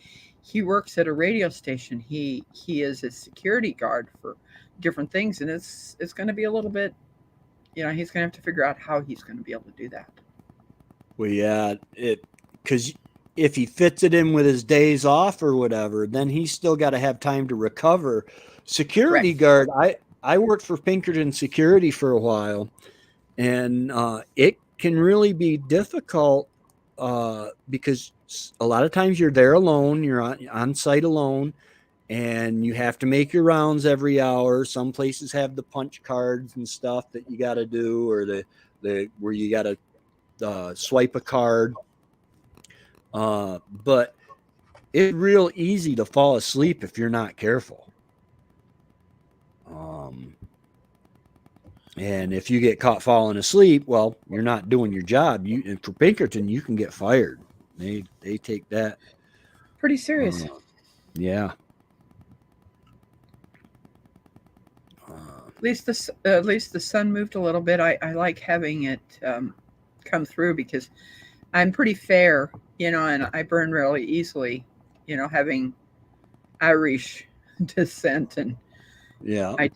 Speaker 2: he works at a radio station. He is a security guard for different things, and it's going to be a little bit. You know, he's going to have to figure out how he's going to be able to do that.
Speaker 1: well, yeah, it because if he fits it in with his days off or whatever, then he's still got to have time to recover. Security
Speaker 2: Correct.
Speaker 1: guard. I worked for Pinkerton Security for a while, and it can really be difficult because a lot of times you're there alone, you're on site alone, and you have to make your rounds every hour. Some places have the punch cards and stuff that you got to do, or the where you got to swipe a card. But it's real easy to fall asleep if you're not careful. Um, and if you get caught falling asleep, well, you're not doing your job. You and for Pinkerton, you can get fired. They take that.
Speaker 2: Pretty serious.
Speaker 1: Yeah. Uh,
Speaker 2: At least the sun moved a little bit. I like having it come through because I'm pretty fair, you know, and I burn really easily, you know, having Irish descent, and
Speaker 1: yeah.
Speaker 2: I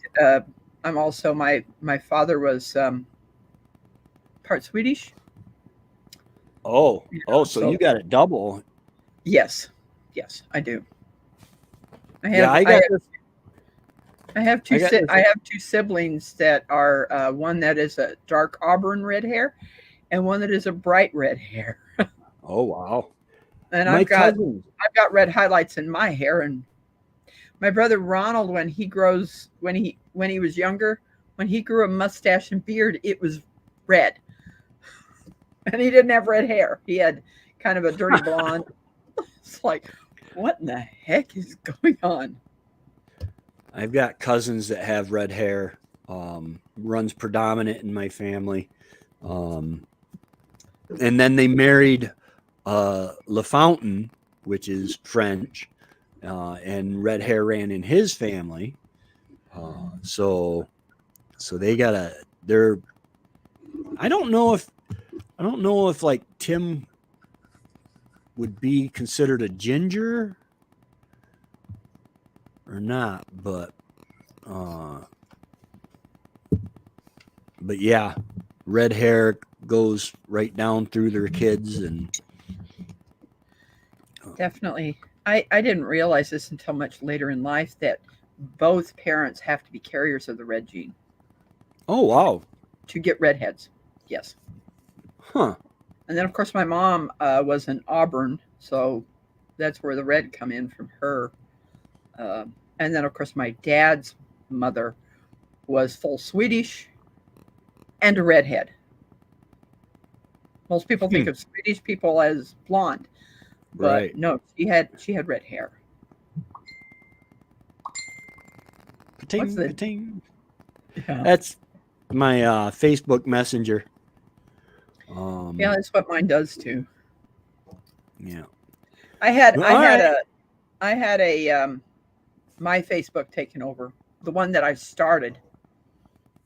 Speaker 2: I'm also my father was part Swedish, you
Speaker 1: Oh.
Speaker 2: know,
Speaker 1: So you
Speaker 2: so
Speaker 1: got it double.
Speaker 2: yes, yes, I do. I
Speaker 1: Yeah.
Speaker 2: have
Speaker 1: I
Speaker 2: I
Speaker 1: got
Speaker 2: have
Speaker 1: this.
Speaker 2: I
Speaker 1: I got this.
Speaker 2: have two siblings that are one that is a dark auburn red hair and one that is a bright red hair.
Speaker 1: Oh wow.
Speaker 2: And
Speaker 1: My cousins.
Speaker 2: I've got red highlights in my hair. And my brother Ronald, when he was younger, when he grew a mustache and beard, it was red, and he didn't have red hair. He had kind of a dirty blonde. It's like, what in the heck is going on?
Speaker 1: I've got cousins that have red hair. Runs predominant in my family. Um, and then they married La Fountain, which is French, and red hair ran in his family. So they got a they're I don't know if like Tim would be considered a ginger or not, uh but yeah, red hair goes right down through their kids and
Speaker 2: Definitely. I didn't realize this until much later in life that both parents have to be carriers of the red gene
Speaker 1: oh wow.
Speaker 2: to get redheads. Yes.
Speaker 1: Huh.
Speaker 2: And then, of course, my mom was an Auburn, so that's where the red come in from her. And then, of course, my dad's mother was full Swedish and a redhead. Most people think
Speaker 1: Hmm.
Speaker 2: of Swedish people as blonde, but
Speaker 1: Right.
Speaker 2: no, she had red hair. What's the-
Speaker 1: ka-ting.
Speaker 2: Yeah.
Speaker 1: That's my Facebook Messenger.
Speaker 2: Yeah, that's what mine does too.
Speaker 1: Yeah.
Speaker 2: I had
Speaker 1: All
Speaker 2: a my Facebook taken over, the one that I started,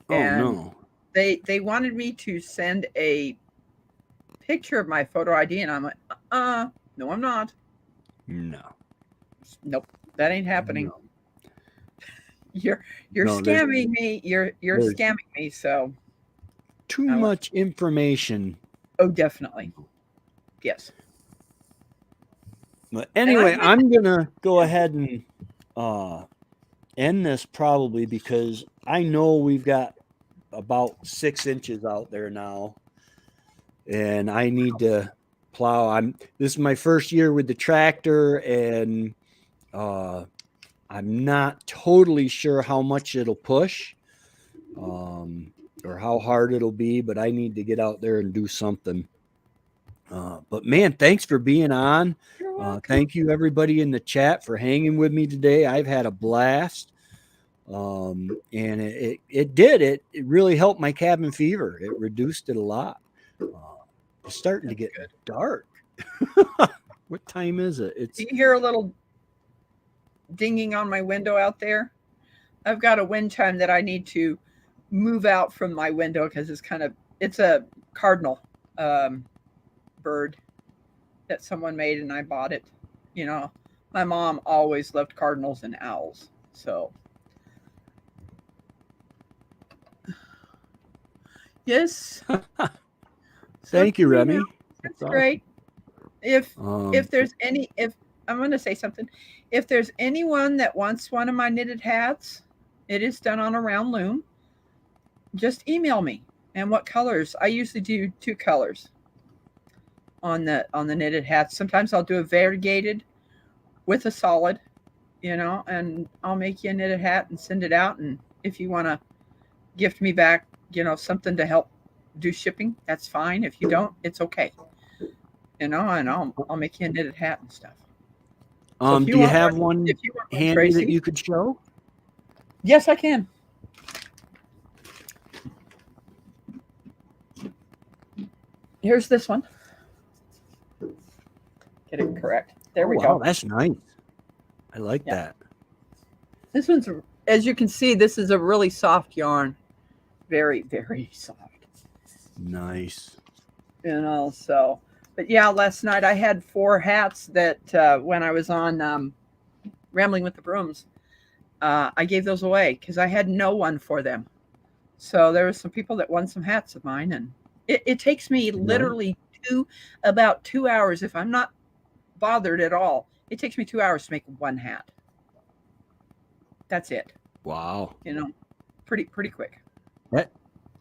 Speaker 1: Oh
Speaker 2: and
Speaker 1: no.
Speaker 2: they wanted me to send a picture of my photo ID, and I'm like, no, I'm not.
Speaker 1: No.
Speaker 2: Nope, that ain't happening.
Speaker 1: No.
Speaker 2: You're
Speaker 1: No,
Speaker 2: scamming me. You're
Speaker 1: there's
Speaker 2: scamming me. So,
Speaker 1: too
Speaker 2: I went,
Speaker 1: much information.
Speaker 2: oh, definitely, yes.
Speaker 1: But
Speaker 2: And I
Speaker 1: anyway,
Speaker 2: went,
Speaker 1: I'm gonna go
Speaker 2: yeah,
Speaker 1: ahead and end this probably because I know we've got about 6 inches out there now, and I need to plow. This is my first year with the tractor, and I'm not totally sure how much it'll push, or how hard it'll be, but I need to get out there and do something. But man, thanks for being on.
Speaker 2: you're welcome.
Speaker 1: Thank you everybody in the chat for hanging with me today. I've had a blast. And it really helped my cabin fever. It reduced it a lot. It's starting to
Speaker 2: That's
Speaker 1: get
Speaker 2: good.
Speaker 1: dark. What time is it? It's
Speaker 2: Do you hear a little dinging on my window out there? I've got a wind chime that I need to move out from my window because it's a cardinal bird that someone made, and I bought it. You know, my mom always loved cardinals and owls, so yes.
Speaker 1: thank you, Remy.
Speaker 2: That's great. If
Speaker 1: Um,
Speaker 2: if I'm going to say something, if there's anyone that wants one of my knitted hats, it is done on a round loom. Just email me. And what colors? I usually do 2 colors on the knitted hats. Sometimes I'll do a variegated with a solid, and I'll make you a knitted hat and send it out. And if you want to gift me back, something to help do shipping, that's fine. If you don't, it's okay. And I'll make you a knitted hat and stuff. So if
Speaker 1: do you have
Speaker 2: want
Speaker 1: one
Speaker 2: one,
Speaker 1: handy
Speaker 2: Tracy,
Speaker 1: that you could show?
Speaker 2: yes, I can. Here's this one. Get it correct. There we
Speaker 1: Wow,
Speaker 2: go.
Speaker 1: that's nice. I like that.
Speaker 2: This one's, as you can see, this is a really soft yarn. Very, very soft.
Speaker 1: Nice.
Speaker 2: So, but yeah, last night I had 4 hats that when I was on Rambling with the Brooms, I gave those away because I had no one for them. So there were some people that won some hats of mine, and it takes me literally about 2 hours if I'm not bothered at all. It takes me 2 hours to make one hat. That's it.
Speaker 1: Wow.
Speaker 2: Pretty quick.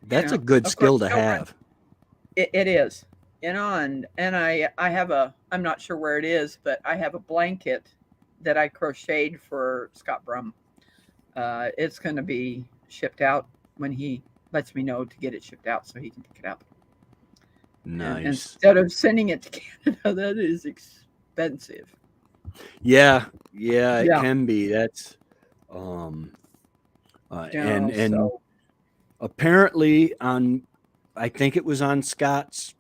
Speaker 1: That's a good skill to have.
Speaker 2: It is. And I have I'm not sure where it is, but I have a blanket that I crocheted for Scott Brum. It's going to be shipped out when he lets me know to get it shipped out so he can pick it up.
Speaker 1: Nice.
Speaker 2: And instead of sending it to Canada, that is expensive.
Speaker 1: Yeah, it can be. That's and apparently I think it was on Scott's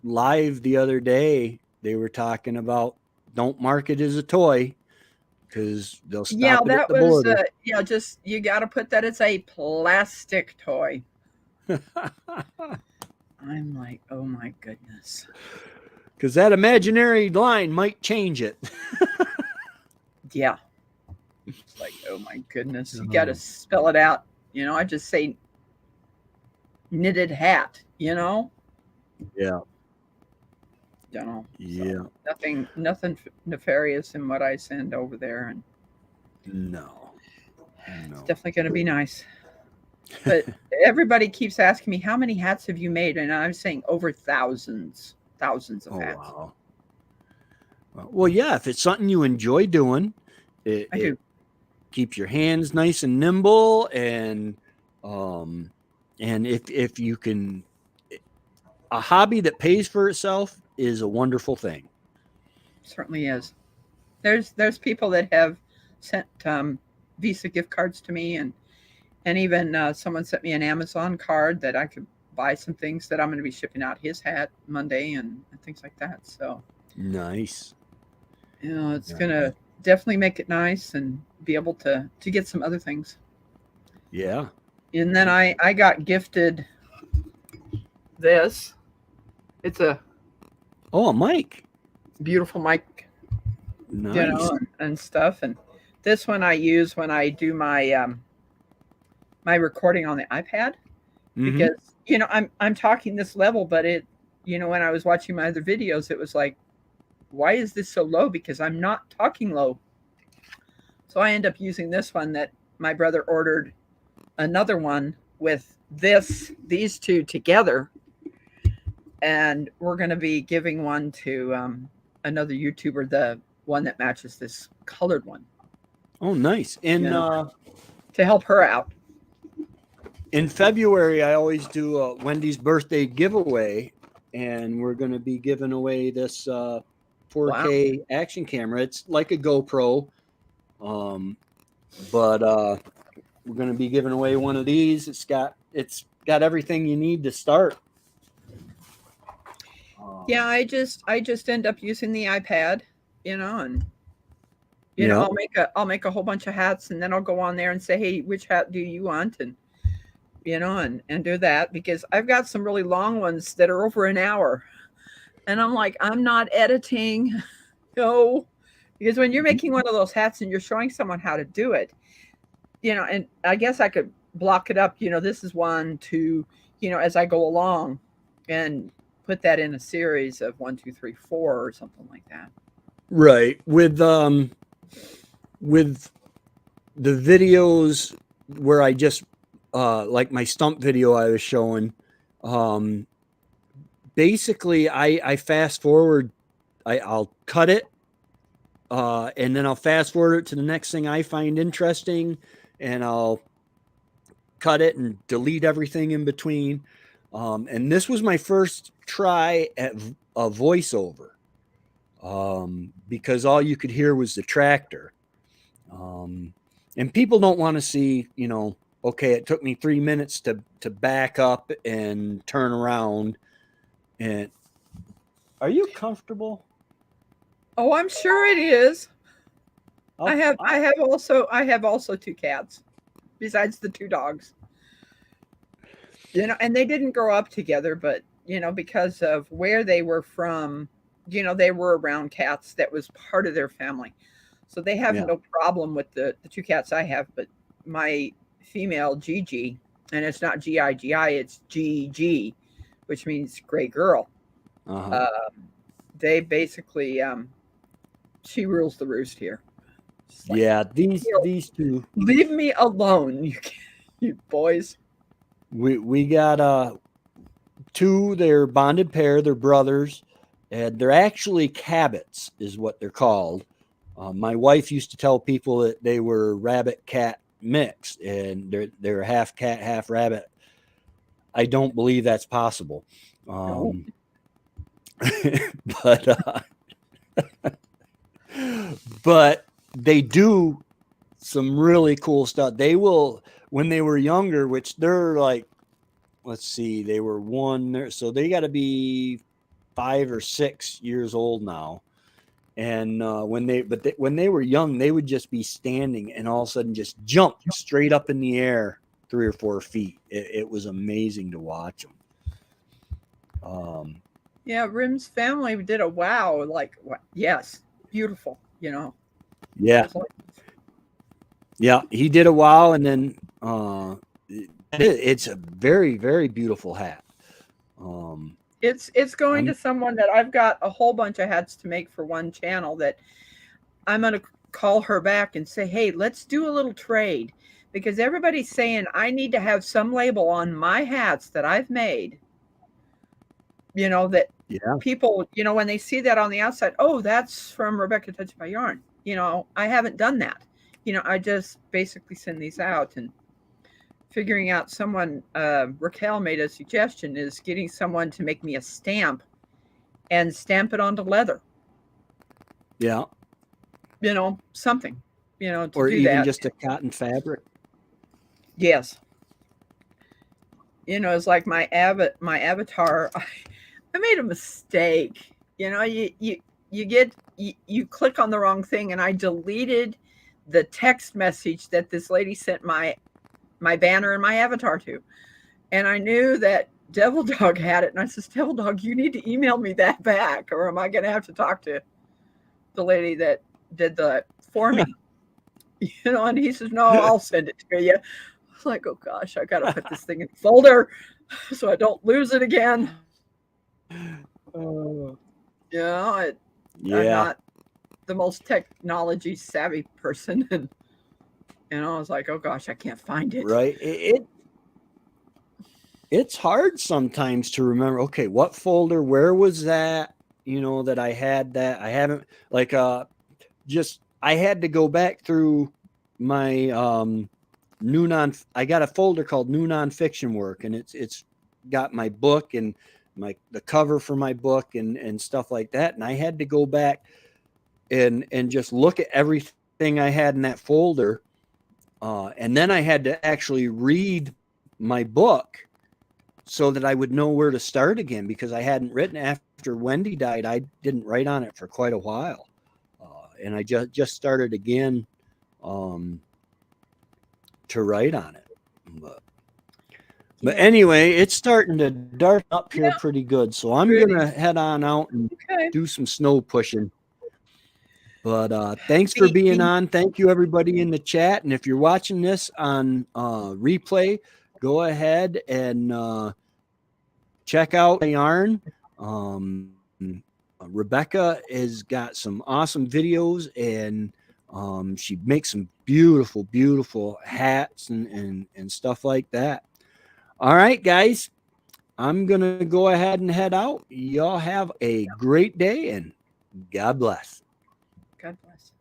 Speaker 1: live the other day, they were talking about don't mark it as a toy because they'll stop it at the border.
Speaker 2: Just you got to put that it's a plastic toy. I'm like, oh my goodness,
Speaker 1: because that imaginary line might change it.
Speaker 2: Yeah, it's like, oh my goodness, you got to spell it out. I just say knitted hat.
Speaker 1: Yeah.
Speaker 2: So
Speaker 1: Yeah.
Speaker 2: nothing nefarious in what I send over there, and
Speaker 1: no,
Speaker 2: it's definitely going to be nice. But everybody keeps asking me, how many hats have you made? And I'm saying over thousands of hats.
Speaker 1: Wow. Well, yeah, if it's something you enjoy doing,
Speaker 2: I do.
Speaker 1: Keeps your hands nice and nimble, and if you can, a hobby that pays for itself is a wonderful thing.
Speaker 2: Certainly is. There's people that have sent Visa gift cards to me, and even someone sent me an Amazon card that I could buy some things that I'm going to be shipping out his hat Monday and things like that. So
Speaker 1: Nice.
Speaker 2: it's going to definitely make it nice and be able to get some other things.
Speaker 1: Yeah.
Speaker 2: And then I got gifted this. It's a
Speaker 1: mic.
Speaker 2: beautiful mic,
Speaker 1: Nice.
Speaker 2: and stuff. And this one I use when I do my recording on the iPad, because I'm talking this level, but it when I was watching my other videos, it was like, why is this so low? Because I'm not talking low. So I end up using this one that my brother ordered another one with these two together, and we're going to be giving one to another YouTuber, the one that matches this colored one.
Speaker 1: Oh, nice. And
Speaker 2: to help her out.
Speaker 1: In February, I always do a Wendy's birthday giveaway, and we're going to be giving away this 4K action camera. It's like a GoPro, but we're going to be giving away one of these. It's got everything you need to start.
Speaker 2: Yeah, I just end up using the iPad, and I'll make a whole bunch of hats, and then I'll go on there and say, hey, which hat do you want? And and do that, because I've got some really long ones that are over an hour, and I'm like, I'm not editing. No, because when you're making one of those hats and you're showing someone how to do it, and I guess I could block it up, this is 1, 2, as I go along, and put that in a series of 1, 2, 3, 4 or something like that.
Speaker 1: Right. With the videos where I just like my stump video I was showing, basically I fast forward, I'll cut it, and then I'll fast forward it to the next thing I find interesting, and I'll cut it and delete everything in between. And this was my first try at a voiceover, because all you could hear was the tractor. And people don't want to see, okay, it took me 3 minutes to back up and turn around. And are you comfortable?
Speaker 2: Oh, I'm sure it is. I have also 2 cats besides the 2 dogs. And they didn't grow up together, but because of where they were from, they were around cats. That was part of their family. So they have no problem with the 2 cats I have, but my female Gigi, and it's not Gigi, it's GG, which means gray girl. They basically, she rules the roost here.
Speaker 1: Like, these 2.
Speaker 2: Leave me alone, you boys.
Speaker 1: We got 2. They're bonded pair. They're brothers, and they're actually Cabots, is what they're called. My wife used to tell people that they were rabbit cat mixed, and they're half cat, half rabbit. I don't believe that's possible. But they do some really cool stuff. They will, when they were younger, which they're like, let's see, they were 1, so they got to be 5 or 6 years old now. And when they were young, they would just be standing and all of a sudden just jump straight up in the air 3 or 4 feet. It was amazing to watch them.
Speaker 2: Yeah, Rim's family did a wow. Like, yes, beautiful.
Speaker 1: Yeah. Yeah, he did a wow, and then it's a very, very beautiful hat.
Speaker 2: It's going to someone that I've got a whole bunch of hats to make for one channel, that I'm going to call her back and say, hey, let's do a little trade, because everybody's saying I need to have some label on my hats that I've made, that people, when they see that on the outside, oh, that's from Rebecca Touched by Yarn. I haven't done that. I just basically send these out, and figuring out someone, Raquel made a suggestion, is getting someone to make me a stamp and stamp it onto leather.
Speaker 1: Yeah.
Speaker 2: Something. to
Speaker 1: or
Speaker 2: do
Speaker 1: even
Speaker 2: that.
Speaker 1: just a cotton fabric.
Speaker 2: Yes. It's like my avatar. I made a mistake. You click on the wrong thing, and I deleted the text message that this lady sent my banner and my avatar to. And I knew that Devil Dog had it, and I says, Devil Dog, you need to email me that back, or am I going to have to talk to the lady that did the for me? And he says, no, I'll send it to you. I was like, oh gosh, I got to put this thing in a folder so I don't lose it again. I'm
Speaker 1: Yeah.
Speaker 2: not the most technology savvy person, and I was like, oh gosh, I can't find it.
Speaker 1: Right. It's hard sometimes to remember, okay, what folder, where was that, that I had that. I haven't, like, just, I had to go back through my I got a folder called new nonfiction work, and it's got my book and the cover for my book and stuff like that. And I had to go back and just look at everything I had in that folder. And then I had to actually read my book so that I would know where to start again, because I hadn't written after Wendy died. I didn't write on it for quite a while. And I just started again to write on it. But anyway, it's starting to darken up here pretty good. So I'm going to head on out and do some snow pushing. But thanks for being on. Thank you, everybody in the chat. And if you're watching this on replay, go ahead and check out my yarn. Rebecca has got some awesome videos, and she makes some beautiful, beautiful hats and stuff like that. All right, guys, I'm going to go ahead and head out. Y'all have a great day, and God bless.
Speaker 2: God bless.